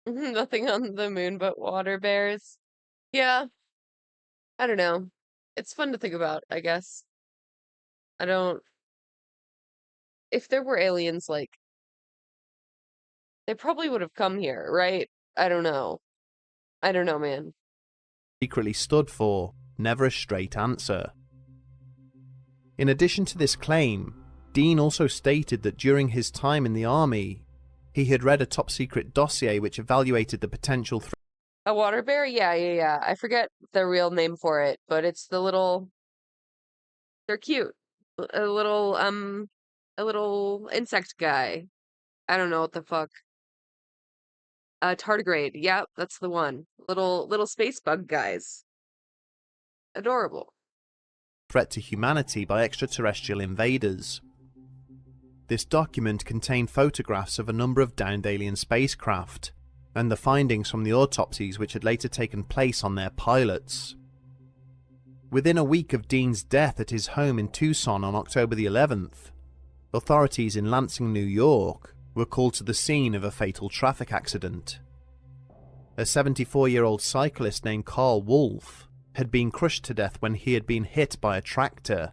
Nothing on the moon but water bears. Yeah, I don't know. It's fun to think about, I guess. If there were aliens, like, they probably would have come here, right? I don't know. I don't know, man. secretly stood for, never a straight answer. In addition to this claim, Dean also stated that during his time in the army, he had read a top-secret dossier which evaluated the potential threat. A water bear? Yeah. I forget the real name for it, but it's the little... They're cute. A little insect guy. I don't know what the fuck. Tardigrade. Yep, that's the one. Little space bug guys. Adorable. Threat to humanity by extraterrestrial invaders. This document contained photographs of a number of downed alien spacecraft, and the findings from the autopsies which had later taken place on their pilots. Within a week of Dean's death at his home in Tucson on October the 11th, authorities in Lansing, New York, were called to the scene of a fatal traffic accident. A 74-year-old cyclist named Carl Wolf had been crushed to death when he had been hit by a tractor.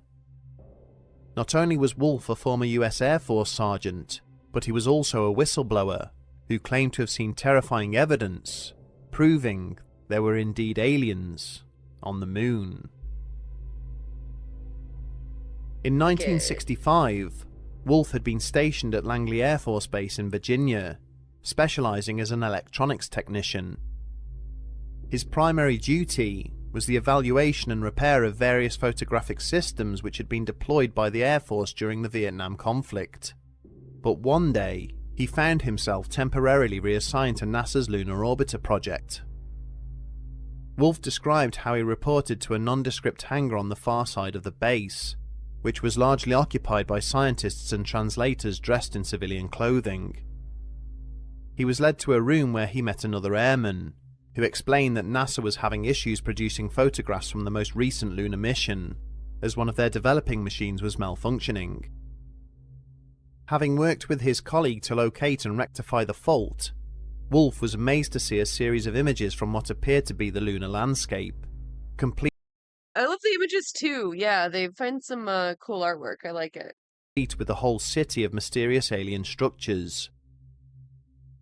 Not only was Wolf a former US Air Force sergeant, but he was also a whistleblower who claimed to have seen terrifying evidence proving there were indeed aliens on the moon. In 1965, Wolf had been stationed at Langley Air Force Base in Virginia, specializing as an electronics technician. His primary duty was the evaluation and repair of various photographic systems which had been deployed by the Air Force during the Vietnam conflict. But one day, he found himself temporarily reassigned to NASA's Lunar Orbiter project. Wolf described how he reported to a nondescript hangar on the far side of the base, which was largely occupied by scientists and translators dressed in civilian clothing. He was led to a room where he met another airman, who explained that NASA was having issues producing photographs from the most recent lunar mission, as one of their developing machines was malfunctioning. Having worked with his colleague to locate and rectify the fault, Wolf was amazed to see a series of images from what appeared to be the lunar landscape, complete I love the images too. Yeah, they find some cool artwork. I like it. with a whole city of mysterious alien structures.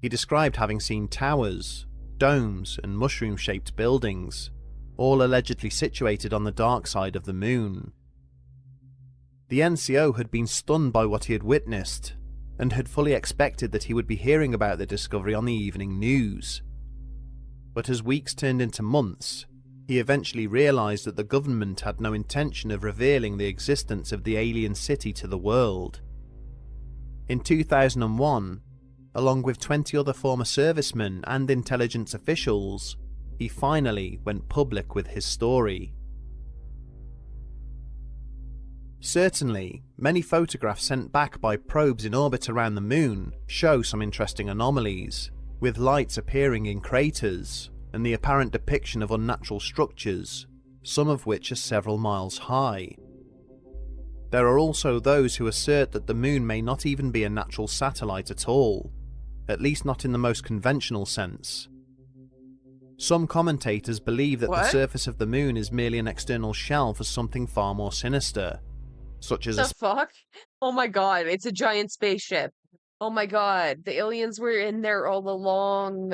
He described having seen towers, domes, and mushroom-shaped buildings, all allegedly situated on the dark side of the moon. The NCO had been stunned by what he had witnessed, and had fully expected that he would be hearing about the discovery on the evening news. But as weeks turned into months, he eventually realized that the government had no intention of revealing the existence of the alien city to the world. In 2001, along with 20 other former servicemen and intelligence officials, he finally went public with his story. Certainly, many photographs sent back by probes in orbit around the moon show some interesting anomalies, with lights appearing in craters and the apparent depiction of unnatural structures, some of which are several miles high. There are also those who assert that the moon may not even be a natural satellite at all, at least not in the most conventional sense. Some commentators believe that the surface of the moon is merely an external shell for something far more sinister, such as The fuck? Oh my god, it's a giant spaceship. Oh my god, the aliens were in there all along.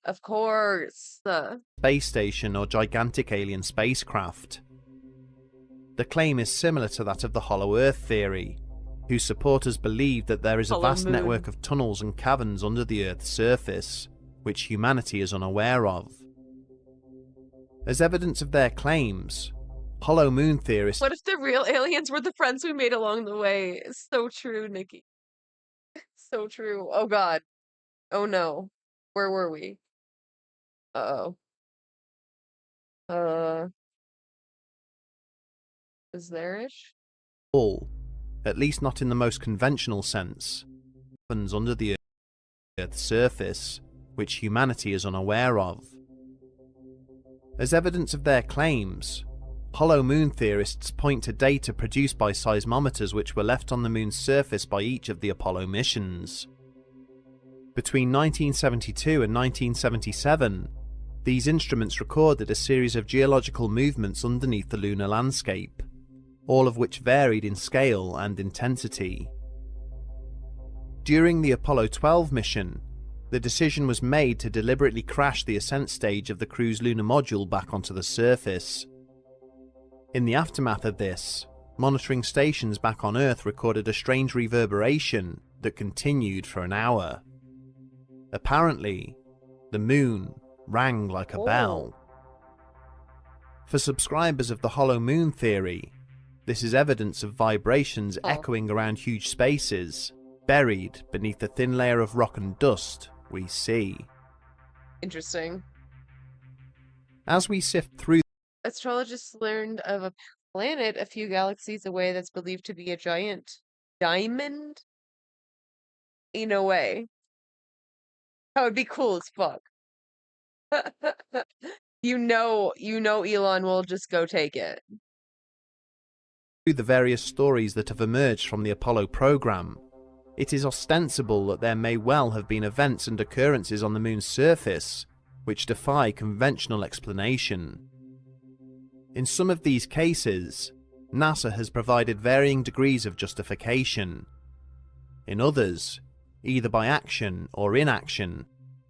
Of course. space station or gigantic alien spacecraft. The claim is similar to that of the Hollow Earth theory, whose supporters believe that there is a Hollow vast moon. network of tunnels and caverns under the Earth's surface, which humanity is unaware of. As evidence of their claims, Hollow Moon theorists What if the real aliens were the friends we made along the way? It's so true, Nikki. So true. Oh god. Oh no. Where were we? Uh-oh. Is there-ish? all, at least not in the most conventional sense, happens under the Earth's surface, which humanity is unaware of. As evidence of their claims, Hollow Moon theorists point to data produced by seismometers which were left on the moon's surface by each of the Apollo missions. Between 1972 and 1977, these instruments recorded a series of geological movements underneath the lunar landscape, all of which varied in scale and intensity. During the Apollo 12 mission, the decision was made to deliberately crash the ascent stage of the crew's lunar module back onto the surface. In the aftermath of this, monitoring stations back on Earth recorded a strange reverberation that continued for an hour. Apparently, the moon rang like a bell. For subscribers of the Hollow Moon theory, this is evidence of vibrations echoing around huge spaces, buried beneath the thin layer of rock and dust we see. Interesting. As we sift through, Astrologists learned of a planet a few galaxies away that's believed to be a giant diamond? In a way. That would be cool as fuck. You know Elon will just go take it. the various stories that have emerged from the Apollo program, it is ostensible that there may well have been events and occurrences on the moon's surface which defy conventional explanation. In some of these cases, NASA has provided varying degrees of justification. In others, either by action or inaction,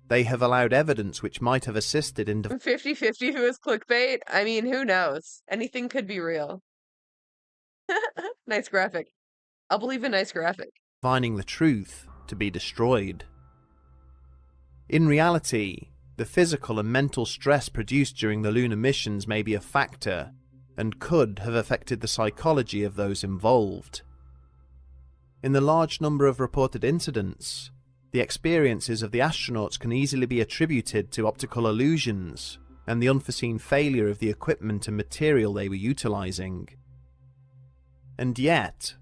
they have allowed evidence which might have assisted in 50-50 who is clickbait? I mean, who knows? Anything could be real. Nice graphic. I'll believe a nice graphic. finding the truth to be destroyed. In reality, the physical and mental stress produced during the lunar missions may be a factor, and could have affected the psychology of those involved. In the large number of reported incidents, the experiences of the astronauts can easily be attributed to optical illusions and the unforeseen failure of the equipment and material they were utilizing. And yet,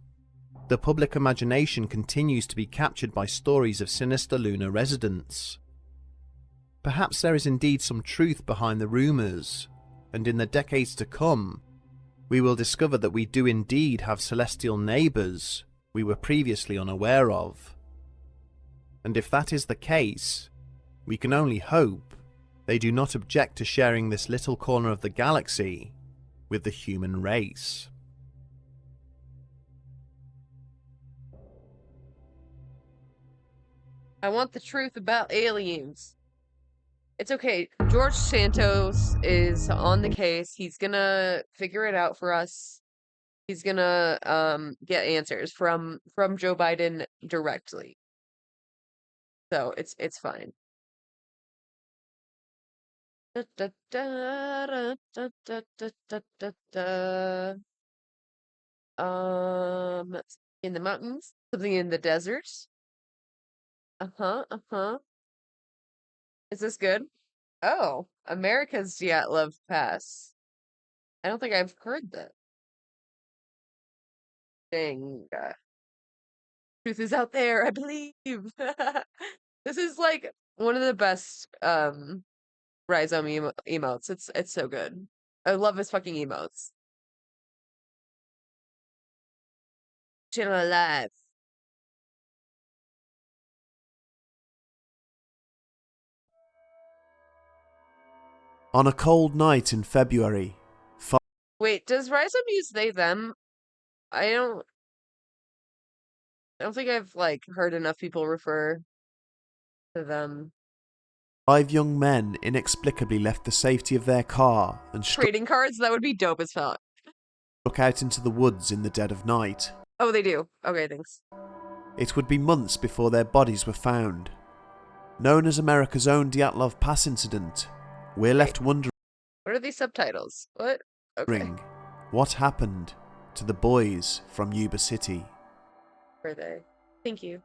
the public imagination continues to be captured by stories of sinister lunar residents. Perhaps there is indeed some truth behind the rumours, and in the decades to come, we will discover that we do indeed have celestial neighbours we were previously unaware of. And if that is the case, we can only hope they do not object to sharing this little corner of the galaxy with the human race. I want the truth about aliens. It's okay. George Santos is on the case. He's gonna figure it out for us. He's gonna get answers from Joe Biden directly. So it's fine. Da, da, da, da, da, da, da, da, da, da. In the mountains, something in the desert. Uh-huh. Is this good? Oh, America's Dyatlov Pass. I don't think I've heard that. Dang. Truth is out there, I believe. This is like one of the best Rhizome emotes. It's so good. I love his fucking emotes. Channel alive. On a cold night in February, Wait, does Rhizome use they them? I don't think I've like heard enough people refer to them. 5 young men inexplicably left the safety of their car and Trading cards? That would be dope as fuck. struck out into the woods in the dead of night. Oh, they do. Okay, thanks. It would be months before their bodies were found. Known as America's own Dyatlov Pass incident, we're left wondering What are these subtitles? What? Okay. what happened to the boys from Yuba City. Were they? Thank you.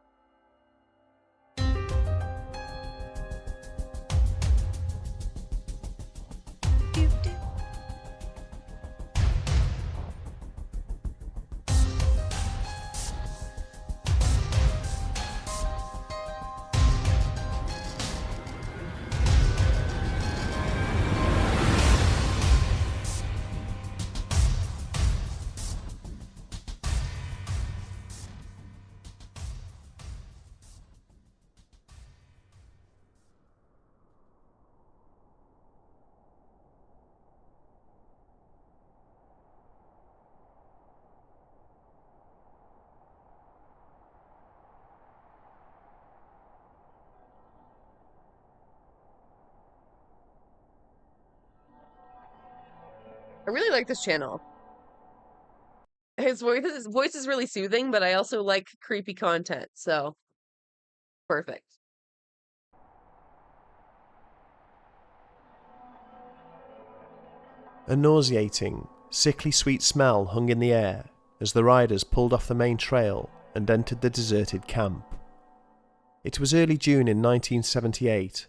I really like this channel. His voice is really soothing, but I also like creepy content, so perfect. A nauseating, sickly sweet smell hung in the air as the riders pulled off the main trail and entered the deserted camp. It was early June in 1978,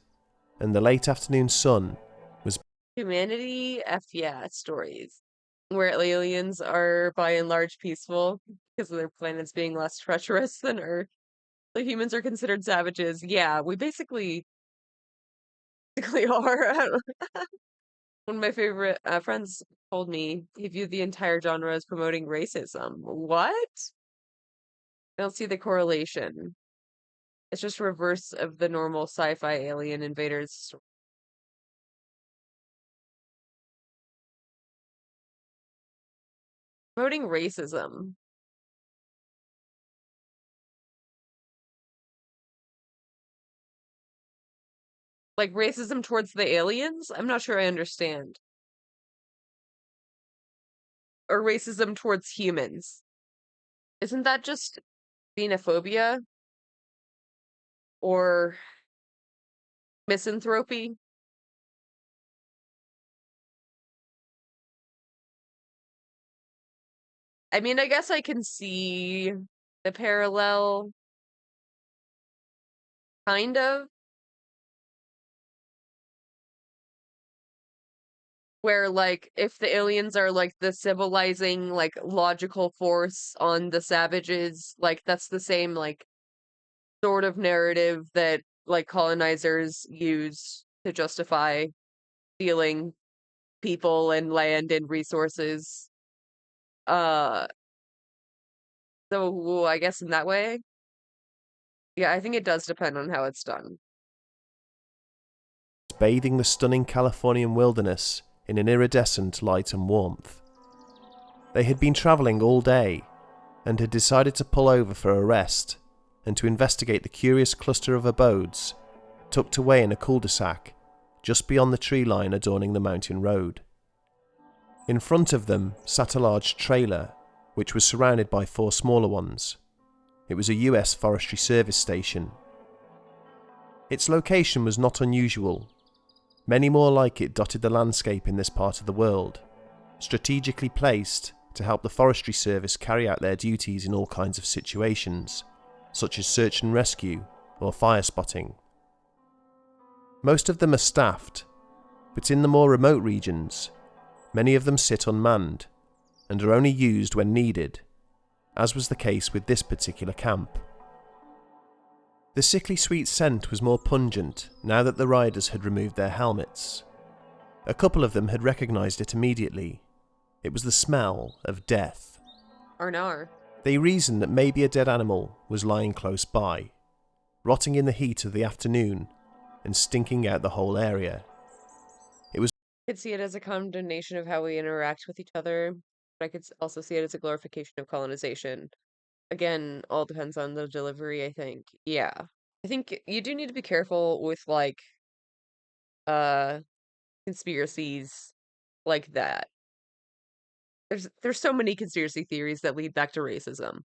and the late afternoon sun was Humanity F yeah stories where aliens are by and large peaceful because of their planets being less treacherous than Earth. The humans are considered savages. Yeah, we basically are. One of my favorite friends told me he viewed the entire genre as promoting racism. What? I don't see the correlation. It's just reverse of the normal sci-fi alien invaders. Promoting racism. Like racism towards the aliens? I'm not sure I understand. Or racism towards humans. Isn't that just xenophobia? Or misanthropy? I mean, I guess I can see the parallel. Kind of. Where, like, if the aliens are, like, the civilizing, like, logical force on the savages, like, that's the same, like, sort of narrative that, like, colonizers use to justify stealing people and land and resources. So I guess in that way, yeah, I think it does depend on how it's done. bathing the stunning Californian wilderness in an iridescent light and warmth. They had been travelling all day and had decided to pull over for a rest and to investigate the curious cluster of abodes tucked away in a cul-de-sac just beyond the tree line adorning the mountain road. In front of them sat a large trailer which was surrounded by 4 smaller ones. It was a US Forestry Service station. Its location was not unusual. Many more like it dotted the landscape in this part of the world, strategically placed to help the Forestry Service carry out their duties in all kinds of situations, such as search and rescue or fire spotting. Most of them are staffed, but in the more remote regions, many of them sit unmanned and are only used when needed. as was the case with this particular camp. The sickly sweet scent was more pungent now that the riders had removed their helmets. A couple of them had recognised it immediately. It was the smell of death. Arnar. They reasoned that maybe a dead animal was lying close by, rotting in the heat of the afternoon and stinking out the whole area. I could see it as a condemnation of how we interact with each other, but I could also see it as a glorification of colonization. Again, all depends on the delivery, I think. Yeah. I think you do need to be careful with, like, conspiracies like that. There's so many conspiracy theories that lead back to racism,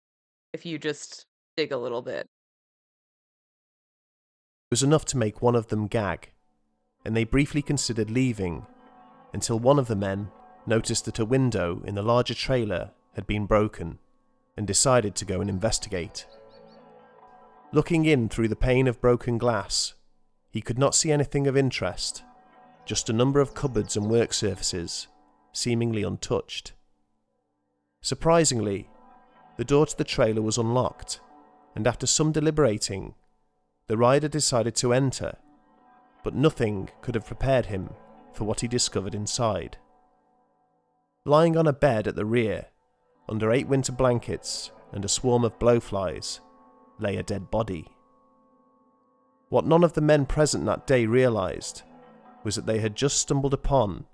if you just dig a little bit. It was enough to make one of them gag, and they briefly considered leaving, until one of the men noticed that a window in the larger trailer had been broken, and decided to go and investigate. Looking in through the pane of broken glass, he could not see anything of interest, just a number of cupboards and work surfaces, seemingly untouched. Surprisingly, the door to the trailer was unlocked, and after some deliberating, the rider decided to enter, but nothing could have prepared him for what he discovered inside. Lying on a bed at the rear, under 8 winter blankets and a swarm of blowflies, lay a dead body. What none of the men present that day realised was that they had just stumbled upon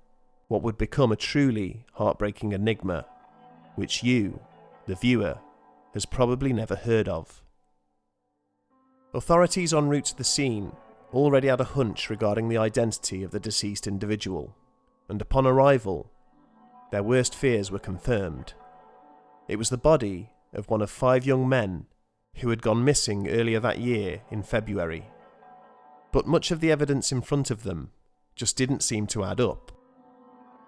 what would become a truly heartbreaking enigma, which you, the viewer, has probably never heard of. Authorities en route to the scene already had a hunch regarding the identity of the deceased individual, and upon arrival, their worst fears were confirmed. It was the body of one of 5 young men who had gone missing earlier that year in February. But much of the evidence in front of them just didn't seem to add up.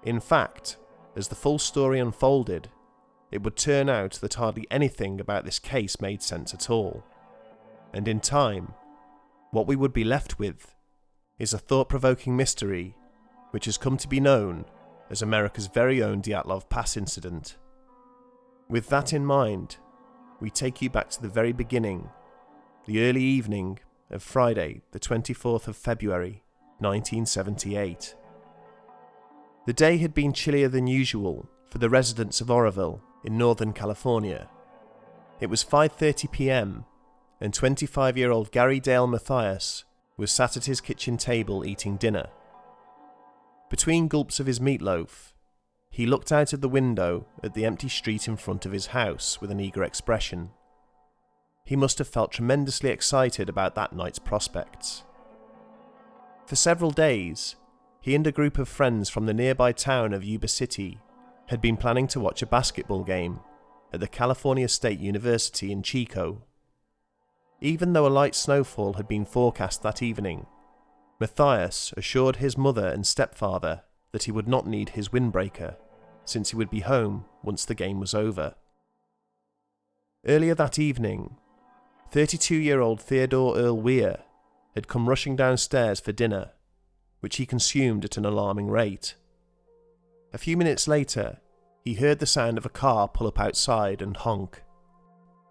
In fact, as the full story unfolded, it would turn out that hardly anything about this case made sense at all. And in time, what we would be left with is a thought-provoking mystery which has come to be known as America's very own Dyatlov Pass incident. With that in mind, we take you back to the very beginning, the early evening of Friday, the 24th of February, 1978. The day had been chillier than usual for the residents of Oroville in Northern California. It was 5:30 p.m. and 25-year-old Gary Dale Mathias was sat at his kitchen table eating dinner. Between gulps of his meatloaf, he looked out of the window at the empty street in front of his house with an eager expression. He must have felt tremendously excited about that night's prospects. For several days, he and a group of friends from the nearby town of Yuba City had been planning to watch a basketball game at the California State University in Chico. Even though a light snowfall had been forecast that evening, Mathias assured his mother and stepfather that he would not need his windbreaker, since he would be home once the game was over. Earlier that evening, 32-year-old Theodore Earl Weir had come rushing downstairs for dinner, which he consumed at an alarming rate. A few minutes later, he heard the sound of a car pull up outside and honk.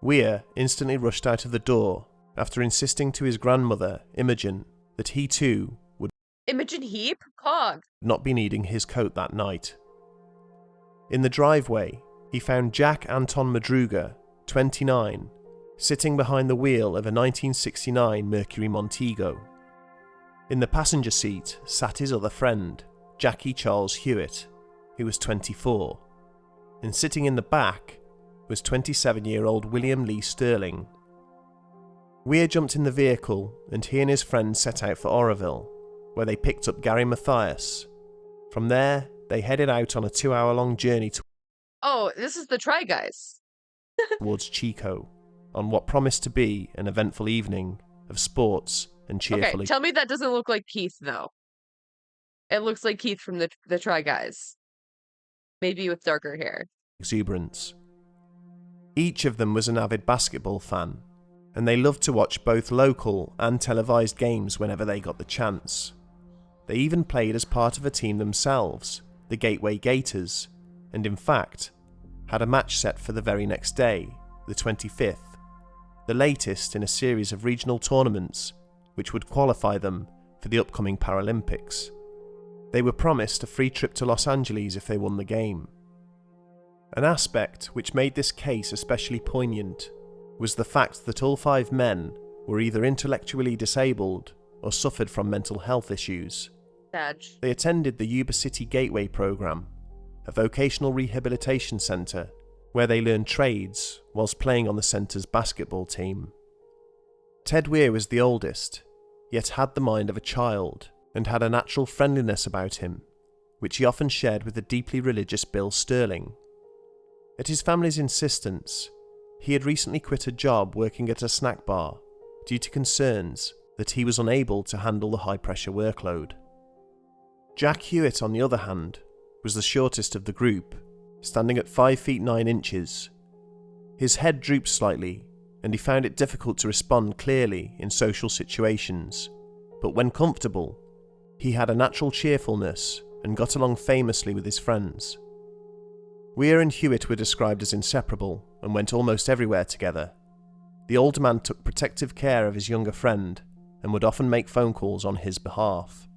Weir instantly rushed out of the door after insisting to his grandmother, Imogen, that he too would Imogen Heap? Cog. not be needing his coat that night. In the driveway, he found Jack Anton Madruga, 29, sitting behind the wheel of a 1969 Mercury Montego. In the passenger seat sat his other friend, Jackie Charles Hewitt, who was 24, and sitting in the back was 27-year-old William Lee Sterling. Weir jumped in the vehicle and he and his friends set out for Oroville, where they picked up Gary Mathias. From there, they headed out on a 2-hour-long journey Oh, this is the Try Guys. towards Chico, on what promised to be an eventful evening of sports and cheerful Okay, tell me that doesn't look like Keith, though. It looks like Keith from the Try Guys. Maybe with darker hair. exuberance. Each of them was an avid basketball fan, and they loved to watch both local and televised games whenever they got the chance. They even played as part of a team themselves, the Gateway Gators, and in fact, had a match set for the very next day the 25th, the latest in a series of regional tournaments which would qualify them for the upcoming Paralympics. They were promised a free trip to Los Angeles if they won the game. An aspect which made this case especially poignant was the fact that all 5 men were either intellectually disabled or suffered from mental health issues. They attended the Yuba City Gateway program, a vocational rehabilitation centre where they learned trades whilst playing on the centre's basketball team. Ted Weir was the oldest, yet had the mind of a child and had a natural friendliness about him, which he often shared with the deeply religious Bill Sterling. At his family's insistence, he had recently quit a job working at a snack bar due to concerns that he was unable to handle the high-pressure workload. Jack Hewitt, on the other hand, was the shortest of the group, standing at 5 feet 9 inches. His head drooped slightly, and he found it difficult to respond clearly in social situations, but when comfortable, he had a natural cheerfulness and got along famously with his friends. Weir and Hewitt were described as inseparable and went almost everywhere together. The older man took protective care of his younger friend and would often make phone calls on his behalf.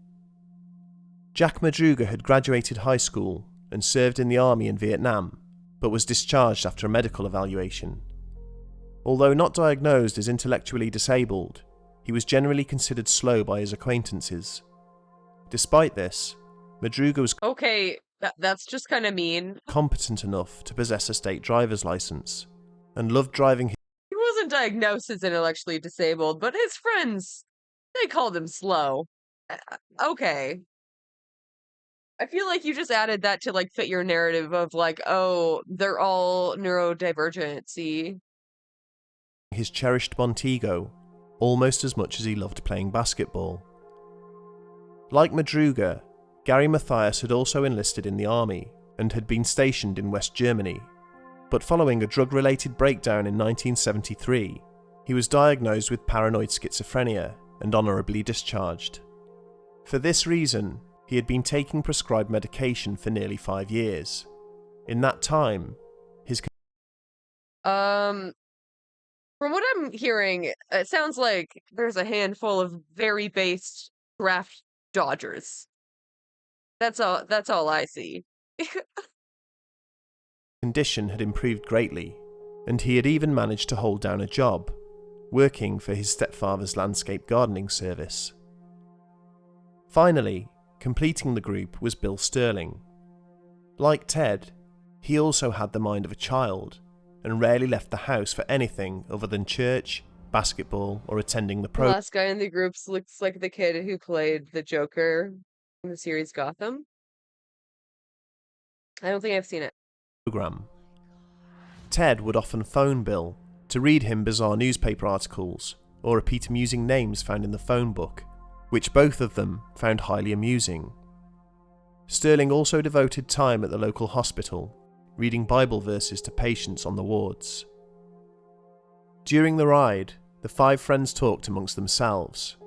Jack Madruga had graduated high school and served in the army in Vietnam, but was discharged after a medical evaluation. Although not diagnosed as intellectually disabled, he was generally considered slow by his acquaintances. Despite this, Madruga was Okay, that's just kind of mean. competent enough to possess a state driver's license, and loved driving. He wasn't diagnosed as intellectually disabled, but his friends, they called him slow. Okay. I feel like you just added that to like fit your narrative of like, oh, they're all neurodivergent, see? His cherished Montego almost as much as he loved playing basketball. Like Madruga, Gary Mathias had also enlisted in the army and had been stationed in West Germany, but following a drug-related breakdown in 1973, he was diagnosed with paranoid schizophrenia and honourably discharged. For this reason, he had been taking prescribed medication for nearly 5 years. In that time, his From what I'm hearing, it sounds like there's a handful of very based draft dodgers. That's all I see. condition had improved greatly, and he had even managed to hold down a job, working for his stepfather's landscape gardening service. Finally, completing the group was Bill Sterling. Like Ted, he also had the mind of a child, and rarely left the house for anything other than church, basketball, or attending the The program. last guy in the group looks like the kid who played the Joker in the series Gotham. I don't think I've seen it. Ted would often phone Bill to read him bizarre newspaper articles or repeat amusing names found in the phone book, which both of them found highly amusing. Sterling also devoted time at the local hospital, reading Bible verses to patients on the wards. During the ride, the 5 friends talked amongst themselves.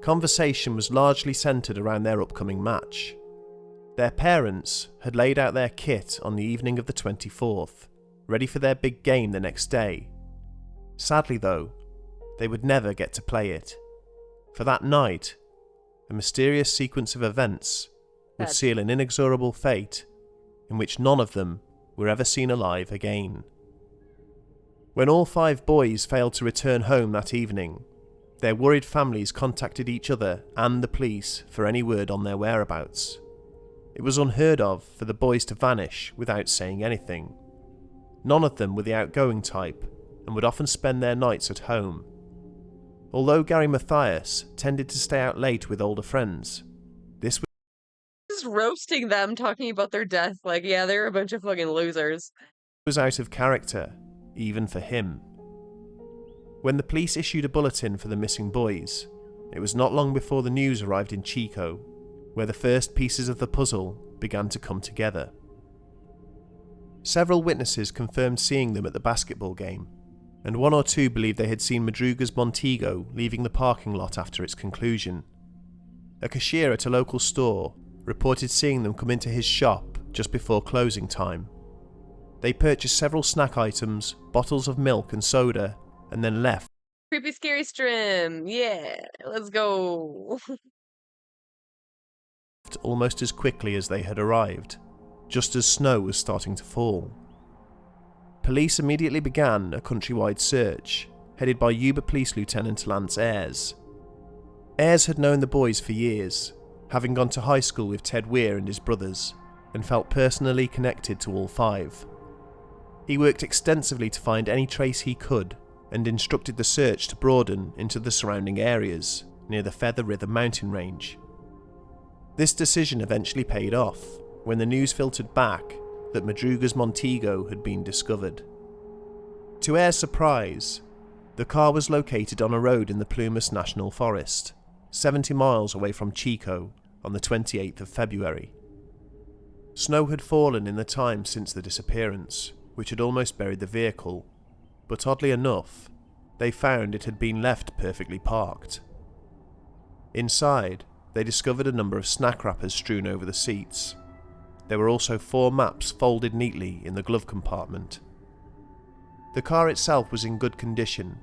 Conversation was largely centred around their upcoming match. Their parents had laid out their kit on the evening of the 24th, ready for their big game the next day. Sadly though, they would never get to play it. For that night, a mysterious sequence of events would seal an inexorable fate in which none of them were ever seen alive again. When all 5 boys failed to return home that evening, their worried families contacted each other and the police for any word on their whereabouts. It was unheard of for the boys to vanish without saying anything. None of them were the outgoing type and would often spend their nights at home. Although Gary Mathias tended to stay out late with older friends, this was Just roasting them, talking about their death. Like, yeah, they're a bunch of fucking losers. out of character, even for him. When the police issued a bulletin for the missing boys, it was not long before the news arrived in Chico, where the first pieces of the puzzle began to come together. Several witnesses confirmed seeing them at the basketball game, and 1 or 2 believed they had seen Madruga's Montego leaving the parking lot after its conclusion. A cashier at a local store reported seeing them come into his shop just before closing time. They purchased several snack items, bottles of milk and soda, and then left. Creepy scary strim. Yeah, let's go. Almost as quickly as they had arrived, just as snow was starting to fall. Police immediately began a countrywide search, headed by Yuba Police Lieutenant Lance Ayres. Ayres had known the boys for years, having gone to high school with Ted Weir and his brothers, and felt personally connected to all five. He worked extensively to find any trace he could, and instructed the search to broaden into the surrounding areas, near the Feather River mountain range. This decision eventually paid off, when the news filtered back that Madruga's Montego had been discovered. To Ayres' surprise, the car was located on a road in the Plumas National Forest, 70 miles away from Chico, on the 28th of February. Snow had fallen in the time since the disappearance, which had almost buried the vehicle, but oddly enough, they found it had been left perfectly parked. Inside, they discovered a number of snack wrappers strewn over the seats. There were also 4 maps folded neatly in the glove compartment. The car itself was in good condition,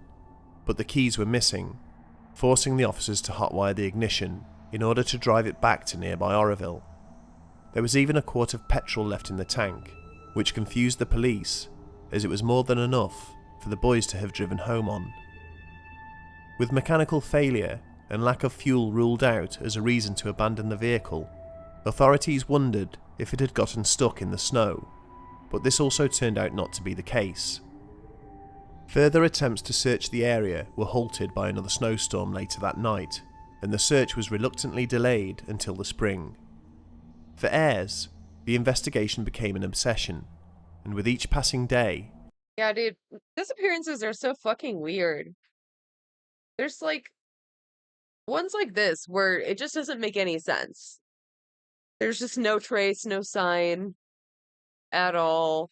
but the keys were missing, forcing the officers to hotwire the ignition in order to drive it back to nearby Oroville. There was even a quart of petrol left in the tank, which confused the police, as it was more than enough for the boys to have driven home on. With mechanical failure and lack of fuel ruled out as a reason to abandon the vehicle, authorities wondered if it had gotten stuck in the snow, but this also turned out not to be the case. Further attempts to search the area were halted by another snowstorm later that night, and the search was reluctantly delayed until the spring. For Ayres, the investigation became an obsession, and with each passing day... Yeah, dude, disappearances are so fucking weird. There's like ones like this where it just doesn't make any sense. There's just no trace, no sign at all.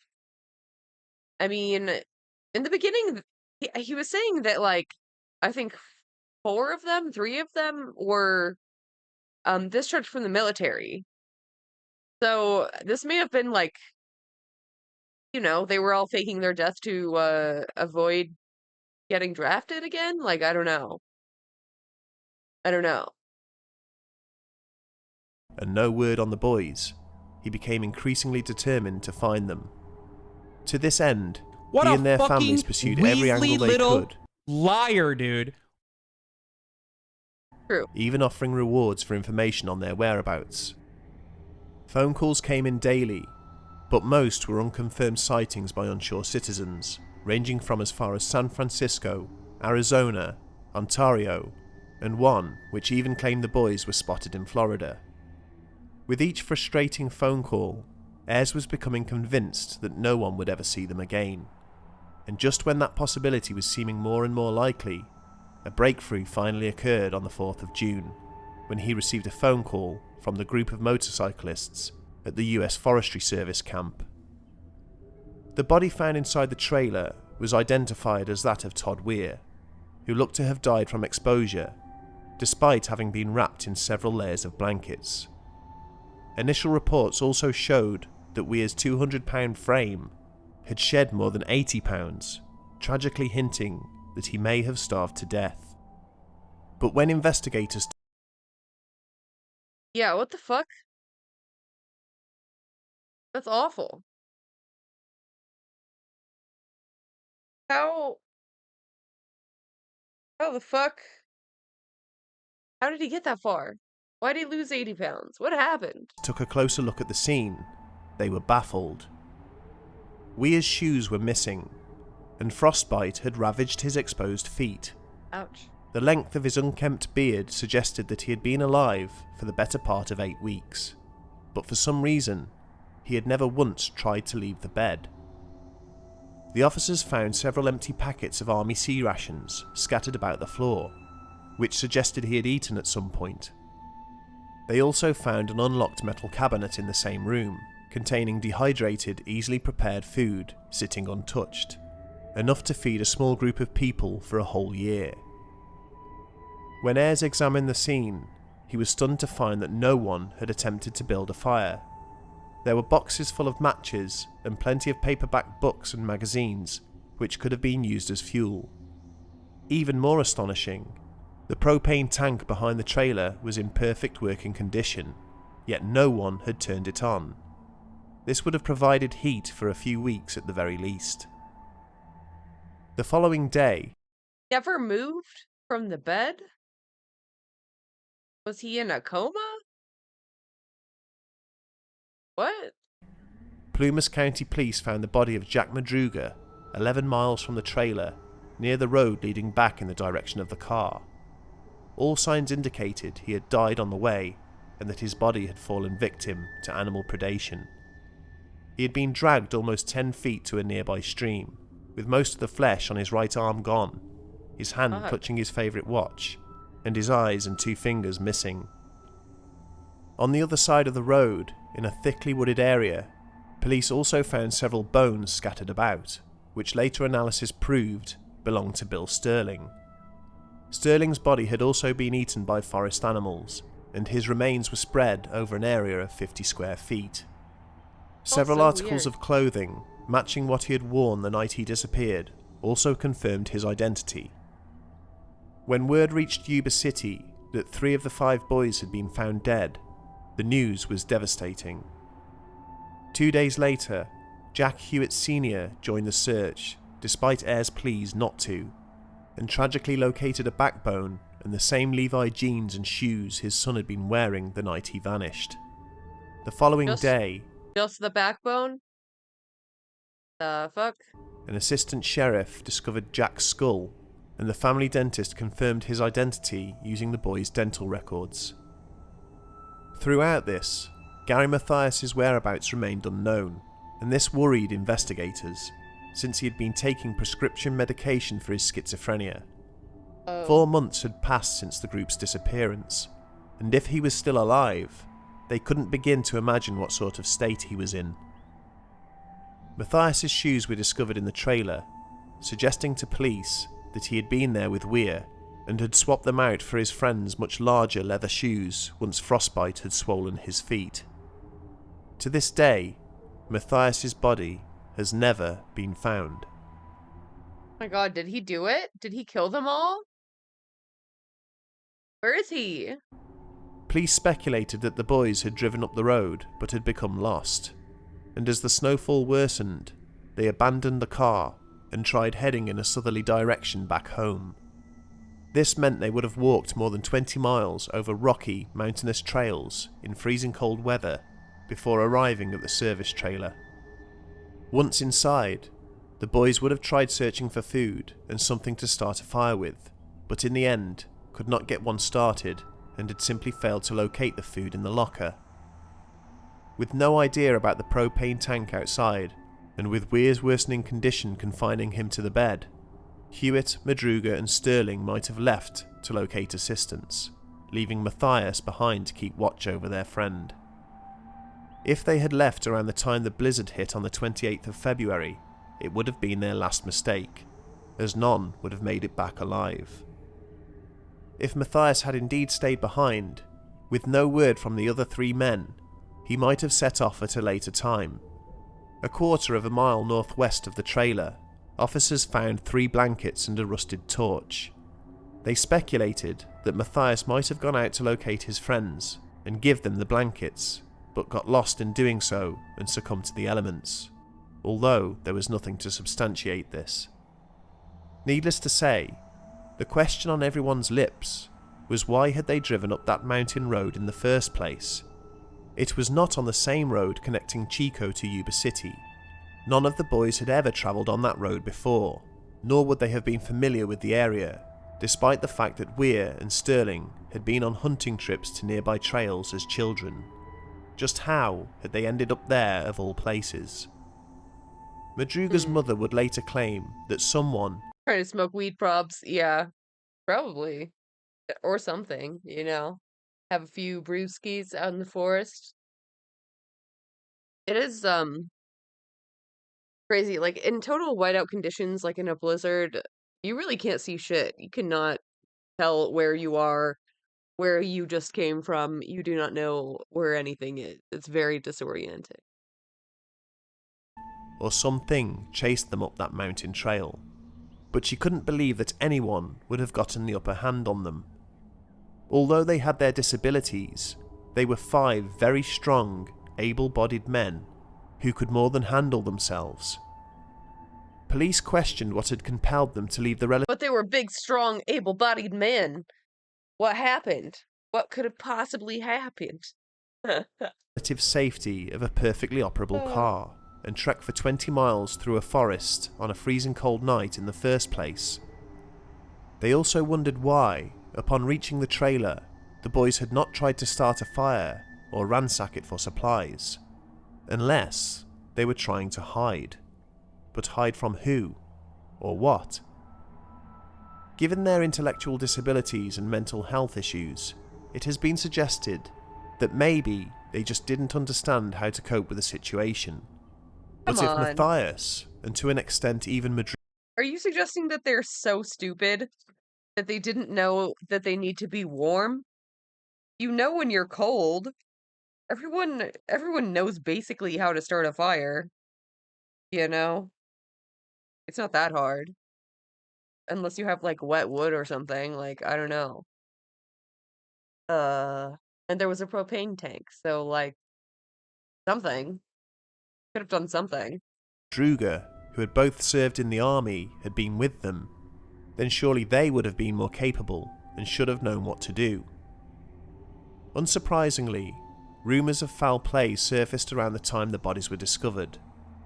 I mean, in the beginning, he was saying that, like, I think 3 of them were discharged from the military. So this may have been like, you know, they were all faking their death to avoid getting drafted again. Like, I don't know. And no word on the boys, he became increasingly determined to find them. To this end, What he a and their fucking families pursued every angle Weasley they little could, liar, dude. True. Even offering rewards for information on their whereabouts. Phone calls came in daily, but most were unconfirmed sightings by unsure citizens, ranging from as far as San Francisco, Arizona, Ontario, and one which even claimed the boys were spotted in Florida. With each frustrating phone call, Ayres was becoming convinced that no one would ever see them again. And just when that possibility was seeming more and more likely, a breakthrough finally occurred on the 4th of June, when he received a phone call from the group of motorcyclists at the US Forestry Service camp. The body found inside the trailer was identified as that of Todd Weir, who looked to have died from exposure, despite having been wrapped in several layers of blankets. Initial reports also showed that Weir's 200-pound frame had shed more than 80 pounds, tragically hinting that he may have starved to death. But when investigators... Yeah, what the fuck? That's awful. How the fuck? How did he get that far? Why did he lose 80 pounds? What happened? took a closer look at the scene, they were baffled. Weir's shoes were missing, and frostbite had ravaged his exposed feet. Ouch. The length of his unkempt beard suggested that he had been alive for the better part of 8 weeks, but for some reason, he had never once tried to leave the bed. The officers found several empty packets of Army C rations scattered about the floor, which suggested he had eaten at some point. They also found an unlocked metal cabinet in the same room, containing dehydrated, easily prepared food sitting untouched, enough to feed a small group of people for a whole year. When Ayres examined the scene, he was stunned to find that no one had attempted to build a fire. There were boxes full of matches and plenty of paperback books and magazines, which could have been used as fuel. Even more astonishing, the propane tank behind the trailer was in perfect working condition, yet no one had turned it on. This would have provided heat for a few weeks at the very least. The following day... Never moved from the bed? Was he in a coma? What? Plumas County Police found the body of Jack Madruga 11 miles from the trailer, near the road leading back in the direction of the car. All signs indicated he had died on the way and that his body had fallen victim to animal predation. He had been dragged almost 10 feet to a nearby stream, with most of the flesh on his right arm gone, his hand clutching his favourite watch, and his eyes and 2 fingers missing. On the other side of the road, in a thickly wooded area, police also found several bones scattered about, which later analysis proved belonged to Bill Sterling. Sterling's body had also been eaten by forest animals, and his remains were spread over an area of 50 square feet. Several articles of clothing, matching what he had worn the night he disappeared, also confirmed his identity. When word reached Yuba City that 3 of the 5 boys had been found dead, the news was devastating. 2 days later, Jack Hewitt Sr. joined the search, despite Ayer's pleas not to, and tragically located a backbone and the same Levi jeans and shoes his son had been wearing the night he vanished. The following day... Just the backbone? The fuck? An assistant sheriff discovered Jack's skull, and the family dentist confirmed his identity using the boy's dental records. Throughout this, Gary Mathias's whereabouts remained unknown, and this worried investigators, since he had been taking prescription medication for his schizophrenia. 4 months had passed since the group's disappearance, and if he was still alive, they couldn't begin to imagine what sort of state he was in. Mathias's shoes were discovered in the trailer, suggesting to police that he had been there with Weir and had swapped them out for his friend's much larger leather shoes once frostbite had swollen his feet. To this day, Mathias's body has never been found. Oh my god, did he do it? Did he kill them all? Where is he? Police speculated that the boys had driven up the road but had become lost, and as the snowfall worsened, they abandoned the car and tried heading in a southerly direction back home. This meant they would have walked more than 20 miles over rocky, mountainous trails in freezing cold weather before arriving at the service trailer. Once inside, the boys would have tried searching for food and something to start a fire with, but in the end could not get one started and had simply failed to locate the food in the locker. With no idea about the propane tank outside, and with Weir's worsening condition confining him to the bed, Hewitt, Madruga and Sterling might have left to locate assistance, leaving Mathias behind to keep watch over their friend. If they had left around the time the blizzard hit on the 28th of February, it would have been their last mistake, as none would have made it back alive. If Mathias had indeed stayed behind, with no word from the other 3 men, he might have set off at a later time. A quarter of a mile northwest of the trailer, officers found 3 blankets and a rusted torch. They speculated that Mathias might have gone out to locate his friends and give them the blankets, but got lost in doing so and succumbed to the elements, although there was nothing to substantiate this. Needless to say, the question on everyone's lips was why had they driven up that mountain road in the first place? It was not on the same road connecting Chico to Yuba City. None of the boys had ever travelled on that road before, nor would they have been familiar with the area, despite the fact that Weir and Sterling had been on hunting trips to nearby trails as children. Just how had they ended up there of all places? Madruga's mother would later claim that someone... Trying to smoke weed probs, yeah. Probably. Or something, you know. Have a few brewskis out in the forest. It is, crazy. Like, in total whiteout conditions, like in a blizzard, you really can't see shit. You cannot tell where you are, where you just came from. You do not know where anything is. It's very disorienting. or something chased them up that mountain trail. But she couldn't believe that anyone would have gotten the upper hand on them. Although they had their disabilities, they were 5 very strong, able-bodied men who could more than handle themselves. Police questioned what had compelled them to leave the But they were big, strong, able-bodied men. What happened? What could have possibly happened? relative safety of a perfectly operable car and trek for 20 miles through a forest on a freezing cold night in the first place. They also wondered why, upon reaching the trailer, the boys had not tried to start a fire or ransack it for supplies, unless they were trying to hide. But hide from who? Or what? Given their intellectual disabilities and mental health issues, it has been suggested that maybe they just didn't understand how to cope with the situation. But if Matthias, and to an extent even Madrid... Are you suggesting that they're so stupid that they didn't know that they need to be warm? You know when you're cold. Everyone knows basically how to start a fire. You know? It's not that hard. Unless you have, like, wet wood or something. Like, I don't know. And there was a propane tank, so, like, something. Could have done something. Druger, who had both served in the army, had been with them, then surely they would have been more capable and should have known what to do. Unsurprisingly, rumours of foul play surfaced around the time the bodies were discovered,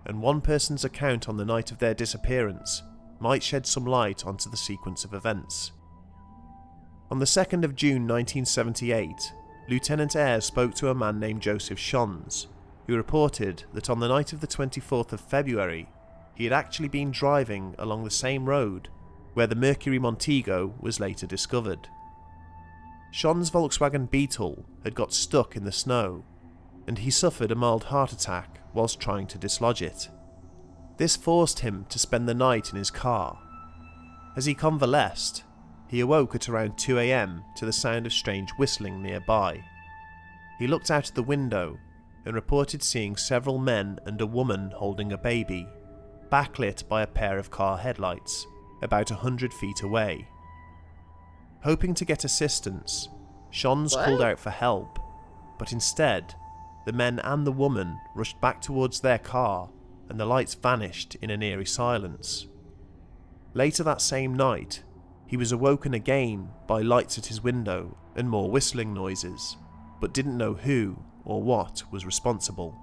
and one person's account on the night of their disappearance might shed some light onto the sequence of events. On the 2nd of June 1978, Lieutenant Ayres spoke to a man named Joseph Schons, who reported that on the night of the 24th of February, he had actually been driving along the same road where the Mercury Montego was later discovered. Schons' Volkswagen Beetle had got stuck in the snow, and he suffered a mild heart attack whilst trying to dislodge it. This forced him to spend the night in his car. As he convalesced, he awoke at around 2 AM to the sound of strange whistling nearby. He looked out of the window and reported seeing several men and a woman holding a baby, backlit by a pair of car headlights, about 100 feet away. Hoping to get assistance, Schons called out for help, but instead, the men and the woman rushed back towards their car and the lights vanished in an eerie silence. Later that same night, he was awoken again by lights at his window and more whistling noises, but didn't know who or what was responsible.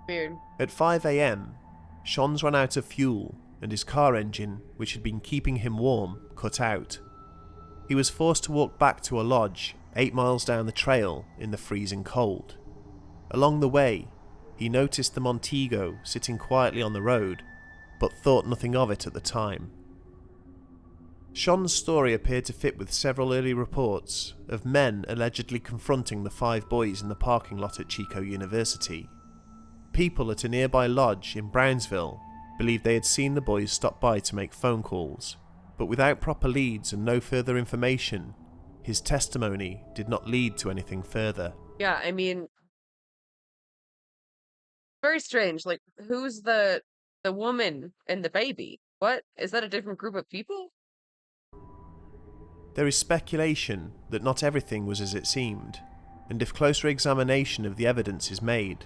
Weird. At 5 AM, Schons ran out of fuel and his car engine, which had been keeping him warm, cut out. He was forced to walk back to a lodge 8 miles down the trail in the freezing cold. Along the way, he noticed the Montego sitting quietly on the road, but thought nothing of it at the time. Schons' story appeared to fit with several early reports of men allegedly confronting the 5 boys in the parking lot at Chico University. People at a nearby lodge in Brownsville believed they had seen the boys stop by to make phone calls, but without proper leads and no further information, his testimony did not lead to anything further. Yeah, I mean, very strange. Like, who's the woman and the baby? What? Is that a different group of people? There is speculation that not everything was as it seemed, and if closer examination of the evidence is made,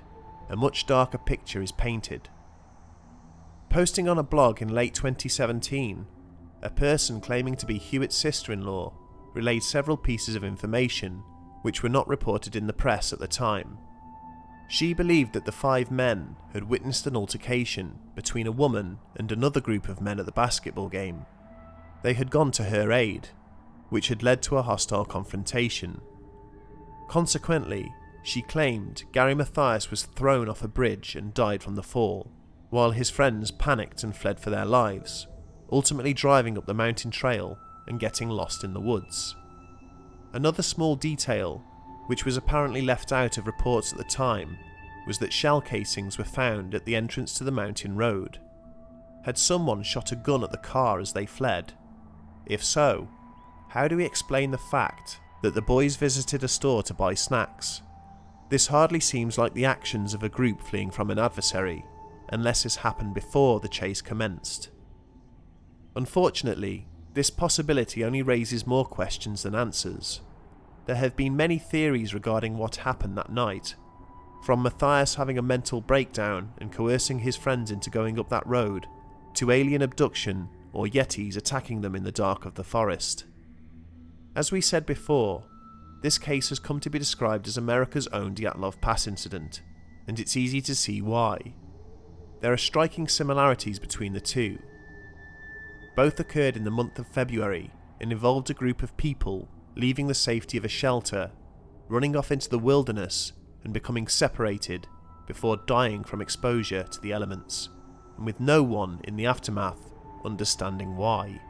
a much darker picture is painted. Posting on a blog in late 2017, a person claiming to be Hewitt's sister-in-law relayed several pieces of information which were not reported in the press at the time. She believed that the 5 men had witnessed an altercation between a woman and another group of men at the basketball game. They had gone to her aid, which had led to a hostile confrontation. Consequently, she claimed Gary Matthias was thrown off a bridge and died from the fall, while his friends panicked and fled for their lives, ultimately driving up the mountain trail and getting lost in the woods. Another small detail, which was apparently left out of reports at the time, was that shell casings were found at the entrance to the mountain road. Had someone shot a gun at the car as they fled? If so, how do we explain the fact that the boys visited a store to buy snacks? This hardly seems like the actions of a group fleeing from an adversary, unless this happened before the chase commenced. Unfortunately, this possibility only raises more questions than answers. There have been many theories regarding what happened that night, from Matthias having a mental breakdown and coercing his friends into going up that road, to alien abduction or Yetis attacking them in the dark of the forest. As we said before, this case has come to be described as America's own Dyatlov Pass incident, and it's easy to see why. There are striking similarities between the two. Both occurred in the month of February and involved a group of people leaving the safety of a shelter, running off into the wilderness and becoming separated before dying from exposure to the elements, and with no one in the aftermath understanding why.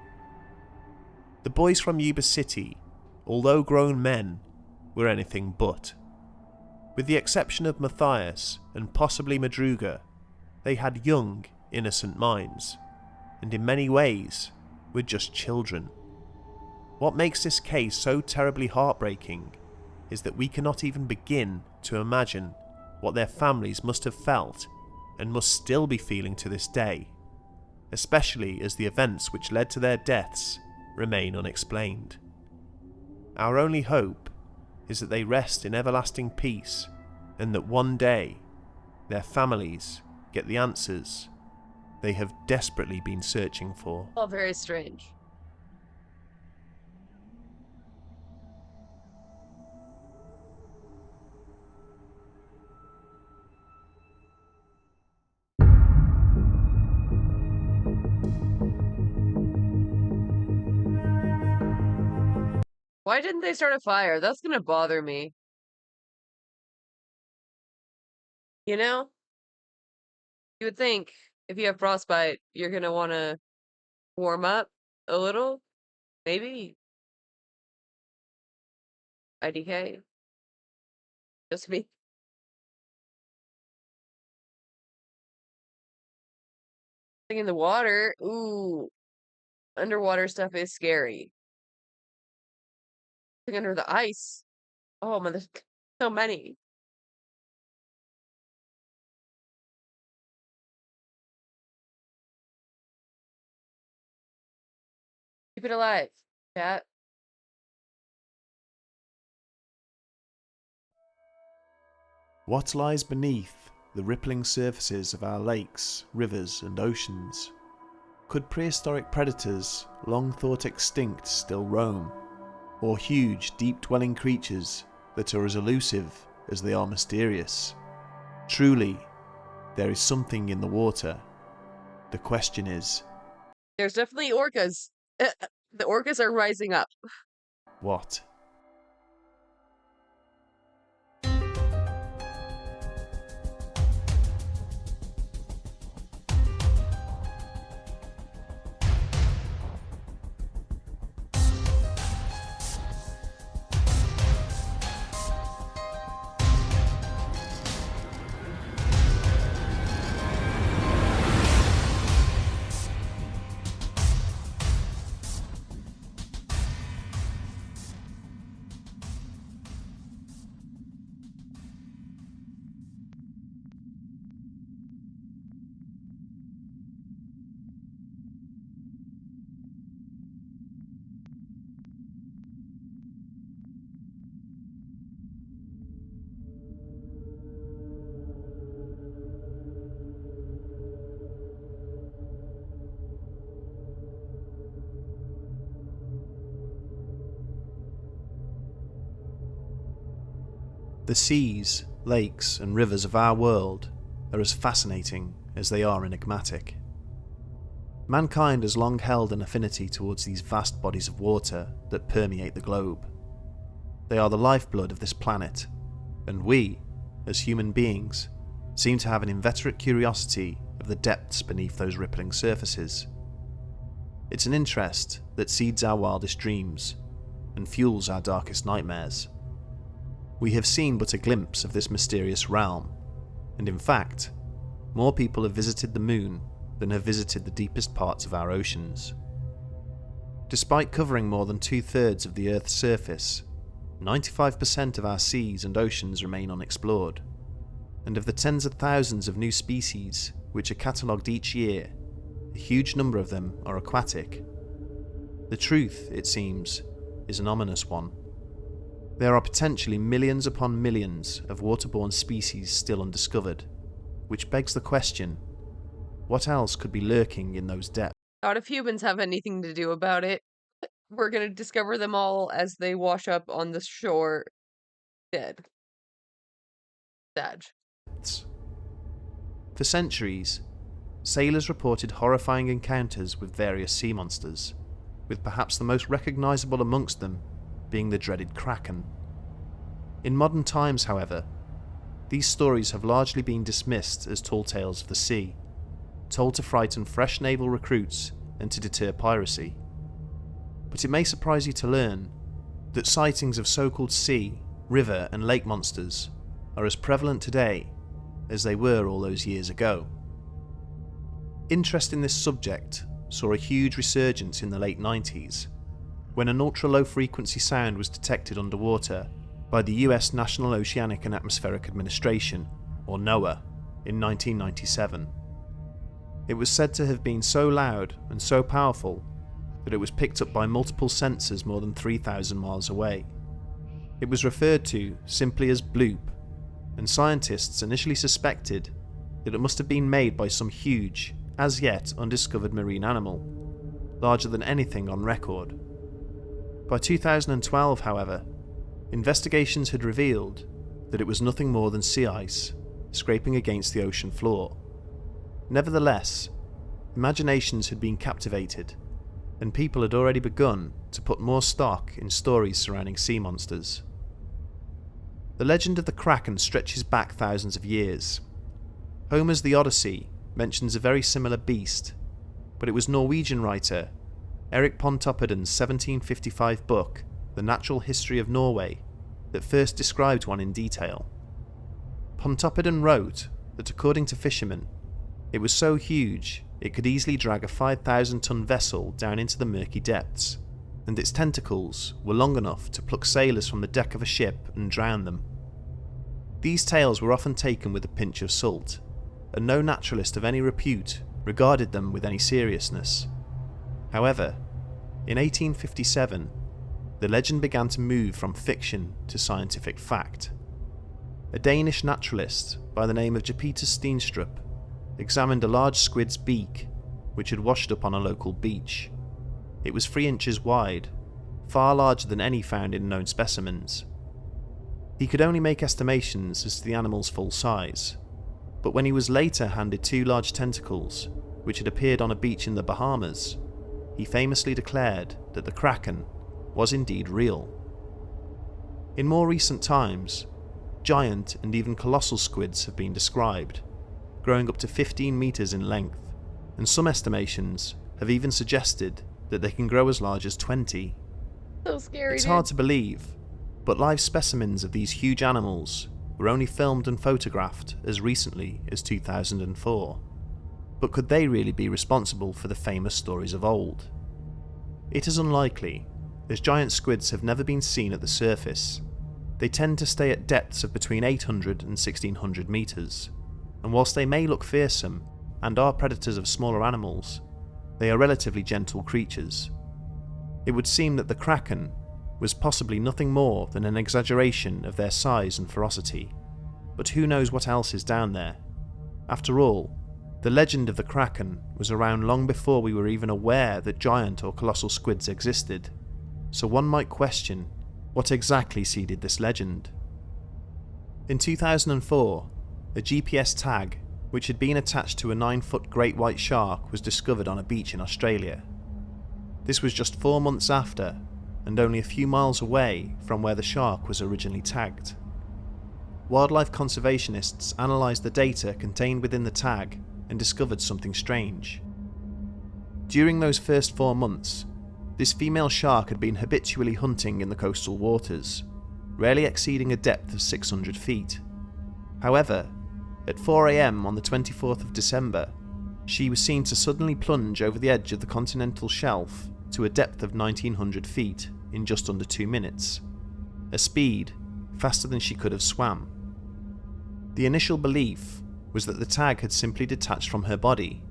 The boys from Yuba City, although grown men, were anything but. With the exception of Matthias and possibly Madruga, they had young, innocent minds, and in many ways were just children. What makes this case so terribly heartbreaking is that we cannot even begin to imagine what their families must have felt and must still be feeling to this day, especially as the events which led to their deaths remain unexplained. Our only hope is that they rest in everlasting peace, and that one day their families get the answers they have desperately been searching for. All very strange. Why didn't they start a fire? That's gonna bother me. You know? You would think if you have frostbite, you're gonna want to warm up a little. Maybe. IDK. Just me. In the water. Ooh. Underwater stuff is scary. Under the ice. Oh man, there's so many. Keep it alive, chat. What lies beneath the rippling surfaces of our lakes, rivers and oceans? Could prehistoric predators, long thought extinct, still roam? Or huge, deep-dwelling creatures that are as elusive as they are mysterious? Truly, there is something in the water. The question is, There's definitely orcas. The orcas are rising up. what? The seas, lakes and rivers of our world are as fascinating as they are enigmatic. Mankind has long held an affinity towards these vast bodies of water that permeate the globe. They are the lifeblood of this planet, and we, as human beings, seem to have an inveterate curiosity of the depths beneath those rippling surfaces. It's an interest that seeds our wildest dreams and fuels our darkest nightmares. We have seen but a glimpse of this mysterious realm, and in fact, more people have visited the moon than have visited the deepest parts of our oceans. Despite covering more than 2/3 of the Earth's surface, 95% of our seas and oceans remain unexplored, and of the tens of thousands of new species which are catalogued each year, a huge number of them are aquatic. The truth, it seems, is an ominous one. There are potentially millions upon millions of waterborne species still undiscovered, which begs the question, what else could be lurking in those depths? Not if humans have anything to do about it. We're gonna discover them all as they wash up on the shore, dead. Sad. For centuries, sailors reported horrifying encounters with various sea monsters, with perhaps the most recognisable amongst them being the dreaded Kraken. In modern times, however, these stories have largely been dismissed as tall tales of the sea, told to frighten fresh naval recruits and to deter piracy. But it may surprise you to learn that sightings of so-called sea, river and lake monsters are as prevalent today as they were all those years ago. Interest in this subject saw a huge resurgence in the late 90s, when an ultra-low frequency sound was detected underwater by the US National Oceanic and Atmospheric Administration, or NOAA, in 1997. It was said to have been so loud and so powerful that it was picked up by multiple sensors more than 3,000 miles away. It was referred to simply as bloop, and scientists initially suspected that it must have been made by some huge, as yet undiscovered marine animal, larger than anything on record. By 2012, however, investigations had revealed that it was nothing more than sea ice scraping against the ocean floor. Nevertheless, imaginations had been captivated, and people had already begun to put more stock in stories surrounding sea monsters. The legend of the Kraken stretches back thousands of years. Homer's The Odyssey mentions a very similar beast, but it was Norwegian writer Erik Pontoppidan's 1755 book, The Natural History of Norway, that first described one in detail. Pontoppidan wrote that according to fishermen, it was so huge it could easily drag a 5,000-ton vessel down into the murky depths, and its tentacles were long enough to pluck sailors from the deck of a ship and drown them. These tales were often taken with a pinch of salt, and no naturalist of any repute regarded them with any seriousness. However, in 1857, the legend began to move from fiction to scientific fact. A Danish naturalist by the name of Peter Steenstrup examined a large squid's beak, which had washed up on a local beach. It was 3 inches wide, far larger than any found in known specimens. He could only make estimations as to the animal's full size, but when he was later handed 2 large tentacles, which had appeared on a beach in the Bahamas, he famously declared that the Kraken was indeed real. In more recent times, giant and even colossal squids have been described, growing up to 15 meters in length, and some estimations have even suggested that they can grow as large as 20. So scary. It's hard to believe, but live specimens of these huge animals were only filmed and photographed as recently as 2004. But could they really be responsible for the famous stories of old? It is unlikely, as giant squids have never been seen at the surface. They tend to stay at depths of between 800 and 1600 meters, and whilst they may look fearsome and are predators of smaller animals, they are relatively gentle creatures. It would seem that the Kraken was possibly nothing more than an exaggeration of their size and ferocity, but who knows what else is down there? After all, the legend of the Kraken was around long before we were even aware that giant or colossal squids existed, so one might question what exactly seeded this legend. In 2004, a GPS tag, which had been attached to a 9-foot great white shark, was discovered on a beach in Australia. This was just 4 months after, and only a few miles away from where the shark was originally tagged. Wildlife conservationists analysed the data contained within the tag and discovered something strange. During those first 4 months, this female shark had been habitually hunting in the coastal waters, rarely exceeding a depth of 600 feet. However, at 4 AM on the 24th of December, she was seen to suddenly plunge over the edge of the continental shelf to a depth of 1900 feet in just under 2 minutes, a speed faster than she could have swam. The initial belief was that the tag had simply detached from her body,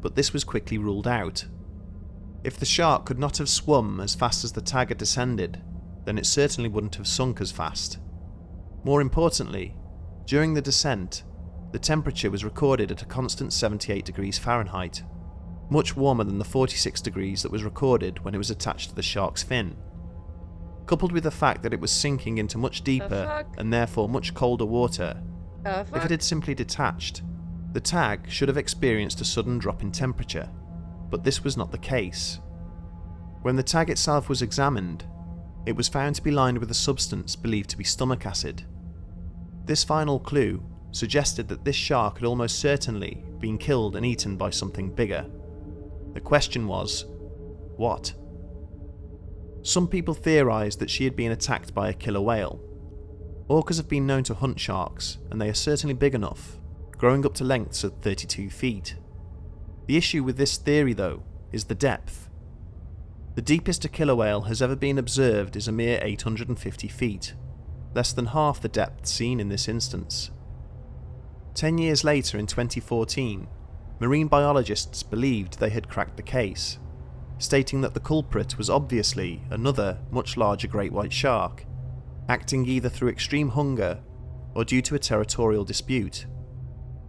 but this was quickly ruled out. If the shark could not have swum as fast as the tag had descended, then it certainly wouldn't have sunk as fast. More importantly, during the descent, the temperature was recorded at a constant 78 degrees Fahrenheit, much warmer than the 46 degrees that was recorded when it was attached to the shark's fin. Coupled with the fact that it was sinking into much deeper and therefore much colder water, if it had simply detached, the tag should have experienced a sudden drop in temperature, but this was not the case. When the tag itself was examined, it was found to be lined with a substance believed to be stomach acid. This final clue suggested that this shark had almost certainly been killed and eaten by something bigger. The question was, what? Some people theorised that she had been attacked by a killer whale. Orcas have been known to hunt sharks, and they are certainly big enough, growing up to lengths of 32 feet. The issue with this theory, though, is the depth. The deepest a killer whale has ever been observed is a mere 850 feet, less than half the depth seen in this instance. 10 years later, in 2014, marine biologists believed they had cracked the case, stating that the culprit was obviously another, much larger great white shark, acting either through extreme hunger or due to a territorial dispute.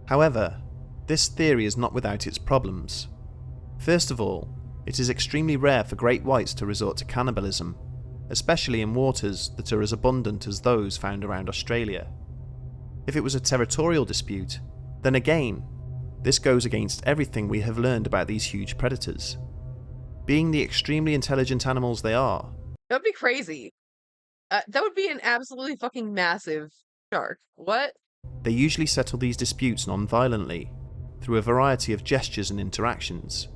However, this theory is not without its problems. First of all, it is extremely rare for great whites to resort to cannibalism, especially in waters that are as abundant as those found around Australia. If it was a territorial dispute, then again, this goes against everything we have learned about these huge predators. Being the extremely intelligent animals they are, That'd be crazy. That would be an absolutely fucking massive shark. What? they usually settle these disputes non-violently, through a variety of gestures and interactions.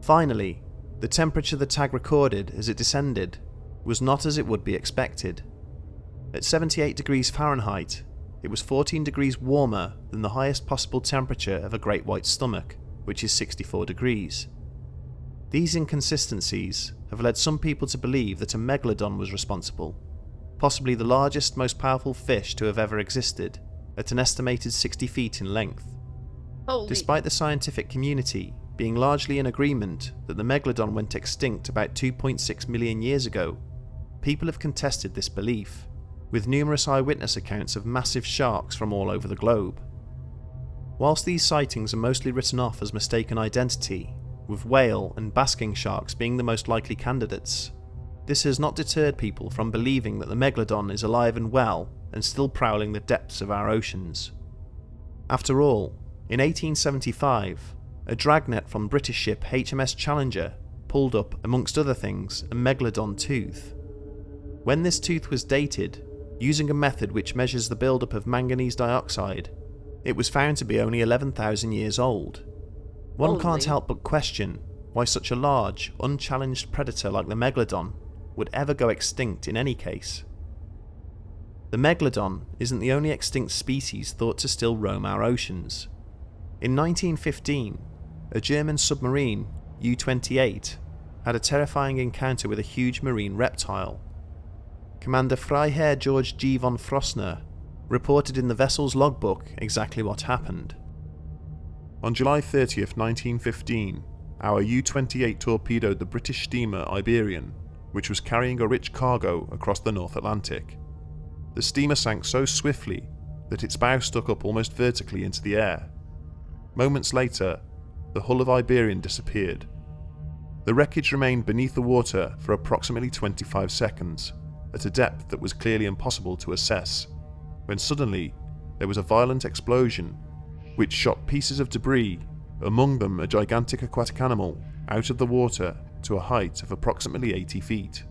Finally, the temperature the tag recorded as it descended was not as it would be expected. At 78 degrees Fahrenheit, it was 14 degrees warmer than the highest possible temperature of a great white stomach, which is 64 degrees. These inconsistencies have led some people to believe that a megalodon was responsible, possibly the largest, most powerful fish to have ever existed, at an estimated 60 feet in length. Despite the scientific community being largely in agreement that the megalodon went extinct about 2.6 million years ago, people have contested this belief, with numerous eyewitness accounts of massive sharks from all over the globe. Whilst these sightings are mostly written off as mistaken identity, with whale and basking sharks being the most likely candidates, this has not deterred people from believing that the megalodon is alive and well and still prowling the depths of our oceans. After all, in 1875, a dragnet from British ship HMS Challenger pulled up, amongst other things, a megalodon tooth. When this tooth was dated, using a method which measures the buildup of manganese dioxide, it was found to be only 11,000 years old. One can't help but question why such a large, unchallenged predator like the megalodon would ever go extinct in any case. The megalodon isn't the only extinct species thought to still roam our oceans. In 1915, a German submarine, U-28, had a terrifying encounter with a huge marine reptile. Commander Freiherr George G. von Frostner reported in the vessel's logbook exactly what happened. On July 30th, 1915, our U-28 torpedoed the British steamer Iberian, which was carrying a rich cargo across the North Atlantic. The steamer sank so swiftly that its bow stuck up almost vertically into the air. Moments later, the hull of Iberian disappeared. The wreckage remained beneath the water for approximately 25 seconds, at a depth that was clearly impossible to assess, when suddenly there was a violent explosion which shot pieces of debris, among them a gigantic aquatic animal, out of the water to a height of approximately 80 feet.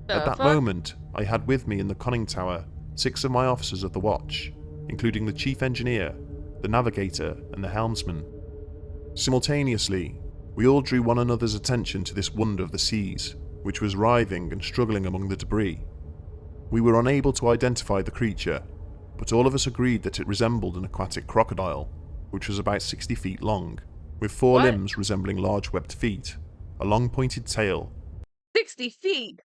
At that moment, I had with me in the conning tower 6 of my officers of the watch, including the chief engineer, the navigator, and the helmsman. Simultaneously, we all drew one another's attention to this wonder of the seas, which was writhing and struggling among the debris. We were unable to identify the creature, but all of us agreed that it resembled an aquatic crocodile, which was about 60 feet long, with 4 limbs resembling large webbed feet, a long pointed tail, 60 feet?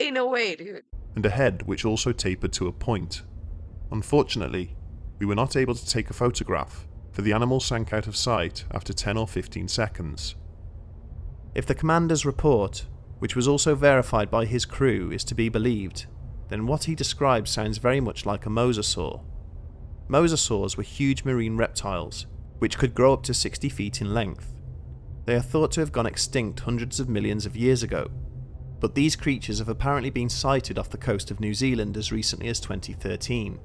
Ain't no way, dude. and a head which also tapered to a point. Unfortunately, we were not able to take a photograph, for the animal sank out of sight after 10 or 15 seconds. If the commander's report, which was also verified by his crew, is to be believed, then what he describes sounds very much like a mosasaur. Mosasaurs were huge marine reptiles, which could grow up to 60 feet in length. They are thought to have gone extinct hundreds of millions of years ago, but these creatures have apparently been sighted off the coast of New Zealand as recently as 2013,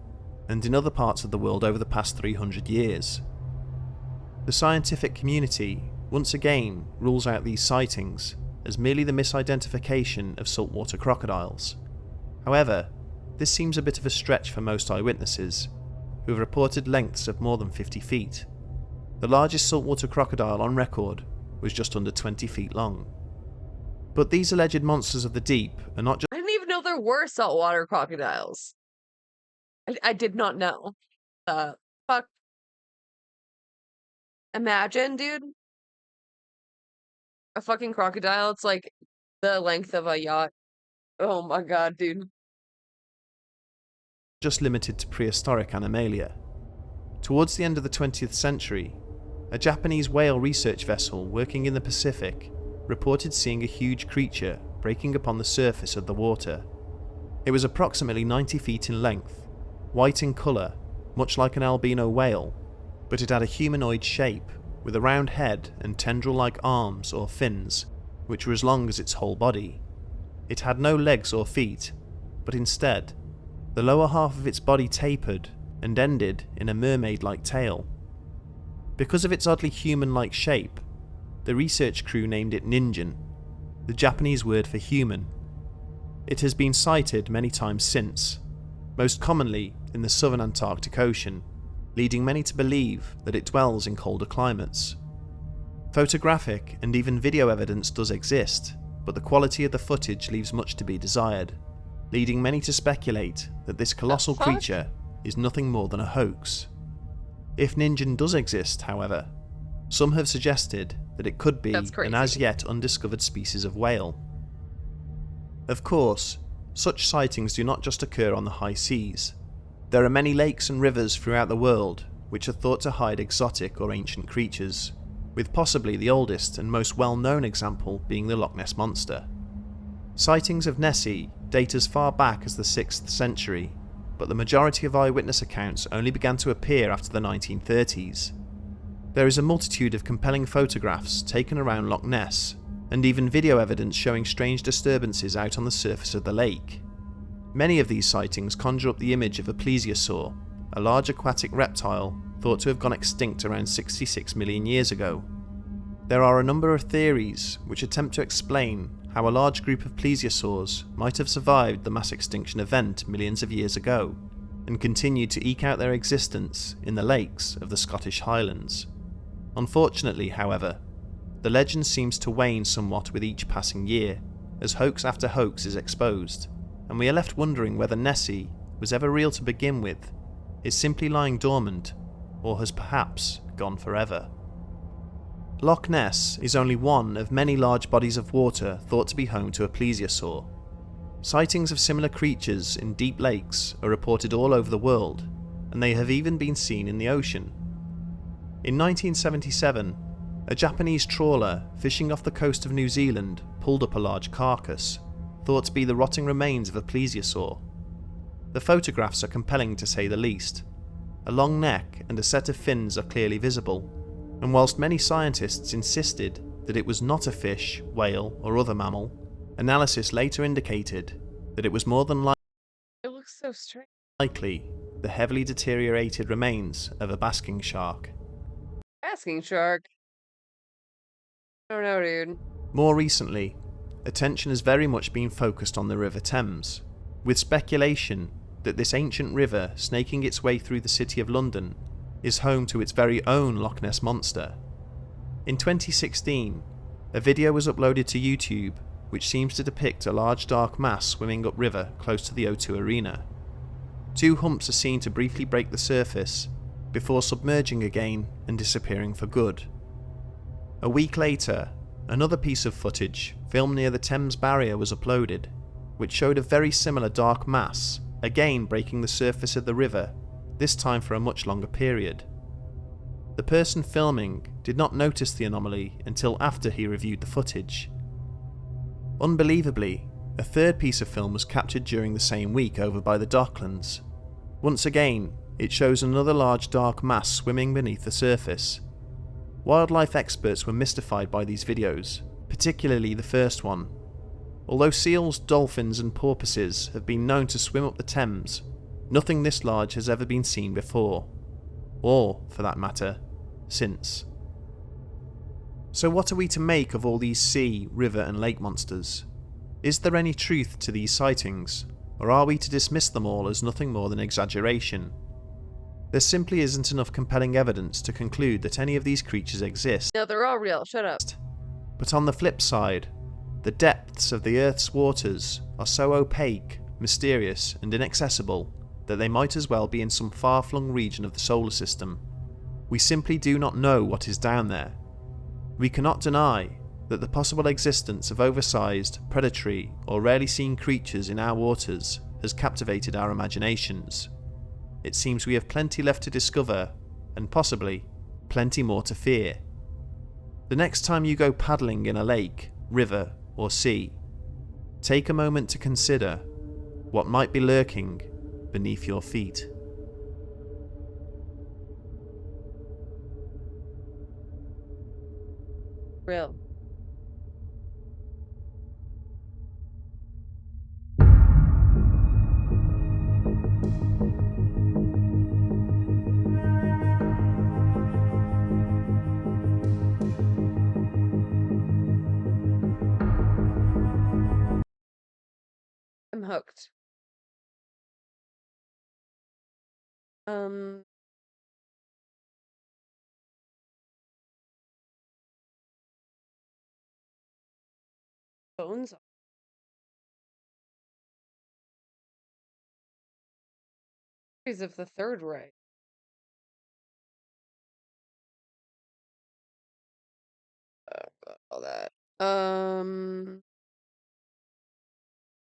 and in other parts of the world over the past 300 years. The scientific community once again rules out these sightings as merely the misidentification of saltwater crocodiles. However, this seems a bit of a stretch for most eyewitnesses, who have reported lengths of more than 50 feet. The largest saltwater crocodile on record was just under 20 feet long. But these alleged monsters of the deep are not just... I didn't even know there were saltwater crocodiles. I did not know. Fuck. Imagine, dude. A fucking crocodile. It's like the length of a yacht. Oh my god, dude. Just limited to prehistoric animalia. Towards the end of the 20th century, a Japanese whale research vessel working in the Pacific reported seeing a huge creature breaking upon the surface of the water. It was approximately 90 feet in length, white in colour, much like an albino whale, but it had a humanoid shape with a round head and tendril-like arms or fins, which were as long as its whole body. It had no legs or feet, but instead, the lower half of its body tapered and ended in a mermaid-like tail. Because of its oddly human-like shape, the research crew named it Ningen, the Japanese word for human. It has been sighted many times since, most commonly in the southern Antarctic Ocean, leading many to believe that it dwells in colder climates. Photographic and even video evidence does exist, but the quality of the footage leaves much to be desired, leading many to speculate that this colossal creature is nothing more than a hoax. If Ningen does exist, however, some have suggested that it could be an as yet undiscovered species of whale. Of course, such sightings do not just occur on the high seas. There are many lakes and rivers throughout the world which are thought to hide exotic or ancient creatures, with possibly the oldest and most well-known example being the Loch Ness Monster. Sightings of Nessie date as far back as the 6th century, but the majority of eyewitness accounts only began to appear after the 1930s. There is a multitude of compelling photographs taken around Loch Ness, and even video evidence showing strange disturbances out on the surface of the lake. Many of these sightings conjure up the image of a plesiosaur, a large aquatic reptile thought to have gone extinct around 66 million years ago. There are a number of theories which attempt to explain how a large group of plesiosaurs might have survived the mass extinction event millions of years ago, and continued to eke out their existence in the lakes of the Scottish Highlands. Unfortunately, however, the legend seems to wane somewhat with each passing year, as hoax after hoax is exposed, and we are left wondering whether Nessie was ever real to begin with, is simply lying dormant, or has perhaps gone forever. Loch Ness is only one of many large bodies of water thought to be home to a plesiosaur. Sightings of similar creatures in deep lakes are reported all over the world, and they have even been seen in the ocean. In 1977, a Japanese trawler fishing off the coast of New Zealand pulled up a large carcass, thought to be the rotting remains of a plesiosaur. The photographs are compelling to say the least. A long neck and a set of fins are clearly visible, and whilst many scientists insisted that it was not a fish, whale, or other mammal, analysis later indicated that it was more than It looks so strange. likely the heavily deteriorated remains of a basking shark. Basking shark? I don't know, dude. More recently, attention has very much been focused on the River Thames, with speculation that this ancient river snaking its way through the city of London is home to its very own Loch Ness Monster. In 2016, a video was uploaded to YouTube which seems to depict a large dark mass swimming upriver close to the O2 Arena. Two humps are seen to briefly break the surface before submerging again and disappearing for good. A week later, another piece of footage filmed near the Thames barrier was uploaded, which showed a very similar dark mass, again breaking the surface of the river this time for a much longer period. The person filming did not notice the anomaly until after he reviewed the footage. Unbelievably, a third piece of film was captured during the same week over by the Docklands. Once again, it shows another large dark mass swimming beneath the surface. Wildlife experts were mystified by these videos, particularly the first one. Although seals, dolphins and porpoises have been known to swim up the Thames, nothing this large has ever been seen before. Or, for that matter, since. So what are we to make of all these sea, river and lake monsters? Is there any truth to these sightings, or are we to dismiss them all as nothing more than exaggeration? There simply isn't enough compelling evidence to conclude that any of these creatures exist. No, they're all real. Shut up. But on the flip side, the depths of the Earth's waters are so opaque, mysterious and inaccessible that they might as well be in some far-flung region of the solar system. We simply do not know what is down there. We cannot deny that the possible existence of oversized, predatory or rarely seen creatures in our waters has captivated our imaginations. It seems we have plenty left to discover, and possibly plenty more to fear. The next time you go paddling in a lake, river or sea, take a moment to consider what might be lurking beneath your feet. Real. I'm hooked. Bones. Series of the Third Reich. All that.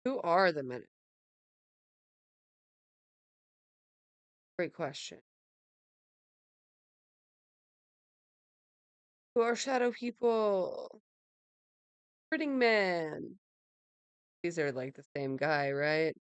Who are the men? Great question. Who are shadow people? Pretting man. These are like the same guy, right?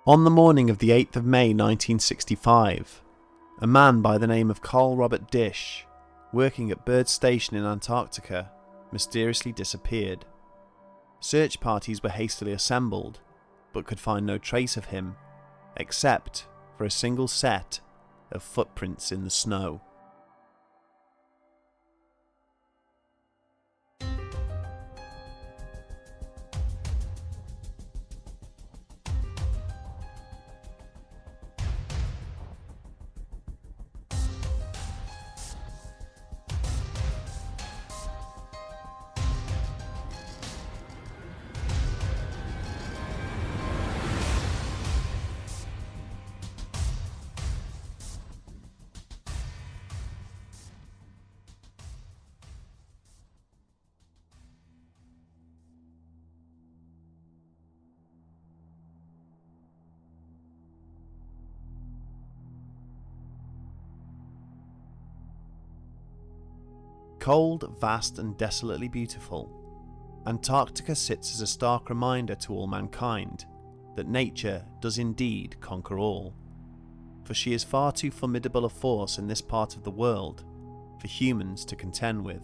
On the morning of the 8th of May 1965, a man by the name of Carl Robert Dish, working at Byrd Station in Antarctica, mysteriously disappeared. Search parties were hastily assembled, but could find no trace of him, except for a single set of footprints in the snow. Cold, vast and desolately beautiful, Antarctica sits as a stark reminder to all mankind that nature does indeed conquer all, for she is far too formidable a force in this part of the world for humans to contend with.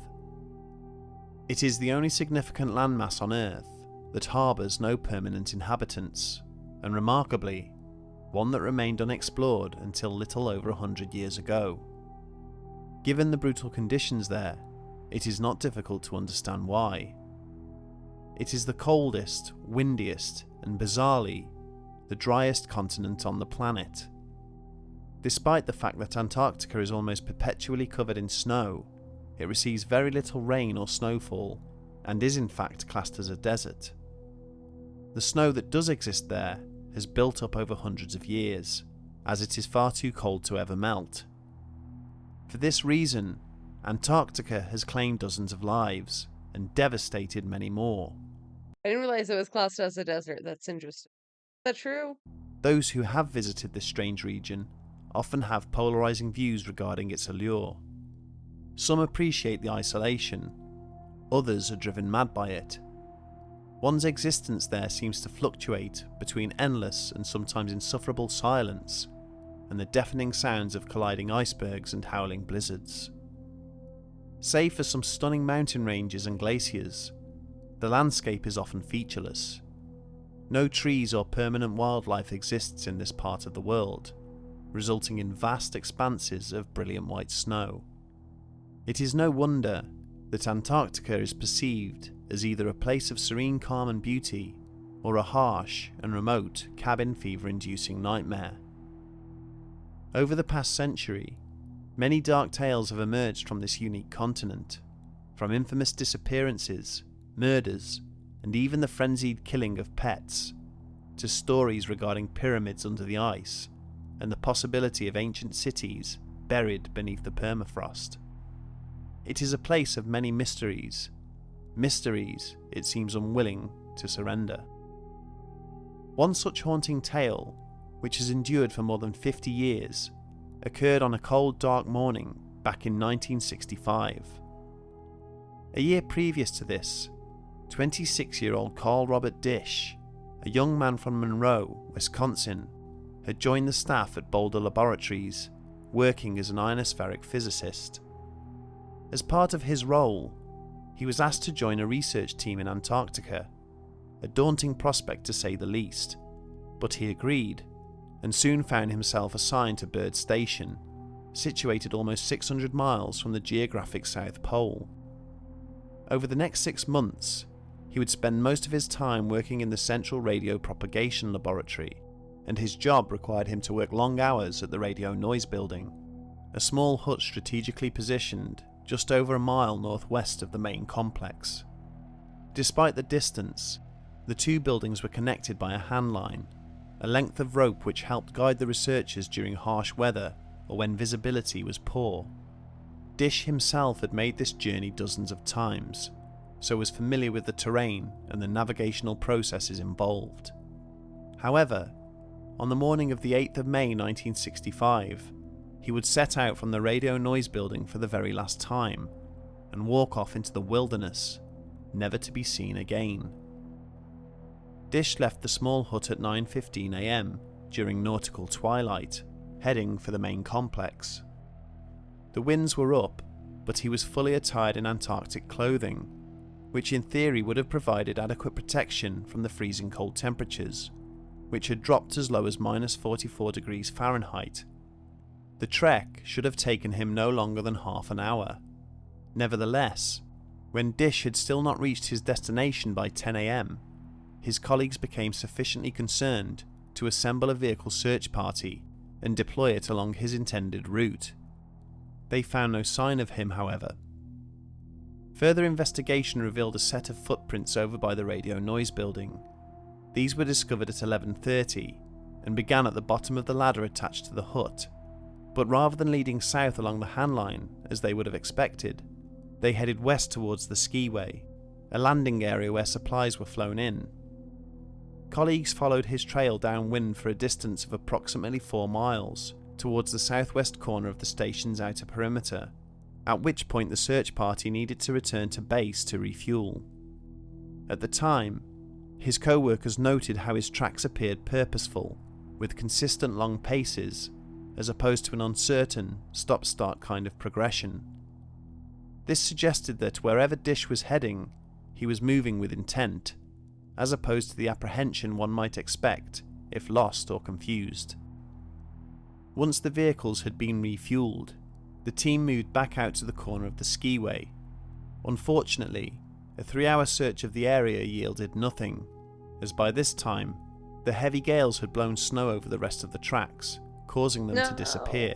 It is the only significant landmass on Earth that harbours no permanent inhabitants, and remarkably, one that remained unexplored until little over 100 years ago. Given the brutal conditions there, it is not difficult to understand why. It is the coldest, windiest, and bizarrely, the driest continent on the planet. Despite the fact that Antarctica is almost perpetually covered in snow, it receives very little rain or snowfall, and is in fact classed as a desert. the snow that does exist there has built up over hundreds of years, as it is far too cold to ever melt. For this reason, Antarctica has claimed dozens of lives and devastated many more. I didn't realize it was classed as a desert. That's interesting. Is that true? Those who have visited this strange region often have polarizing views regarding its allure. Some appreciate the isolation, others are driven mad by it. One's existence there seems to fluctuate between endless and sometimes insufferable silence and the deafening sounds of colliding icebergs and howling blizzards. Save for some stunning mountain ranges and glaciers, the landscape is often featureless. No trees or permanent wildlife exists in this part of the world, resulting in vast expanses of brilliant white snow. It is no wonder that Antarctica is perceived as either a place of serene calm and beauty, or a harsh and remote cabin fever-inducing nightmare. Over the past century, many dark tales have emerged from this unique continent, from infamous disappearances, murders, and even the frenzied killing of pets, to stories regarding pyramids under the ice, and the possibility of ancient cities buried beneath the permafrost. It is a place of many mysteries it seems unwilling to surrender. One such haunting tale, which has endured for more than 50 years, occurred on a cold, dark morning back in 1965. A year previous to this, 26-year-old Carl Robert Dish, a young man from Monroe, Wisconsin, had joined the staff at Boulder Laboratories, working as an ionospheric physicist. As part of his role, he was asked to join a research team in Antarctica, a daunting prospect to say the least, but he agreed, and soon found himself assigned to Byrd Station, situated almost 600 miles from the geographic South Pole. Over the next 6 months, he would spend most of his time working in the Central Radio Propagation Laboratory, and his job required him to work long hours at the Radio Noise Building, a small hut strategically positioned just over a mile northwest of the main complex. Despite the distance, the two buildings were connected by a handline, a length of rope which helped guide the researchers during harsh weather or when visibility was poor. Dish himself had made this journey dozens of times, so was familiar with the terrain and the navigational processes involved. However, on the morning of the 8th of May 1965, he would set out from the Radio Noise Building for the very last time and walk off into the wilderness, never to be seen again. Dish left the small hut at 9:15 a.m. during nautical twilight, heading for the main complex. The winds were up, but he was fully attired in Antarctic clothing, which in theory would have provided adequate protection from the freezing cold temperatures, which had dropped as low as -44 degrees Fahrenheit. The trek should have taken him no longer than half an hour. Nevertheless, when Dish had still not reached his destination by 10 a.m, his colleagues became sufficiently concerned to assemble a vehicle search party and deploy it along his intended route. They found no sign of him, however. Further investigation revealed a set of footprints over by the Radio Noise Building. These were discovered at 11:30 and began at the bottom of the ladder attached to the hut, but rather than leading south along the handline as they would have expected, they headed west towards the skiway, a landing area where supplies were flown in. Colleagues followed his trail downwind for a distance of approximately 4 miles towards the southwest corner of the station's outer perimeter, at which point the search party needed to return to base to refuel. At the time, his co-workers noted how his tracks appeared purposeful, with consistent long paces, as opposed to an uncertain, stop-start kind of progression. This suggested that wherever Dish was heading, he was moving with intent, as opposed to the apprehension one might expect if lost or confused. Once the vehicles had been refueled, the team moved back out to the corner of the skiway. Unfortunately, a 3-hour search of the area yielded nothing, as by this time, the heavy gales had blown snow over the rest of the tracks, causing them to disappear.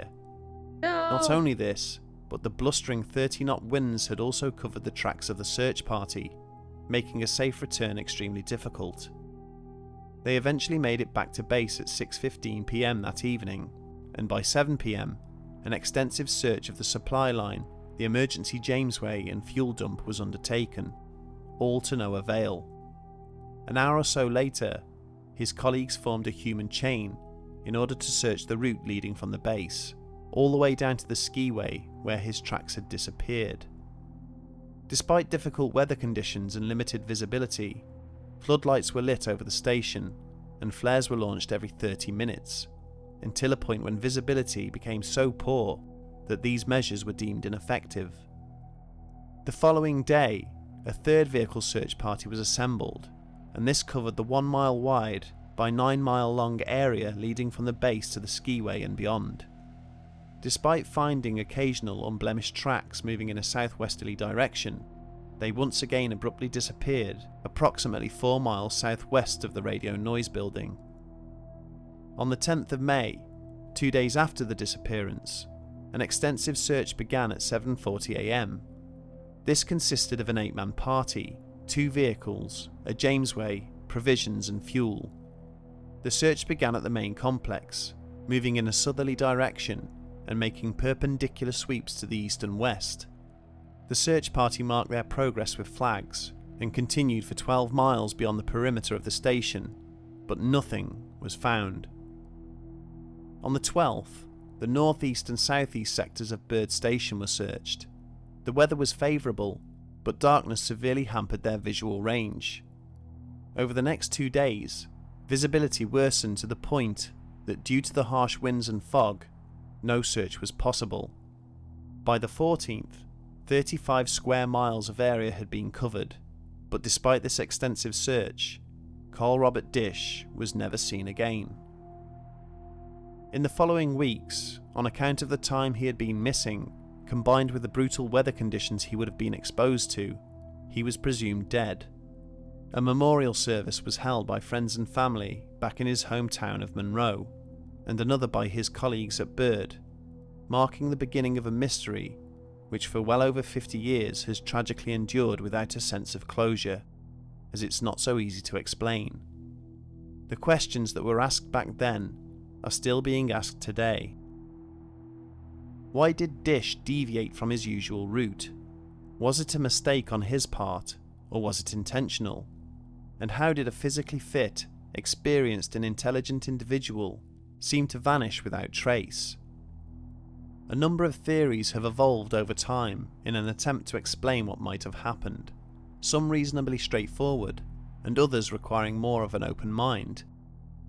Not only this, but the blustering 30-knot winds had also covered the tracks of the search party, making a safe return extremely difficult. They eventually made it back to base at 6:15 p.m. that evening, and by 7 p.m, an extensive search of the supply line, the emergency Jamesway and fuel dump was undertaken, all to no avail. An hour or so later, his colleagues formed a human chain in order to search the route leading from the base, all the way down to the skiway where his tracks had disappeared. Despite difficult weather conditions and limited visibility, floodlights were lit over the station and flares were launched every 30 minutes, until a point when visibility became so poor that these measures were deemed ineffective. The following day, a third vehicle search party was assembled, and this covered the 1 mile wide by 9 mile long area leading from the base to the skiway and beyond. Despite finding occasional unblemished tracks moving in a southwesterly direction, they once again abruptly disappeared approximately 4 miles southwest of the radio noise building. On the 10th of May, 2 days after the disappearance, an extensive search began at 7:40 a.m. This consisted of an 8-man party, 2 vehicles, a Jamesway, provisions and fuel. The search began at the main complex, moving in a southerly direction and making perpendicular sweeps to the east and west. The search party marked their progress with flags and continued for 12 miles beyond the perimeter of the station, but nothing was found. On the 12th, the northeast and southeast sectors of Bird Station were searched. The weather was favourable, but darkness severely hampered their visual range. Over the next 2 days, visibility worsened to the point that due to the harsh winds and fog, no search was possible. By the 14th, 35 square miles of area had been covered, but despite this extensive search, Carl Robert Dish was never seen again. In the following weeks, on account of the time he had been missing, combined with the brutal weather conditions he would have been exposed to, he was presumed dead. A memorial service was held by friends and family back in his hometown of Monroe, and another by his colleagues at Bird, marking the beginning of a mystery which for well over 50 years has tragically endured without a sense of closure, as it's not so easy to explain. The questions that were asked back then are still being asked today. Why did Dish deviate from his usual route? Was it a mistake on his part, or was it intentional? And how did a physically fit, experienced and intelligent individual seem to vanish without trace? A number of theories have evolved over time in an attempt to explain what might have happened, some reasonably straightforward, and others requiring more of an open mind.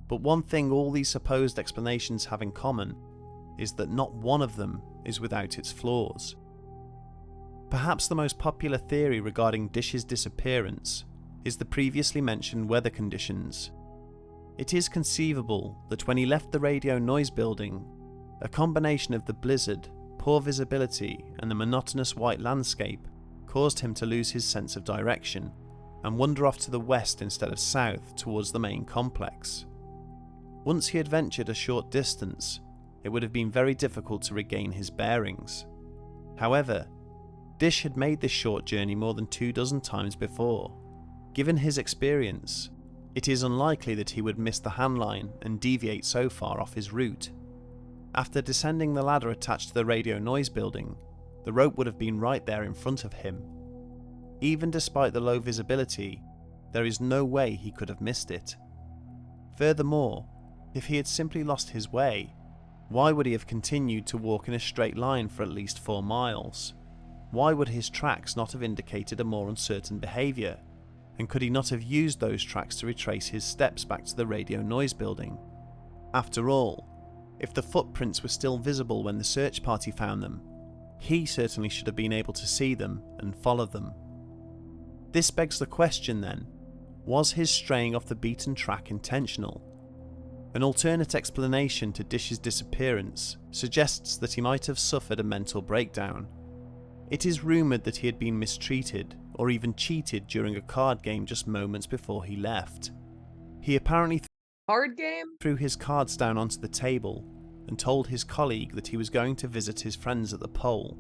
But one thing all these supposed explanations have in common is that not one of them is without its flaws. Perhaps the most popular theory regarding Dish's disappearance is the previously mentioned weather conditions. It is conceivable that when he left the radio noise building, a combination of the blizzard, poor visibility, and the monotonous white landscape caused him to lose his sense of direction and wander off to the west instead of south towards the main complex. Once he had ventured a short distance, it would have been very difficult to regain his bearings. However, Dish had made this short journey more than 24 times before. Given his experience, it is unlikely that he would miss the handline and deviate so far off his route. After descending the ladder attached to the radio noise building, the rope would have been right there in front of him. Even despite the low visibility, there is no way he could have missed it. Furthermore, if he had simply lost his way, why would he have continued to walk in a straight line for at least 4 miles? Why would his tracks not have indicated a more uncertain behaviour? And could he not have used those tracks to retrace his steps back to the radio noise building? After all, if the footprints were still visible when the search party found them, he certainly should have been able to see them and follow them. This begs the question then, was his straying off the beaten track intentional? An alternate explanation to Dish's disappearance suggests that he might have suffered a mental breakdown. It is rumoured that he had been mistreated or even cheated during a card game just moments before he left. He apparently threw his cards down onto the table and told his colleague that he was going to visit his friends at the pole.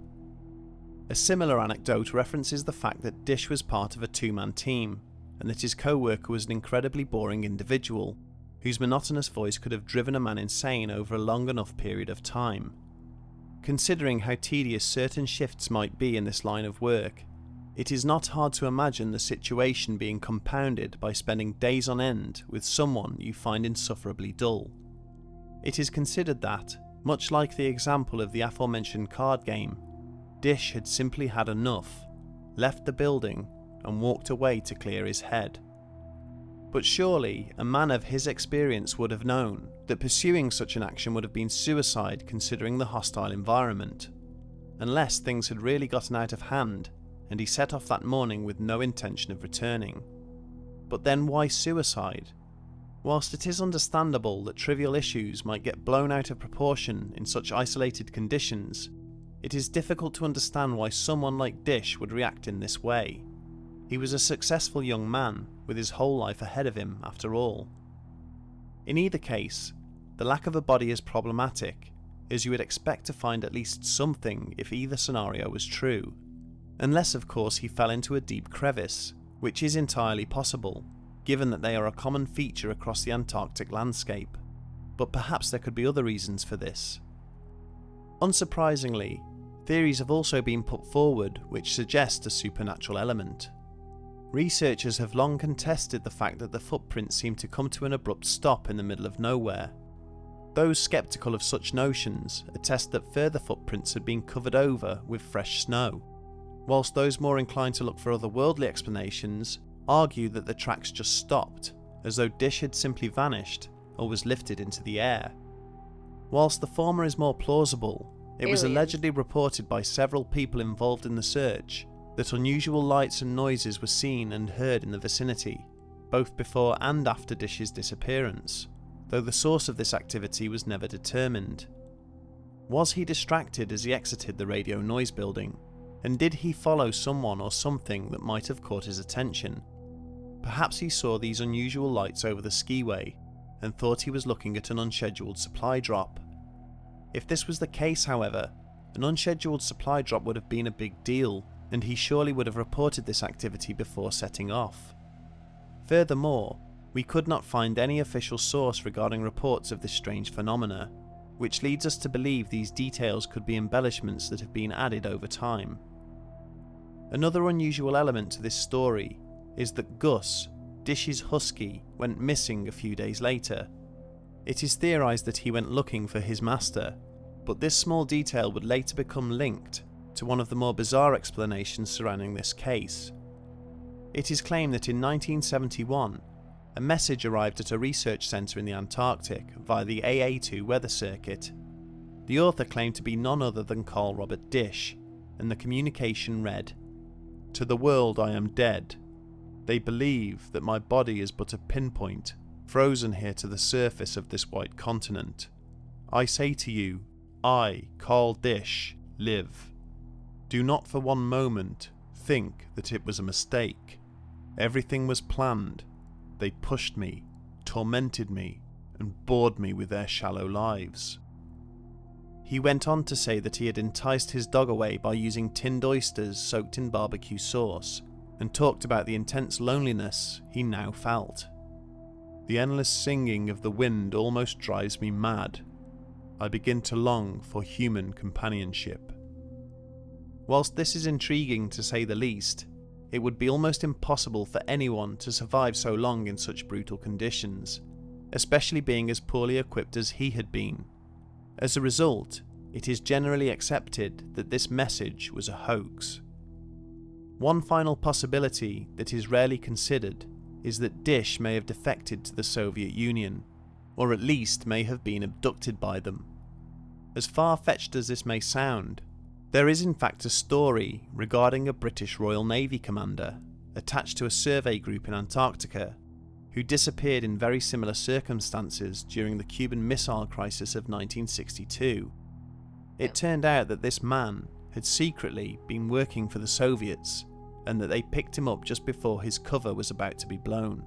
A similar anecdote references the fact that Dish was part of a 2-man team and that his co-worker was an incredibly boring individual, whose monotonous voice could have driven a man insane over a long enough period of time. Considering how tedious certain shifts might be in this line of work, it is not hard to imagine the situation being compounded by spending days on end with someone you find insufferably dull. It is considered that, much like the example of the aforementioned card game, Dish had simply had enough, left the building, and walked away to clear his head. But surely a man of his experience would have known that pursuing such an action would have been suicide considering the hostile environment, unless things had really gotten out of hand and he set off that morning with no intention of returning. But then why suicide? Whilst it is understandable that trivial issues might get blown out of proportion in such isolated conditions, it is difficult to understand why someone like Dish would react in this way. He was a successful young man with his whole life ahead of him, after all. In either case, the lack of a body is problematic, as you would expect to find at least something if either scenario was true. Unless of course he fell into a deep crevice, which is entirely possible, given that they are a common feature across the Antarctic landscape. But perhaps there could be other reasons for this. Unsurprisingly, theories have also been put forward which suggest a supernatural element. Researchers have long contested the fact that the footprints seem to come to an abrupt stop in the middle of nowhere. Those skeptical of such notions attest that further footprints had been covered over with fresh snow, whilst those more inclined to look for otherworldly explanations argue that the tracks just stopped, as though Dish had simply vanished or was lifted into the air. Whilst the former is more plausible, it was allegedly reported by several people involved in the search that unusual lights and noises were seen and heard in the vicinity, both before and after Dish's disappearance, though the source of this activity was never determined. Was he distracted as he exited the radio noise building? And did he follow someone or something that might have caught his attention? Perhaps he saw these unusual lights over the skiway and thought he was looking at an unscheduled supply drop. If this was the case, however, an unscheduled supply drop would have been a big deal, and he surely would have reported this activity before setting off. Furthermore, we could not find any official source regarding reports of this strange phenomena, which leads us to believe these details could be embellishments that have been added over time. Another unusual element to this story is that Gus, Dish's husky, went missing a few days later. It is theorised that he went looking for his master, but this small detail would later become linked to one of the more bizarre explanations surrounding this case. It is claimed that in 1971, a message arrived at a research centre in the Antarctic via the AA2 weather circuit. The author claimed to be none other than Carl Robert Dish, and the communication read, "To the world I am dead. They believe that my body is but a pinpoint, frozen here to the surface of this white continent. I say to you, I, Carl Dish, live. Do not for one moment think that it was a mistake. Everything was planned. They pushed me, tormented me, and bored me with their shallow lives." He went on to say that he had enticed his dog away by using tinned oysters soaked in barbecue sauce, and talked about the intense loneliness he now felt. "The endless singing of the wind almost drives me mad. I begin to long for human companionship." Whilst this is intriguing to say the least, it would be almost impossible for anyone to survive so long in such brutal conditions, especially being as poorly equipped as he had been. As a result, it is generally accepted that this message was a hoax. One final possibility that is rarely considered is that Dish may have defected to the Soviet Union, or at least may have been abducted by them. As far-fetched as this may sound, there is in fact a story regarding a British Royal Navy commander attached to a survey group in Antarctica who disappeared in very similar circumstances during the Cuban Missile Crisis of 1962. It turned out that this man had secretly been working for the Soviets, and that they picked him up just before his cover was about to be blown.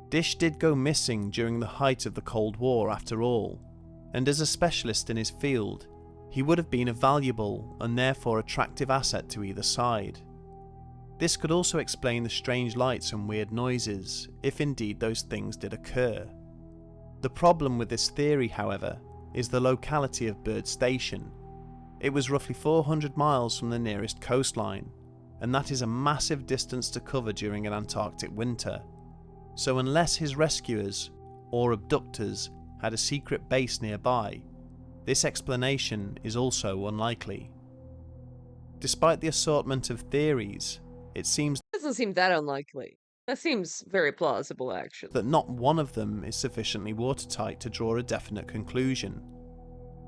Dish did go missing during the height of the Cold War after all, and as a specialist in his field, he would have been a valuable and therefore attractive asset to either side. This could also explain the strange lights and weird noises, if indeed those things did occur. The problem with this theory, however, is the locality of Bird Station. It was roughly 400 miles from the nearest coastline, and that is a massive distance to cover during an Antarctic winter. So unless his rescuers, or abductors, had a secret base nearby, this explanation is also unlikely. Despite the assortment of theories, it seems Doesn't seem that unlikely. That seems very plausible, actually. that not one of them is sufficiently watertight to draw a definite conclusion.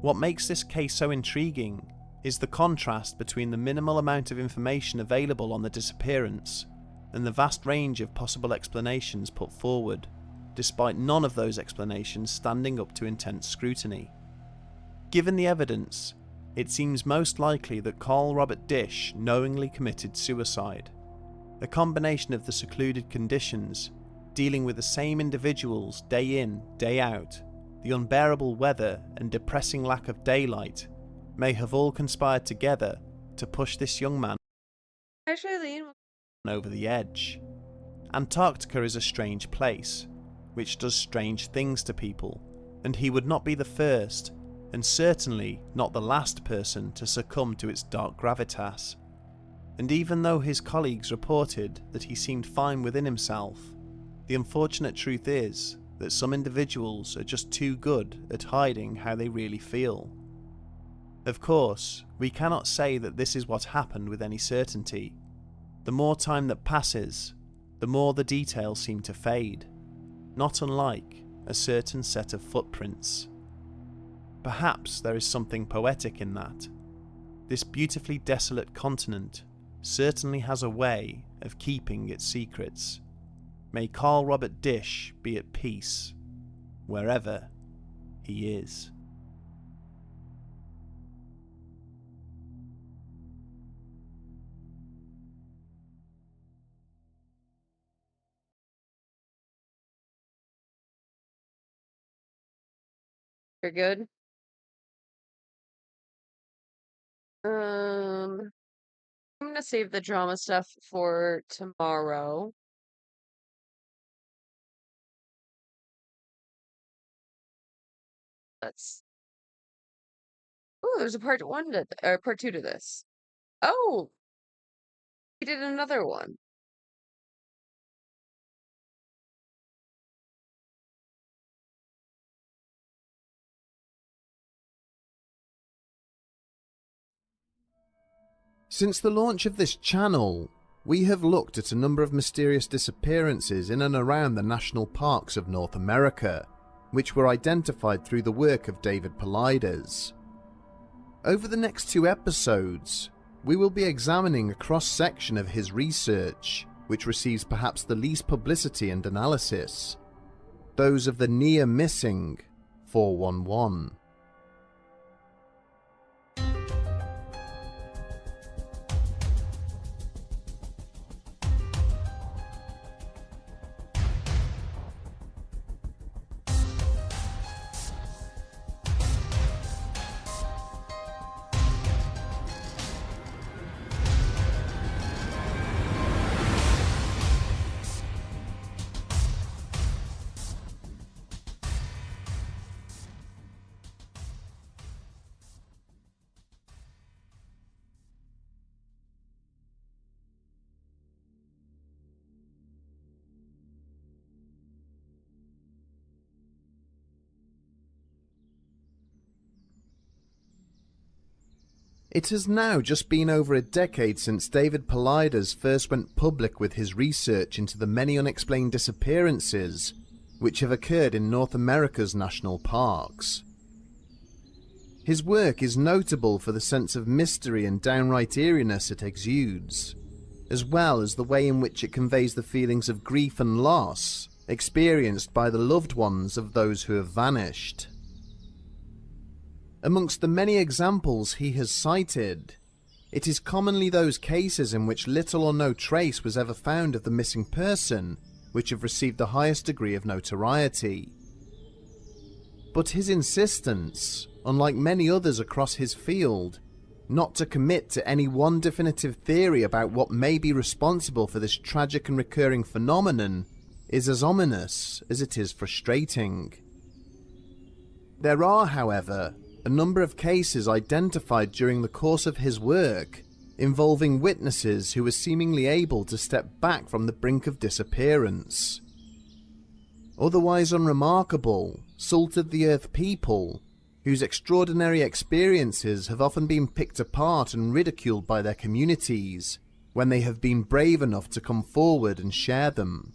What makes this case so intriguing is the contrast between the minimal amount of information available on the disappearance and the vast range of possible explanations put forward, despite none of those explanations standing up to intense scrutiny. Given the evidence, it seems most likely that Carl Robert Dish knowingly committed suicide. A combination of the secluded conditions, dealing with the same individuals day in, day out, the unbearable weather and depressing lack of daylight, may have all conspired together to push this young man over the edge. Antarctica is a strange place, which does strange things to people, and he would not be the first, and certainly not the last person to succumb to its dark gravitas. And even though his colleagues reported that he seemed fine within himself, the unfortunate truth is that some individuals are just too good at hiding how they really feel. Of course, we cannot say that this is what happened with any certainty. The more time that passes, the more the details seem to fade, not unlike a certain set of footprints. Perhaps there is something poetic in that. This beautifully desolate continent certainly has a way of keeping its secrets. May Carl Robert Dish be at peace, wherever he is. Very good. I'm gonna save the drama stuff for tomorrow. Let's. Oh, there's a part one to or part two to this. Oh, he did another one. Since the launch of this channel, we have looked at a number of mysterious disappearances in and around the national parks of North America, which were identified through the work of David Paulides. Over the next 2 episodes, we will be examining a cross-section of his research, which receives perhaps the least publicity and analysis, those of the near-missing 411. It has now just been over a decade since David Paulides first went public with his research into the many unexplained disappearances which have occurred in North America's national parks. His work is notable for the sense of mystery and downright eeriness it exudes, as well as the way in which it conveys the feelings of grief and loss experienced by the loved ones of those who have vanished. Amongst the many examples he has cited, it is commonly those cases in which little or no trace was ever found of the missing person which have received the highest degree of notoriety. But his insistence, unlike many others across his field, not to commit to any one definitive theory about what may be responsible for this tragic and recurring phenomenon is as ominous as it is frustrating. There are, however, a number of cases identified during the course of his work involving witnesses who were seemingly able to step back from the brink of disappearance. Otherwise unremarkable, salt-of-the-earth people whose extraordinary experiences have often been picked apart and ridiculed by their communities when they have been brave enough to come forward and share them.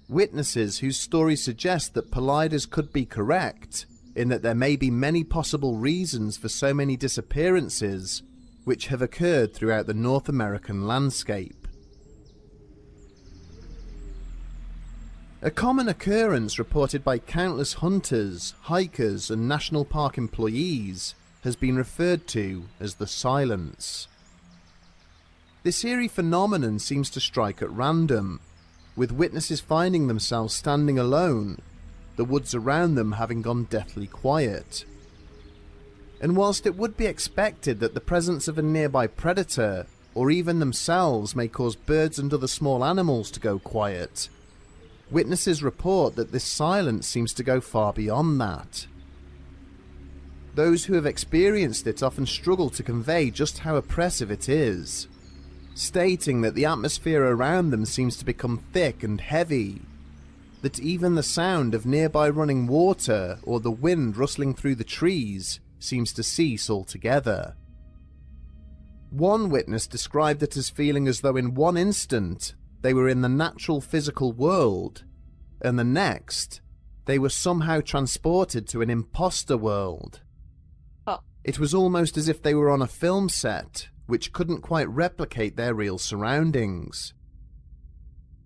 Witnesses whose stories suggest that Paulides could be correct in that there may be many possible reasons for so many disappearances which have occurred throughout the North American landscape. A common occurrence reported by countless hunters, hikers and national park employees has been referred to as the silence. This eerie phenomenon seems to strike at random, with witnesses finding themselves standing alone, the woods around them having gone deathly quiet. And whilst it would be expected that the presence of a nearby predator, or even themselves, may cause birds and other small animals to go quiet, witnesses report that this silence seems to go far beyond that. Those who have experienced it often struggle to convey just how oppressive it is, stating that the atmosphere around them seems to become thick and heavy, that even the sound of nearby running water or the wind rustling through the trees seems to cease altogether. One witness described it as feeling as though in one instant they were in the natural physical world, and the next they were somehow transported to an imposter world. It was almost as if they were on a film set, which couldn't quite replicate their real surroundings.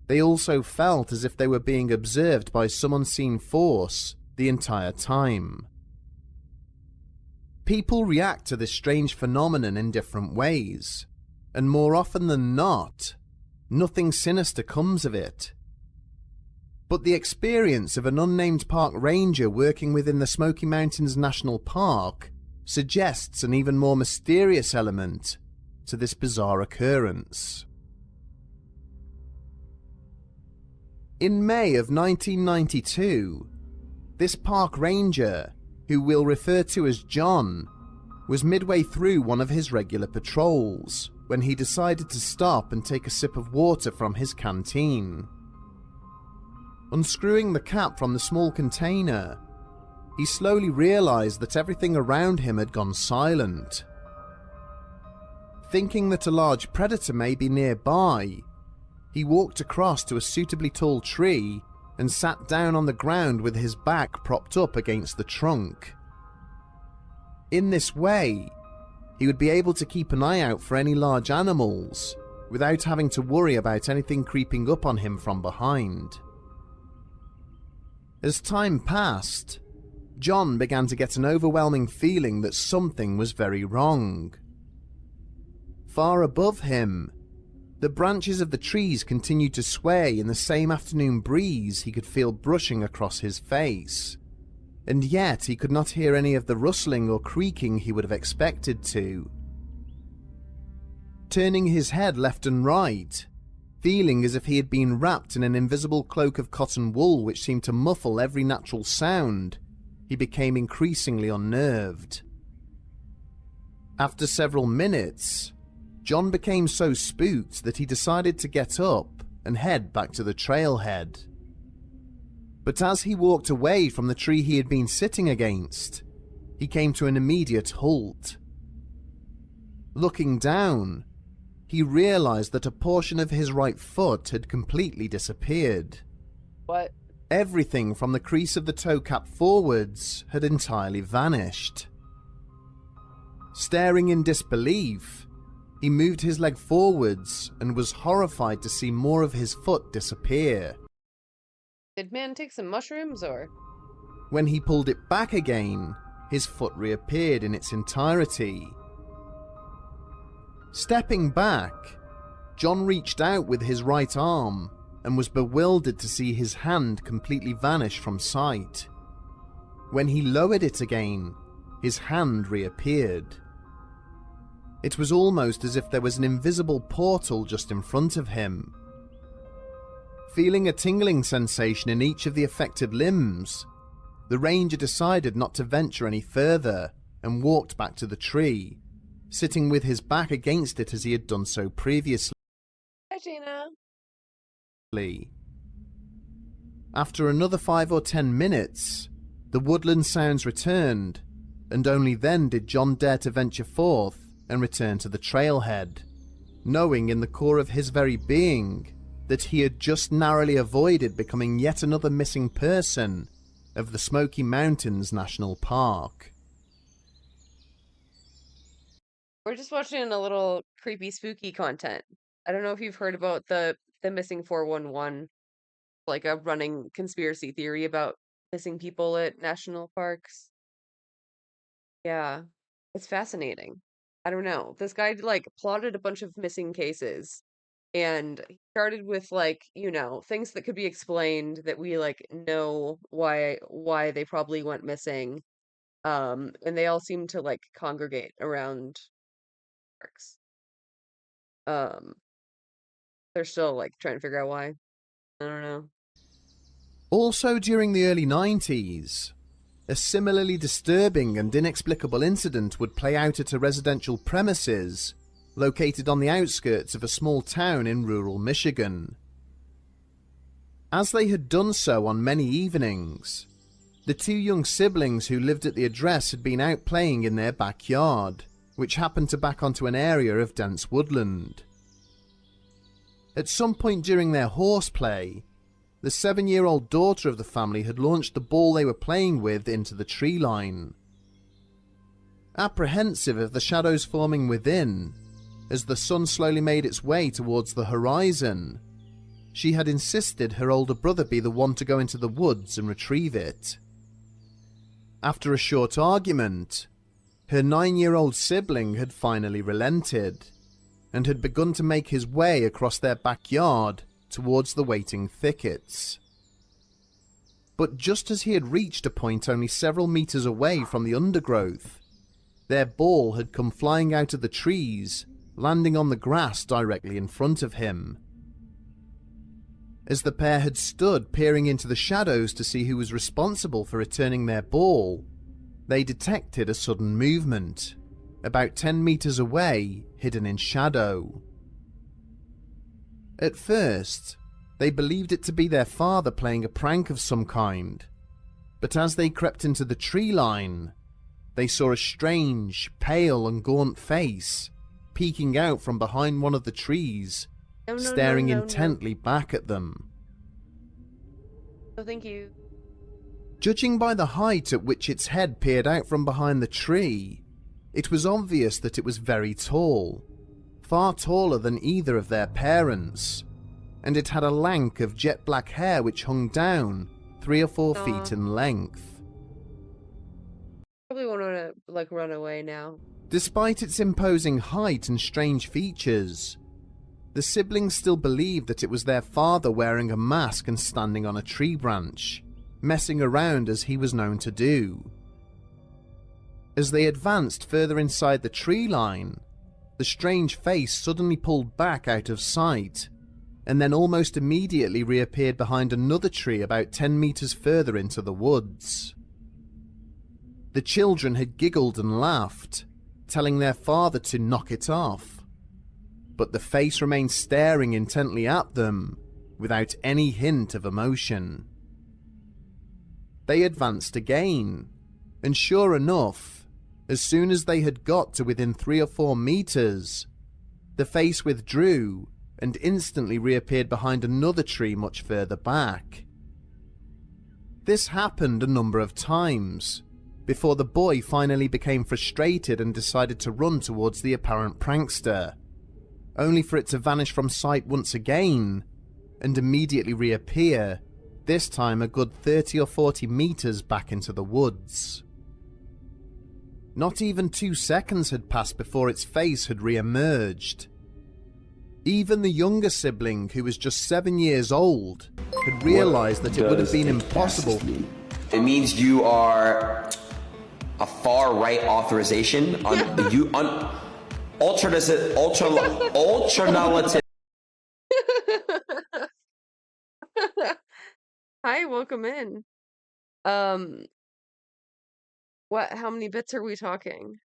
They also felt as if they were being observed by some unseen force the entire time. People react to this strange phenomenon in different ways, and more often than not, nothing sinister comes of it. But the experience of an unnamed park ranger working within the Smoky Mountains National Park suggests an even more mysterious element to this bizarre occurrence. In May of 1992, this park ranger, who we'll refer to as John, was midway through one of his regular patrols when he decided to stop and take a sip of water from his canteen. Unscrewing the cap from the small container, he slowly realized that everything around him had gone silent. Thinking that a large predator may be nearby, he walked across to a suitably tall tree and sat down on the ground with his back propped up against the trunk. In this way, he would be able to keep an eye out for any large animals without having to worry about anything creeping up on him from behind. As time passed, John began to get an overwhelming feeling that something was very wrong. Far above him, the branches of the trees continued to sway in the same afternoon breeze he could feel brushing across his face, and yet he could not hear any of the rustling or creaking he would have expected to. Turning his head left and right, feeling as if he had been wrapped in an invisible cloak of cotton wool which seemed to muffle every natural sound, he became increasingly unnerved. After several minutes, John became so spooked that he decided to get up and head back to the trailhead. But as he walked away from the tree he had been sitting against, he came to an immediate halt. Looking down, he realized that a portion of his right foot had completely disappeared. What? Everything from the crease of the toe cap forwards had entirely vanished. Staring in disbelief, he moved his leg forwards and was horrified to see more of his foot disappear. Did man take some mushrooms, or? When he pulled it back again, his foot reappeared in its entirety. Stepping back, John reached out with his right arm and was bewildered to see his hand completely vanish from sight. When he lowered it again, his hand reappeared. It was almost as if there was an invisible portal just in front of him. Feeling a tingling sensation in each of the affected limbs, the ranger decided not to venture any further and walked back to the tree, sitting with his back against it as he had done so previously. Hi, Gina. After another 5 or 10 minutes, the woodland sounds returned, and only then did John dare to venture forth and return to the trailhead, knowing in the core of his very being that he had just narrowly avoided becoming yet another missing person of the Smoky Mountains National Park. We're just watching a little creepy, spooky content. I don't know if you've heard about the missing 411, like a running conspiracy theory about missing people at national parks. Yeah, it's fascinating. I don't know. This guy like plotted a bunch of missing cases, and he started with like, things that could be explained that we like know why they probably went missing. And they all seem to like congregate around parks. They're still like trying to figure out why. I don't know. Also during the early 90s, a similarly disturbing and inexplicable incident would play out at a residential premises located on the outskirts of a small town in rural Michigan. As they had done so on many evenings, the two young siblings who lived at the address had been out playing in their backyard, which happened to back onto an area of dense woodland. At some point during their horseplay, the 7-year-old daughter of the family had launched the ball they were playing with into the tree line. Apprehensive of the shadows forming within, as the sun slowly made its way towards the horizon, she had insisted her older brother be the one to go into the woods and retrieve it. After a short argument, her 9-year-old sibling had finally relented, and had begun to make his way across their backyard towards the waiting thickets. But just as he had reached a point only several meters away from the undergrowth, their ball had come flying out of the trees, landing on the grass directly in front of him. As the pair had stood peering into the shadows to see who was responsible for returning their ball, they detected a sudden movement, about 10 meters away, hidden in shadow. At first, they believed it to be their father playing a prank of some kind, but as they crept into the tree line, they saw a strange, pale and gaunt face peeking out from behind one of the trees, staring intently back at them. No, thank you. Judging by the height at which its head peered out from behind the tree, it was obvious that it was very tall, far taller than either of their parents, and it had a lank of jet black hair which hung down 3 or 4 feet in length. Probably want to like run away now. Despite its imposing height and strange features, the siblings still believed that it was their father wearing a mask and standing on a tree branch, messing around as he was known to do. As they advanced further inside the tree line, the strange face suddenly pulled back out of sight, and then almost immediately reappeared behind another tree about 10 meters further into the woods. The children had giggled and laughed, telling their father to knock it off, but the face remained staring intently at them without any hint of emotion. They advanced again, and sure enough, as soon as they had got to within 3 or 4 meters, the face withdrew and instantly reappeared behind another tree much further back. This happened a number of times, before the boy finally became frustrated and decided to run towards the apparent prankster, only for it to vanish from sight once again, and immediately reappear, this time a good 30 or 40 meters back into the woods. Not even 2 seconds had passed before its face had re-emerged. Even the younger sibling, who was just 7 years old, had realized that it would have been impossible. It means you are a far right authorization on ultranalytic. Hi, welcome in. What? How many bits are we talking?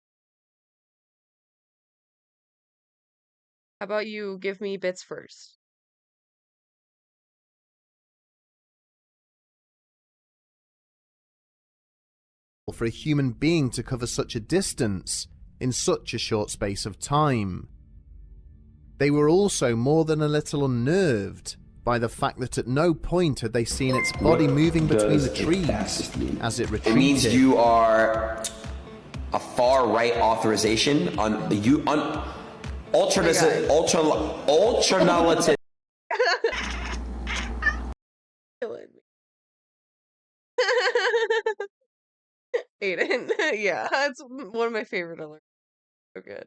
How about you give me bits first? For a human being to cover such a distance in such a short space of time. They were also more than a little unnerved by the fact that at no point had they seen its body moving between the trees as it retreated. It means you are a far right authorization on you on ultranalytic. Killing me. Aiden, yeah, that's one of my favorite alerts. So good.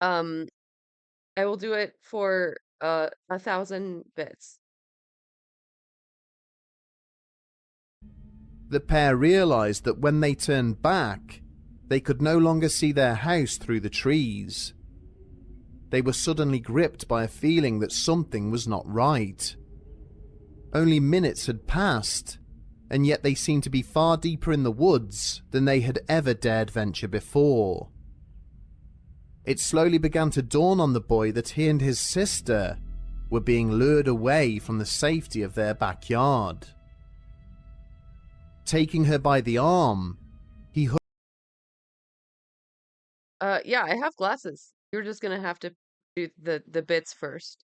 I will do it for 1,000 bits. The pair realized that when they turned back, they could no longer see their house through the trees. They were suddenly gripped by a feeling that something was not right. Only minutes had passed, and yet they seemed to be far deeper in the woods than they had ever dared venture before. It slowly began to dawn on the boy that he and his sister were being lured away from the safety of their backyard. Taking her by the arm, he Yeah, I have glasses. You're just gonna have to do the bits first.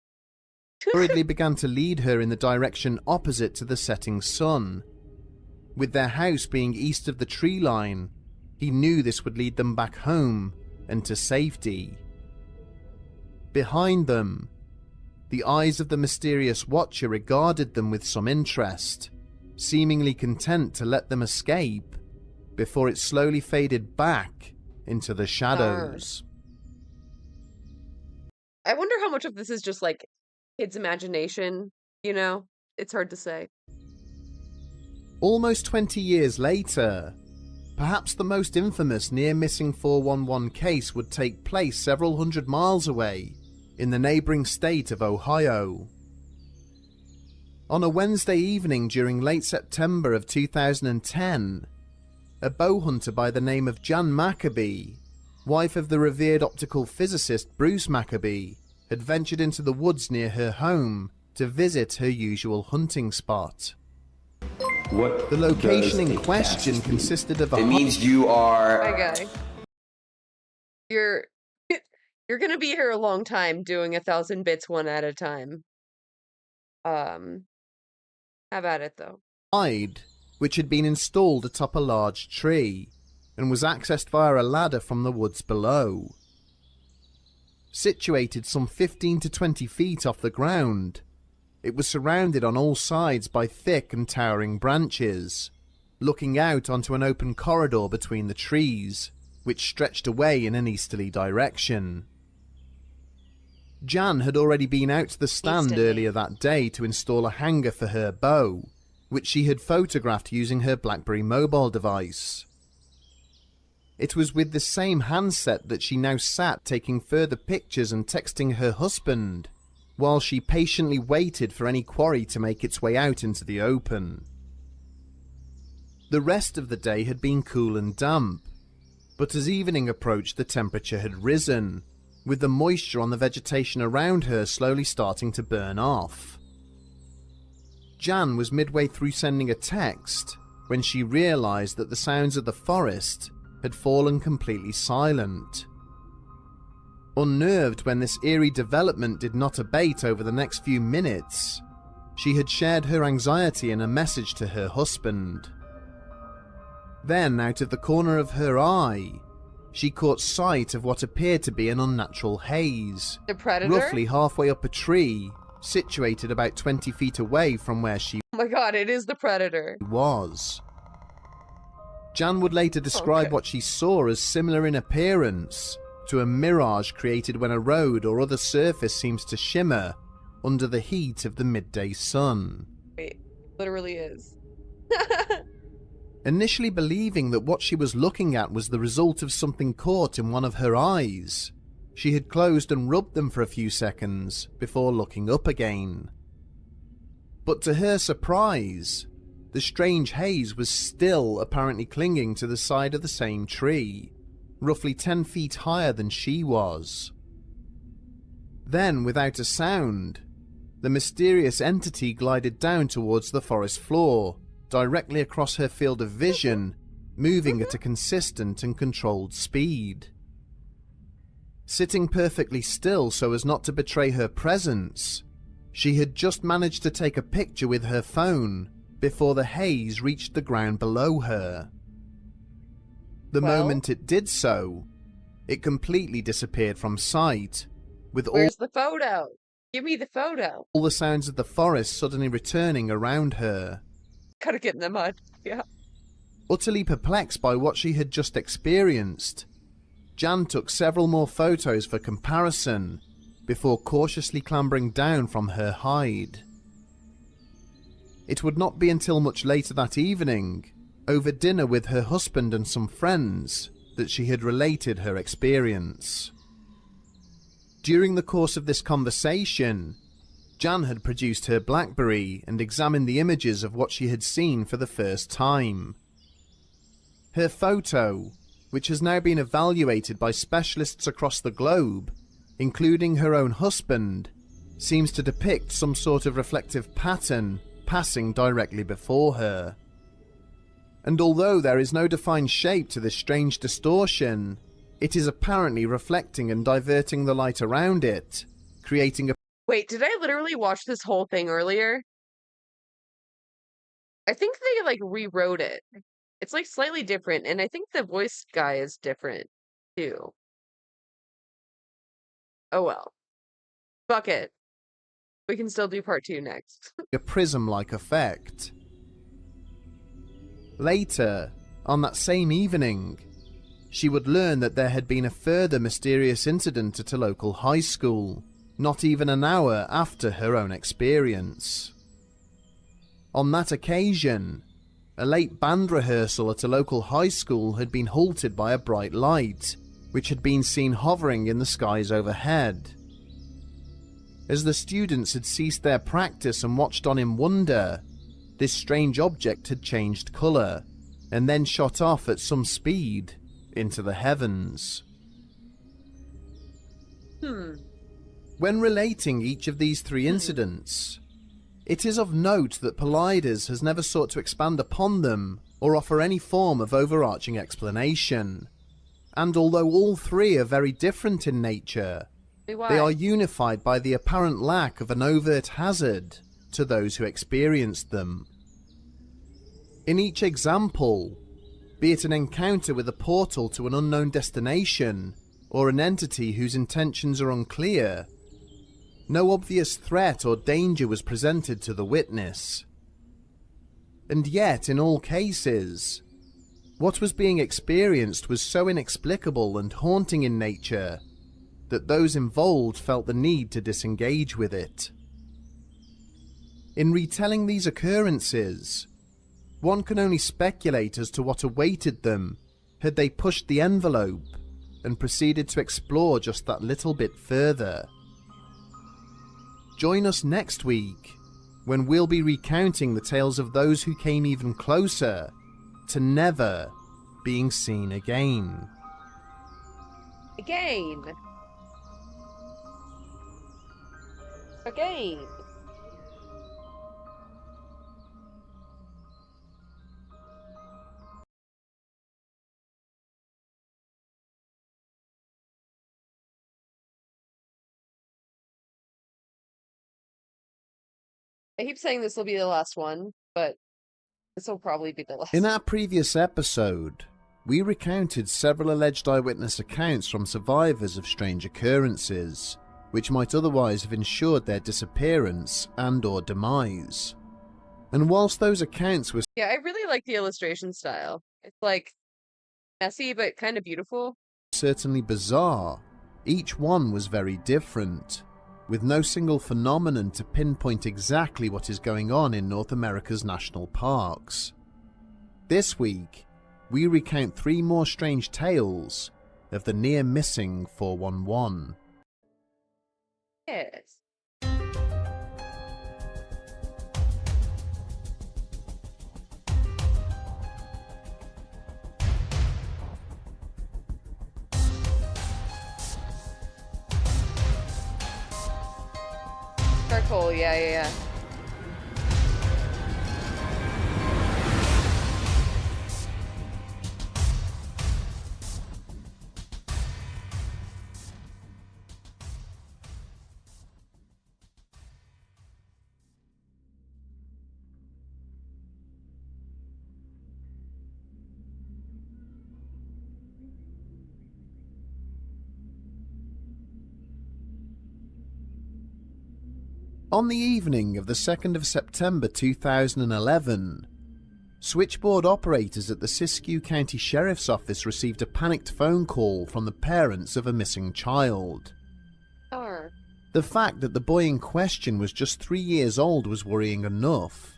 hurriedly began to lead her in the direction opposite to the setting sun. With their house being east of the tree line, he knew this would lead them back home and to safety. Behind them, the eyes of the mysterious watcher regarded them with some interest, seemingly content to let them escape before it slowly faded back into the shadows. I wonder how much of this is just like kids' imagination, you know? It's hard to say. Almost 20 years later, perhaps the most infamous near-missing 411 case would take place several hundred miles away in the neighboring state of Ohio. On a Wednesday evening during late September of 2010, a bow hunter by the name of Jan Maccabee, wife of the revered optical physicist Bruce Maccabee, had ventured into the woods near her home to visit her usual hunting spot. The location in question consisted of a... It means you are... Hi, guy. You're gonna be here a long time doing 1,000 bits one at a time. Have at it, though. ...hide, which had been installed atop a large tree and was accessed via a ladder from the woods below. Situated some 15 to 20 feet off the ground, it was surrounded on all sides by thick and towering branches, looking out onto an open corridor between the trees, which stretched away in an easterly direction. Jan had already been out to the stand earlier that day to install a hanger for her bow, which she had photographed using her BlackBerry mobile device. It was with the same handset that she now sat taking further pictures and texting her husband, while she patiently waited for any quarry to make its way out into the open. The rest of the day had been cool and damp, but as evening approached the temperature had risen, with the moisture on the vegetation around her slowly starting to burn off. Jan was midway through sending a text when she realized that the sounds of the forest had fallen completely silent. Unnerved when this eerie development did not abate over the next few minutes, she had shared her anxiety in a message to her husband. Then, out of the corner of her eye, she caught sight of what appeared to be an unnatural haze, The predator? roughly halfway up a tree, situated about 20 feet away from where she Oh my god, it is the predator. was. Jan would later describe what she saw as similar in appearance to a mirage created when a road or other surface seems to shimmer under the heat of the midday sun. Wait, literally is. Initially believing that what she was looking at was the result of something caught in one of her eyes, she had closed and rubbed them for a few seconds before looking up again. But to her surprise, the strange haze was still apparently clinging to the side of the same tree, roughly 10 feet higher than she was. Then, without a sound, the mysterious entity glided down towards the forest floor, directly across her field of vision, moving at a consistent and controlled speed. Sitting perfectly still so as not to betray her presence, she had just managed to take a picture with her phone before the haze reached the ground below her. The moment it did so, it completely disappeared from sight, with Where's the photo? Give me the photo. all the sounds of the forest suddenly returning around her. Gotta get in the mud. Yeah. Utterly perplexed by what she had just experienced, Jan took several more photos for comparison before cautiously clambering down from her hide. It would not be until much later that evening, over dinner with her husband and some friends, that she had related her experience. During the course of this conversation, Jan had produced her BlackBerry and examined the images of what she had seen for the first time. Her photo, which has now been evaluated by specialists across the globe, including her own husband, seems to depict some sort of reflective pattern passing directly before her. And although there is no defined shape to this strange distortion, it is apparently reflecting and diverting the light around it, creating a... Wait, did I literally watch this whole thing earlier? I think they like rewrote it. It's like slightly different, and I think the voice guy is different too. Oh well. Fuck it. We can still do part 2 next. a prism-like effect. Later, on that same evening, she would learn that there had been a further mysterious incident at a local high school, not even an hour after her own experience. On that occasion, a late band rehearsal at a local high school had been halted by a bright light, which had been seen hovering in the skies overhead. As the students had ceased their practice and watched on in wonder, this strange object had changed colour, and then shot off at some speed into the heavens. When relating each of these 3 incidents, it is of note that Paulides has never sought to expand upon them or offer any form of overarching explanation. And although all 3 are very different in nature, they are unified by the apparent lack of an overt hazard to those who experienced them. In each example, be it an encounter with a portal to an unknown destination, or an entity whose intentions are unclear, no obvious threat or danger was presented to the witness. And yet, in all cases, what was being experienced was so inexplicable and haunting in nature that those involved felt the need to disengage with it. In retelling these occurrences, one can only speculate as to what awaited them had they pushed the envelope and proceeded to explore just that little bit further. Join us next week, when we'll be recounting the tales of those who came even closer to never being seen again. Again. I keep saying this will be the last one, but this will probably be the last. In our previous episode, we recounted several alleged eyewitness accounts from survivors of strange occurrences, which might otherwise have ensured their disappearance and or demise. And whilst those accounts were Yeah, I really like the illustration style. It's like messy but kind of beautiful. certainly bizarre, each one was very different, with no single phenomenon to pinpoint exactly what is going on in North America's national parks. This week, we recount 3 more strange tales of the near-missing 411. Yes. Charcoal, yeah. On the evening of the 2nd of September 2011, switchboard operators at the Siskiyou County Sheriff's Office received a panicked phone call from the parents of a missing child. The fact that the boy in question was just 3 years old was worrying enough,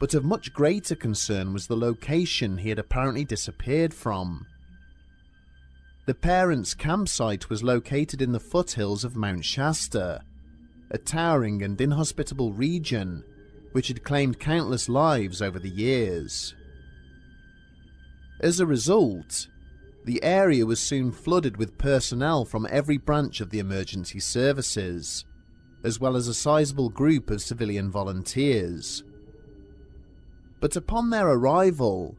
but of much greater concern was the location he had apparently disappeared from. The parents' campsite was located in the foothills of Mount Shasta, a towering and inhospitable region which had claimed countless lives over the years. As a result, the area was soon flooded with personnel from every branch of the emergency services, as well as a sizable group of civilian volunteers. But upon their arrival,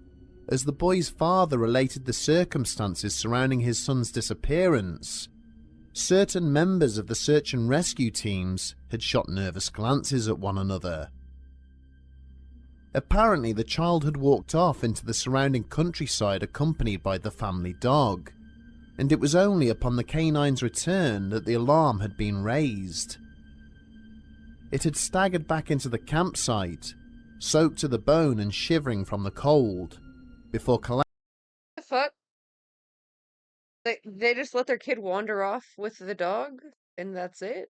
as the boy's father related the circumstances surrounding his son's disappearance, certain members of the search and rescue teams had shot nervous glances at one another. Apparently, the child had walked off into the surrounding countryside accompanied by the family dog, and it was only upon the canine's return that the alarm had been raised. It had staggered back into the campsite, soaked to the bone and shivering from the cold, before collapsing. The fuck? They just let their kid wander off with the dog, and that's it?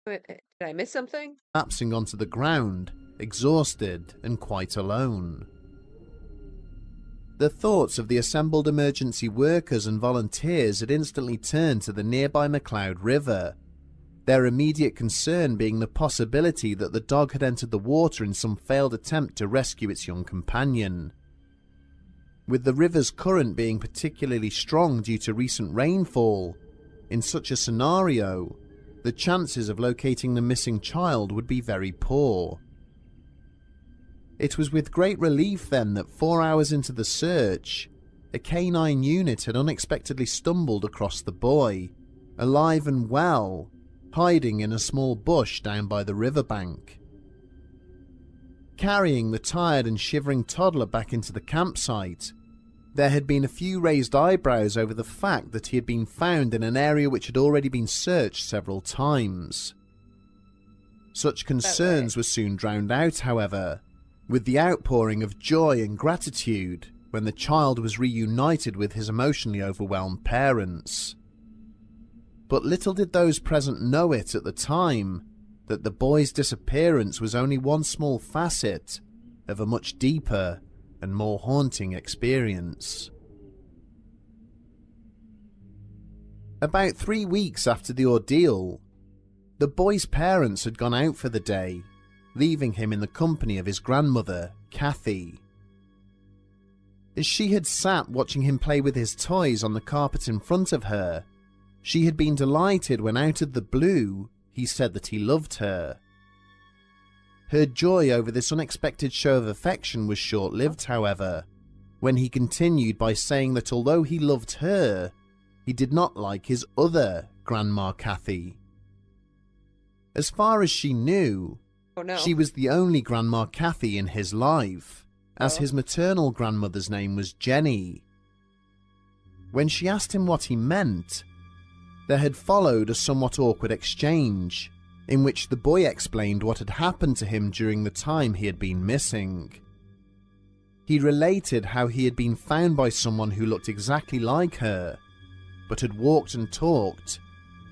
Did I miss something? Collapsing onto the ground, exhausted and quite alone. The thoughts of the assembled emergency workers and volunteers had instantly turned to the nearby McCloud River, their immediate concern being the possibility that the dog had entered the water in some failed attempt to rescue its young companion. With the river's current being particularly strong due to recent rainfall, in such a scenario, the chances of locating the missing child would be very poor. It was with great relief then that 4 hours into the search, a canine unit had unexpectedly stumbled across the boy, alive and well, hiding in a small bush down by the riverbank. Carrying the tired and shivering toddler back into the campsite, there had been a few raised eyebrows over the fact that he had been found in an area which had already been searched several times. Such concerns were soon drowned out, however, with the outpouring of joy and gratitude when the child was reunited with his emotionally overwhelmed parents. But little did those present know it at the time that the boy's disappearance was only one small facet of a much deeper and more haunting experience. About 3 weeks after the ordeal, the boy's parents had gone out for the day, leaving him in the company of his grandmother, Kathy. As she had sat watching him play with his toys on the carpet in front of her, she had been delighted when out of the blue he said that he loved her. Her joy over this unexpected show of affection was short-lived, however, when he continued by saying that although he loved her, he did not like his other Grandma Kathy. As far as she knew, she was the only Grandma Kathy in his life, as his maternal grandmother's name was Jenny. When she asked him what he meant, there had followed a somewhat awkward exchange, in which the boy explained what had happened to him during the time he had been missing. He related how he had been found by someone who looked exactly like her, but had walked and talked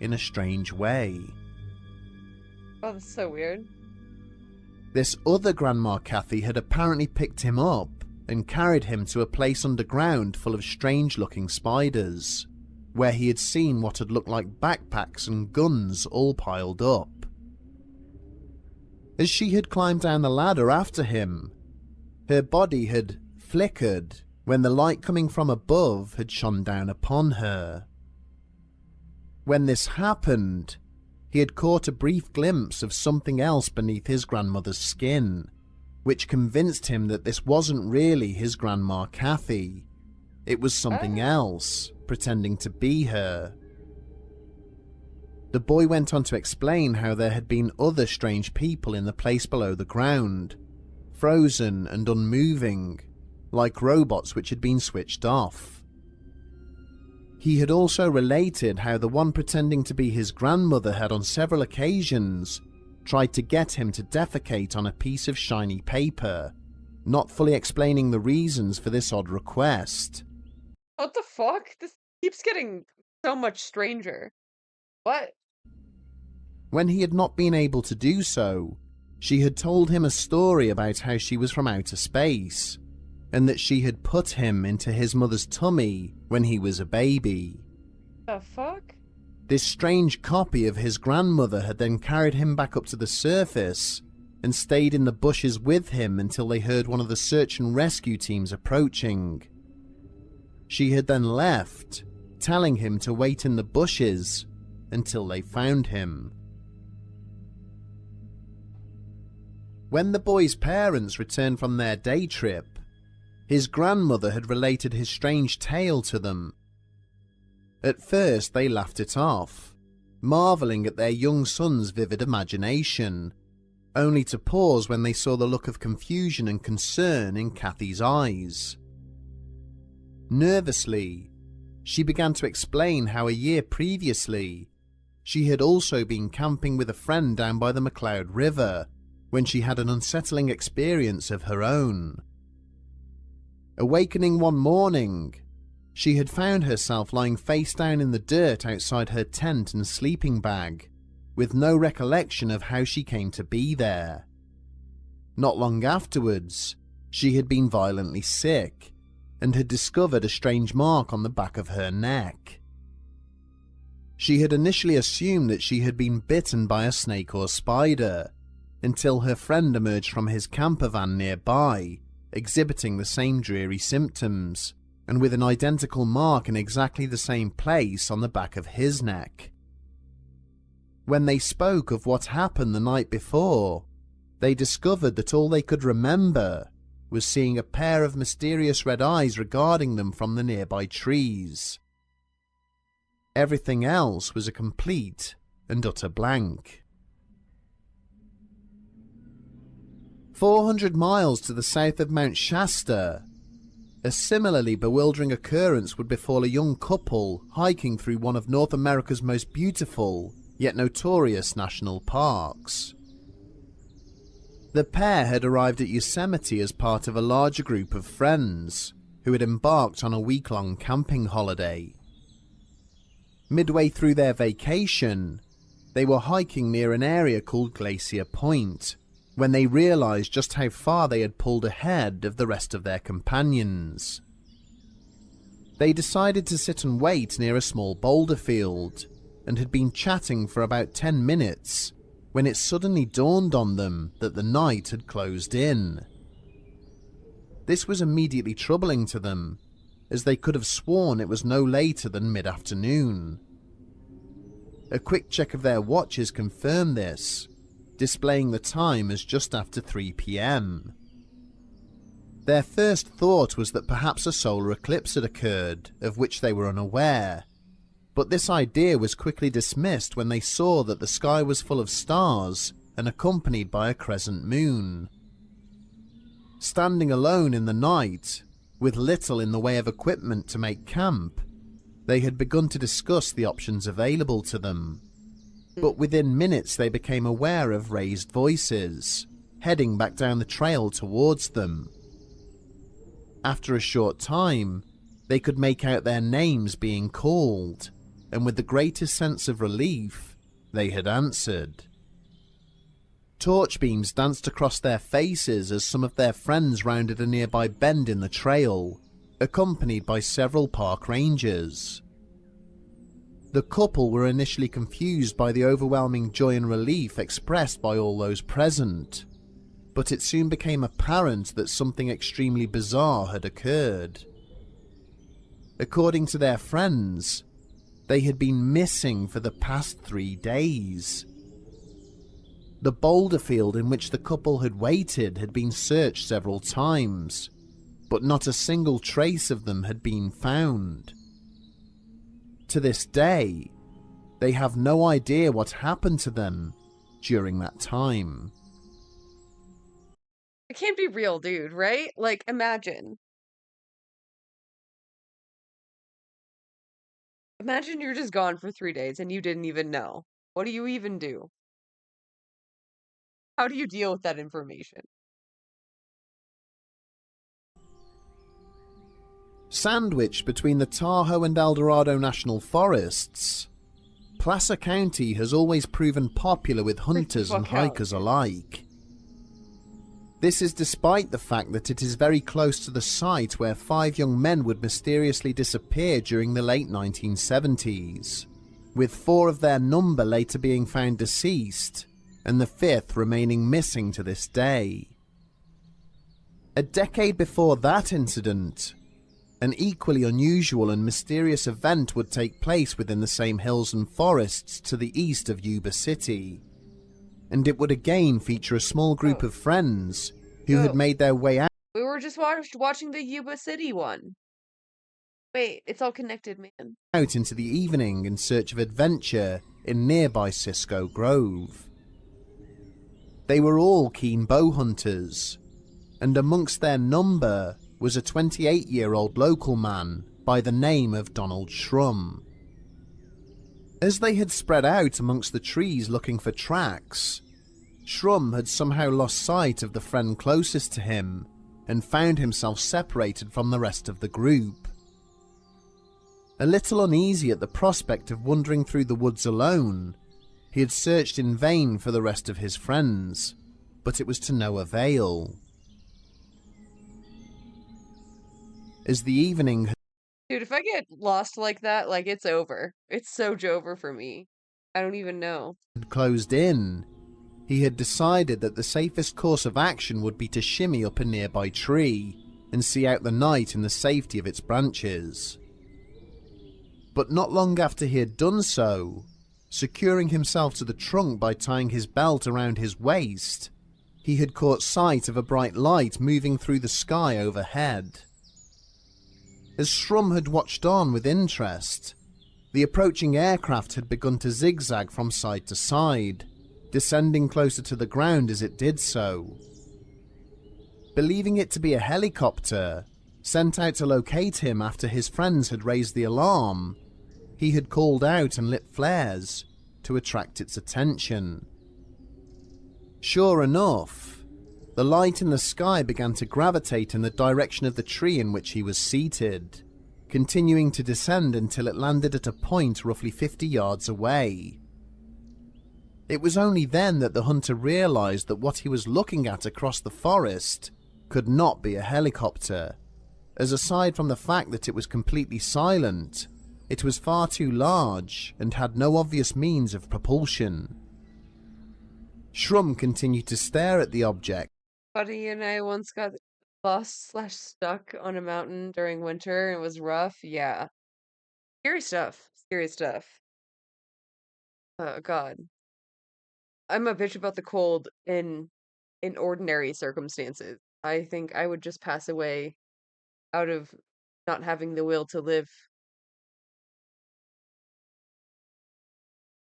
in a strange way. Oh, that's so weird. This other Grandma Kathy had apparently picked him up and carried him to a place underground full of strange-looking spiders, where he had seen what had looked like backpacks and guns all piled up. As she had climbed down the ladder after him, her body had flickered when the light coming from above had shone down upon her. When this happened, he had caught a brief glimpse of something else beneath his grandmother's skin, which convinced him that this wasn't really his Grandma Kathy. It was something else, pretending to be her. The boy went on to explain how there had been other strange people in the place below the ground, frozen and unmoving, like robots which had been switched off. He had also related how the one pretending to be his grandmother had on several occasions tried to get him to defecate on a piece of shiny paper, not fully explaining the reasons for this odd request. What the fuck? This keeps getting so much stranger. What? When he had not been able to do so, she had told him a story about how she was from outer space, and that she had put him into his mother's tummy when he was a baby. The fuck? This strange copy of his grandmother had then carried him back up to the surface and stayed in the bushes with him until they heard one of the search and rescue teams approaching. She had then left, telling him to wait in the bushes until they found him. When the boy's parents returned from their day trip, his grandmother had related his strange tale to them. At first they laughed it off, marvelling at their young son's vivid imagination, only to pause when they saw the look of confusion and concern in Kathy's eyes. Nervously, she began to explain how a year previously, she had also been camping with a friend down by the McLeod River when she had an unsettling experience of her own. Awakening one morning, she had found herself lying face down in the dirt outside her tent and sleeping bag, with no recollection of how she came to be there. Not long afterwards, she had been violently sick and had discovered a strange mark on the back of her neck. She had initially assumed that she had been bitten by a snake or spider, until her friend emerged from his camper van nearby, exhibiting the same dreary symptoms, and with an identical mark in exactly the same place on the back of his neck. When they spoke of what happened the night before, they discovered that all they could remember was seeing a pair of mysterious red eyes regarding them from the nearby trees. Everything else was a complete and utter blank. 400 miles to the south of Mount Shasta, a similarly bewildering occurrence would befall a young couple hiking through one of North America's most beautiful, yet notorious national parks. The pair had arrived at Yosemite as part of a larger group of friends who had embarked on a week-long camping holiday. Midway through their vacation, they were hiking near an area called Glacier Point, when they realized just how far they had pulled ahead of the rest of their companions. They decided to sit and wait near a small boulder field, and had been chatting for about 10 minutes when it suddenly dawned on them that the night had closed in. This was immediately troubling to them, as they could have sworn it was no later than mid-afternoon. A quick check of their watches confirmed this, displaying the time as just after 3 p.m. Their first thought was that perhaps a solar eclipse had occurred, of which they were unaware, but this idea was quickly dismissed when they saw that the sky was full of stars and accompanied by a crescent moon. Standing alone in the night, with little in the way of equipment to make camp, they had begun to discuss the options available to them. But within minutes they became aware of raised voices, heading back down the trail towards them. After a short time, they could make out their names being called, and with the greatest sense of relief, they had answered. Torch beams danced across their faces as some of their friends rounded a nearby bend in the trail, accompanied by several park rangers. The couple were initially confused by the overwhelming joy and relief expressed by all those present, but it soon became apparent that something extremely bizarre had occurred. According to their friends, they had been missing for the past 3 days. The boulder field in which the couple had waited had been searched several times, but not a single trace of them had been found. To this day, they have no idea what happened to them during that time. It can't be real, dude, right? Like, imagine. Imagine you're just gone for 3 days and you didn't even know. What do you even do? How do you deal with that information? Sandwiched between the Tahoe and El Dorado National Forests, Placer County has always proven popular with hunters and hikers alike. This is despite the fact that it is very close to the site where 5 young men would mysteriously disappear during the late 1970s, with 4 of their number later being found deceased, and the 5th remaining missing to this day. A decade before that incident, an equally unusual and mysterious event would take place within the same hills and forests to the east of Yuba City, and it would again feature a small group of friends who had made their way out. We were just watching the Yuba City one. Wait, it's all connected, man. Out into the evening in search of adventure in nearby Cisco Grove. They were all keen bow hunters, and amongst their number was a 28-year-old local man by the name of Donald Shrum. As they had spread out amongst the trees looking for tracks, Shrum had somehow lost sight of the friend closest to him and found himself separated from the rest of the group. A little uneasy at the prospect of wandering through the woods alone, he had searched in vain for the rest of his friends, but it was to no avail. As the evening had Dude, if I get lost like that, like, it's over. It's so Jover for me. I don't even know. closed in, he had decided that the safest course of action would be to shimmy up a nearby tree and see out the night in the safety of its branches. But not long after he had done so, securing himself to the trunk by tying his belt around his waist, he had caught sight of a bright light moving through the sky overhead. As Shrum had watched on with interest, the approaching aircraft had begun to zigzag from side to side, descending closer to the ground as it did so. Believing it to be a helicopter, sent out to locate him after his friends had raised the alarm, he had called out and lit flares to attract its attention. Sure enough, the light in the sky began to gravitate in the direction of the tree in which he was seated, continuing to descend until it landed at a point roughly 50 yards away. It was only then that the hunter realized that what he was looking at across the forest could not be a helicopter, as aside from the fact that it was completely silent, it was far too large and had no obvious means of propulsion. Shrum continued to stare at the object. Buddy and I once got lost/stuck on a mountain during winter. It was rough. Yeah. Scary stuff. Scary stuff. Oh, God. I'm a bitch about the cold in ordinary circumstances. I think I would just pass away out of not having the will to live.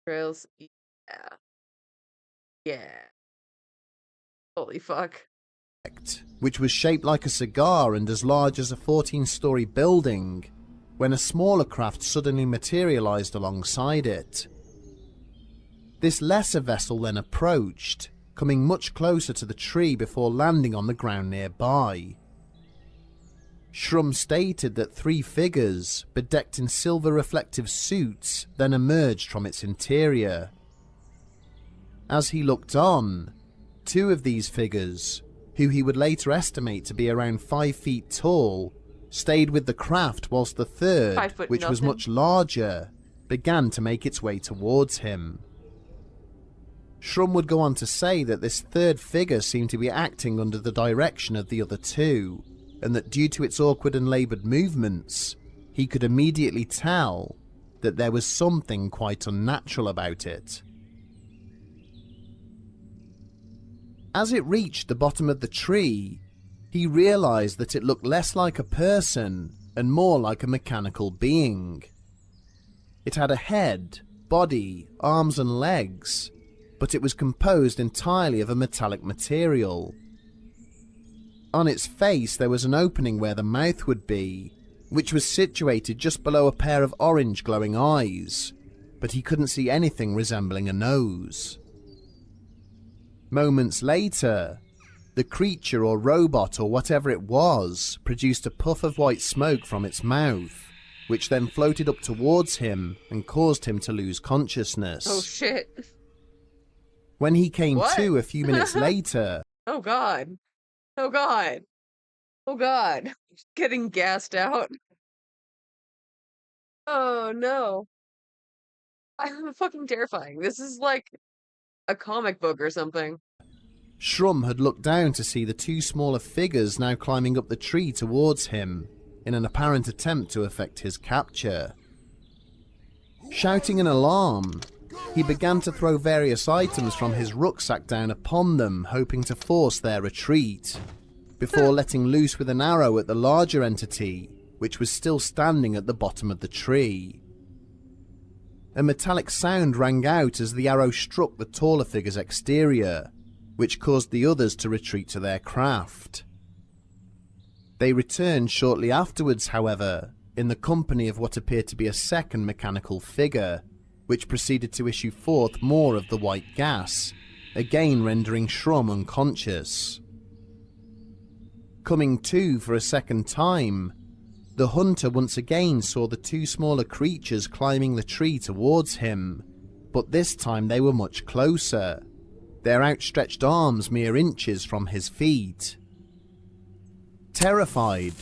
Trails. Yeah. Yeah. Holy fuck. Which was shaped like a cigar and as large as a 14-story building, when a smaller craft suddenly materialized alongside it. This lesser vessel then approached, coming much closer to the tree before landing on the ground nearby. Shrum stated that 3 figures, bedecked in silver reflective suits, then emerged from its interior. As he looked on, 2 of these figures, who he would later estimate to be around 5 feet tall, stayed with the craft whilst the third, 5 foot which was nothing. much larger, began to make its way towards him. Shrum would go on to say that this third figure seemed to be acting under the direction of the other 2, and that due to its awkward and laboured movements, he could immediately tell that there was something quite unnatural about it. As it reached the bottom of the tree, he realised that it looked less like a person and more like a mechanical being. It had a head, body, arms and legs, but it was composed entirely of a metallic material. On its face there was an opening where the mouth would be, which was situated just below a pair of orange glowing eyes, but he couldn't see anything resembling a nose. Moments later, the creature or robot or whatever it was produced a puff of white smoke from its mouth, which then floated up towards him and caused him to lose consciousness. Oh shit. When he came What? to a few minutes later, Oh god. Oh god. Oh god. Getting gassed out. Oh no. I'm fucking terrifying. This is like a comic book or something. Shrum had looked down to see the 2 smaller figures now climbing up the tree towards him in an apparent attempt to effect his capture. Shouting an alarm, he began to throw various items from his rucksack down upon them, hoping to force their retreat, before letting loose with an arrow at the larger entity, which was still standing at the bottom of the tree. A metallic sound rang out as the arrow struck the taller figure's exterior, which caused the others to retreat to their craft. They returned shortly afterwards, however, in the company of what appeared to be a second mechanical figure, which proceeded to issue forth more of the white gas, again rendering Shrum unconscious. Coming to for a second time, the hunter once again saw the 2 smaller creatures climbing the tree towards him, but this time they were much closer, their outstretched arms mere inches from his feet. Terrified,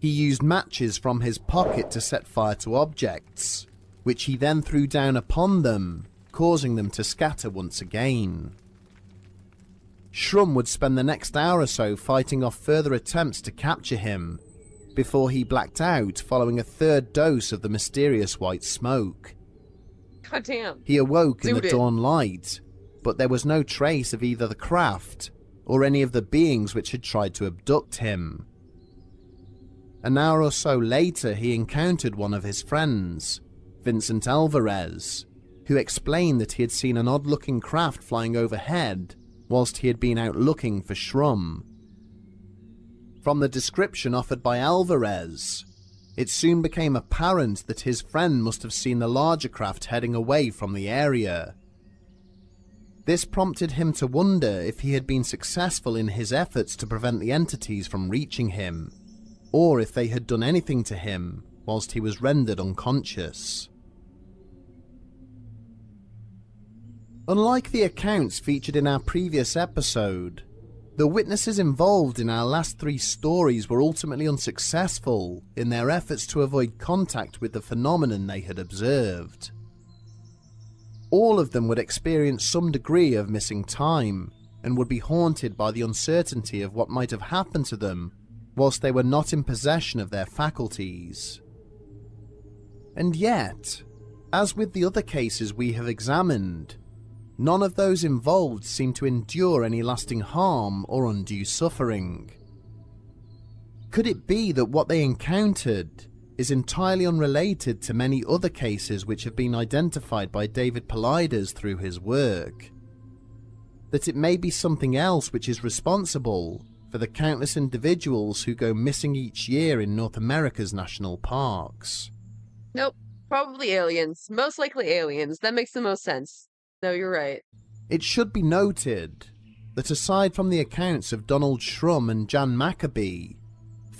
he used matches from his pocket to set fire to objects, which he then threw down upon them, causing them to scatter once again. Shrum would spend the next hour or so fighting off further attempts to capture him, before he blacked out following a 3rd dose of the mysterious white smoke. God damn. He awoke in the Zooted. dawn light, but there was no trace of either the craft or any of the beings which had tried to abduct him. An hour or so later he encountered one of his friends, Vincent Alvarez, who explained that he had seen an odd-looking craft flying overhead whilst he had been out looking for Shrum. From the description offered by Alvarez, it soon became apparent that his friend must have seen the larger craft heading away from the area. This prompted him to wonder if he had been successful in his efforts to prevent the entities from reaching him, or if they had done anything to him whilst he was rendered unconscious. Unlike the accounts featured in our previous episode, the witnesses involved in our last 3 stories were ultimately unsuccessful in their efforts to avoid contact with the phenomenon they had observed. All of them would experience some degree of missing time and would be haunted by the uncertainty of what might have happened to them whilst they were not in possession of their faculties. And yet, as with the other cases we have examined, none of those involved seemed to endure any lasting harm or undue suffering. Could it be that what they encountered is entirely unrelated to many other cases which have been identified by David Paulides through his work? That it may be something else which is responsible for the countless individuals who go missing each year in North America's national parks? Nope. Probably aliens. Most likely aliens. That makes the most sense. No, you're right. It should be noted that aside from the accounts of Donald Shrum and Jan Maccabee,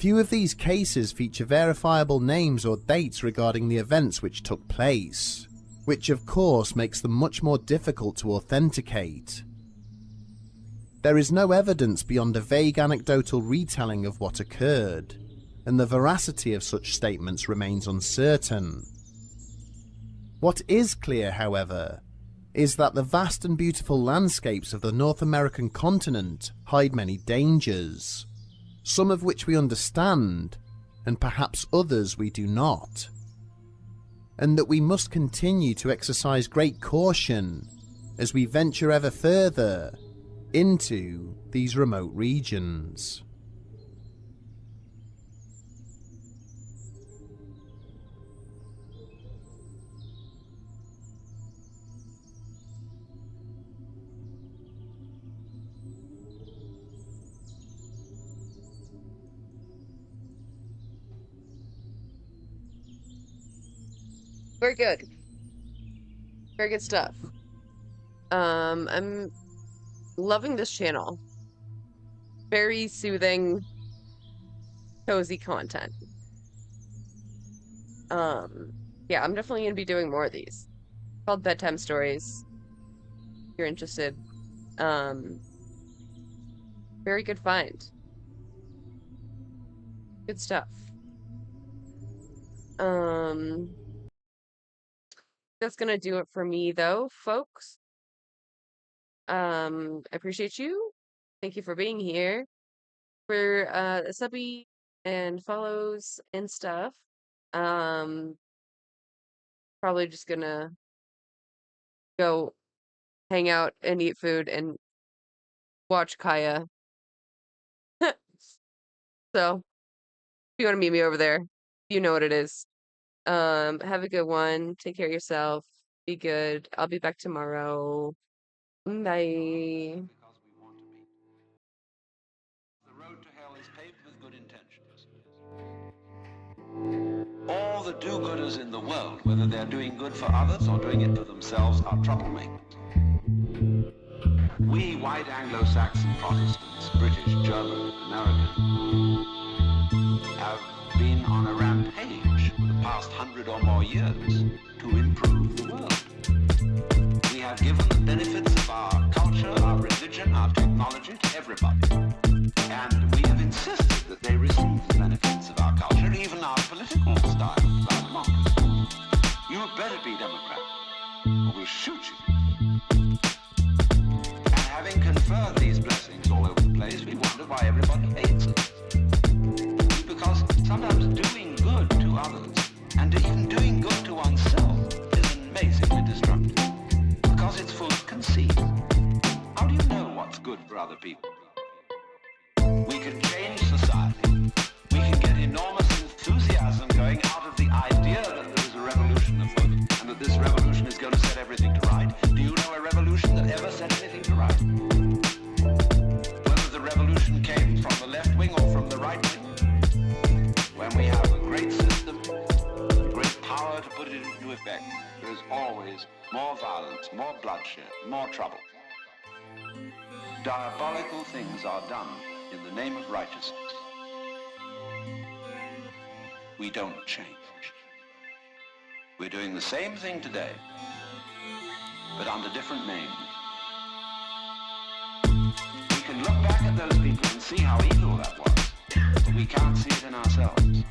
Few of these cases feature verifiable names or dates regarding the events which took place, which of course makes them much more difficult to authenticate. There is no evidence beyond a vague anecdotal retelling of what occurred, and the veracity of such statements remains uncertain. What is clear, however, is that the vast and beautiful landscapes of the North American continent hide many dangers, some of which we understand, and perhaps others we do not, and that we must continue to exercise great caution as we venture ever further into these remote regions. Very good. Very good stuff. I'm loving this channel. Very soothing, cozy content. Yeah, I'm definitely gonna be doing more of these. It's called Bedtime Stories. If you're interested. Very good find. Good stuff. That's gonna do it for me though, folks. I appreciate you. Thank you for being here. For subby and follows and stuff. Probably just gonna go hang out and eat food and watch Kaya. So if you want to meet me over there, you know what it is. Have a good one. Take care of yourself. Be good. I'll be back tomorrow. Bye. All the do-gooders in the world, whether they're doing good for others or doing it for themselves, are troublemakers. We white Anglo-Saxon Protestants, British, German, American, have been on a rampage for the past 100 or more years to improve the world. We have given the benefits of our culture, our religion, our technology to everybody. And we have insisted that they receive the benefits of our culture, even our political style, our democracy. You had better be Democrat, or we'll shoot you. And having conferred these blessings all over the place, we wonder why everybody hates us. Because sometimes doing good to others, and even doing good to oneself, is amazingly destructive. Because it's full of conceit. How do you know what's good for other people? We can change society. We can get enormous enthusiasm going out of the idea that there is a revolution afoot, and that this revolution is going to set everything to right. Do you know a revolution that ever set anything to right? Whether the revolution came from the left wing or from the right wing. When we have a great system, and great power to put it into effect, there is always more violence, more bloodshed, more trouble. Diabolical things are done in the name of righteousness. We don't change. We're doing the same thing today, but under different names. We can look back at those people and see how evil that was, but we can't see it in ourselves.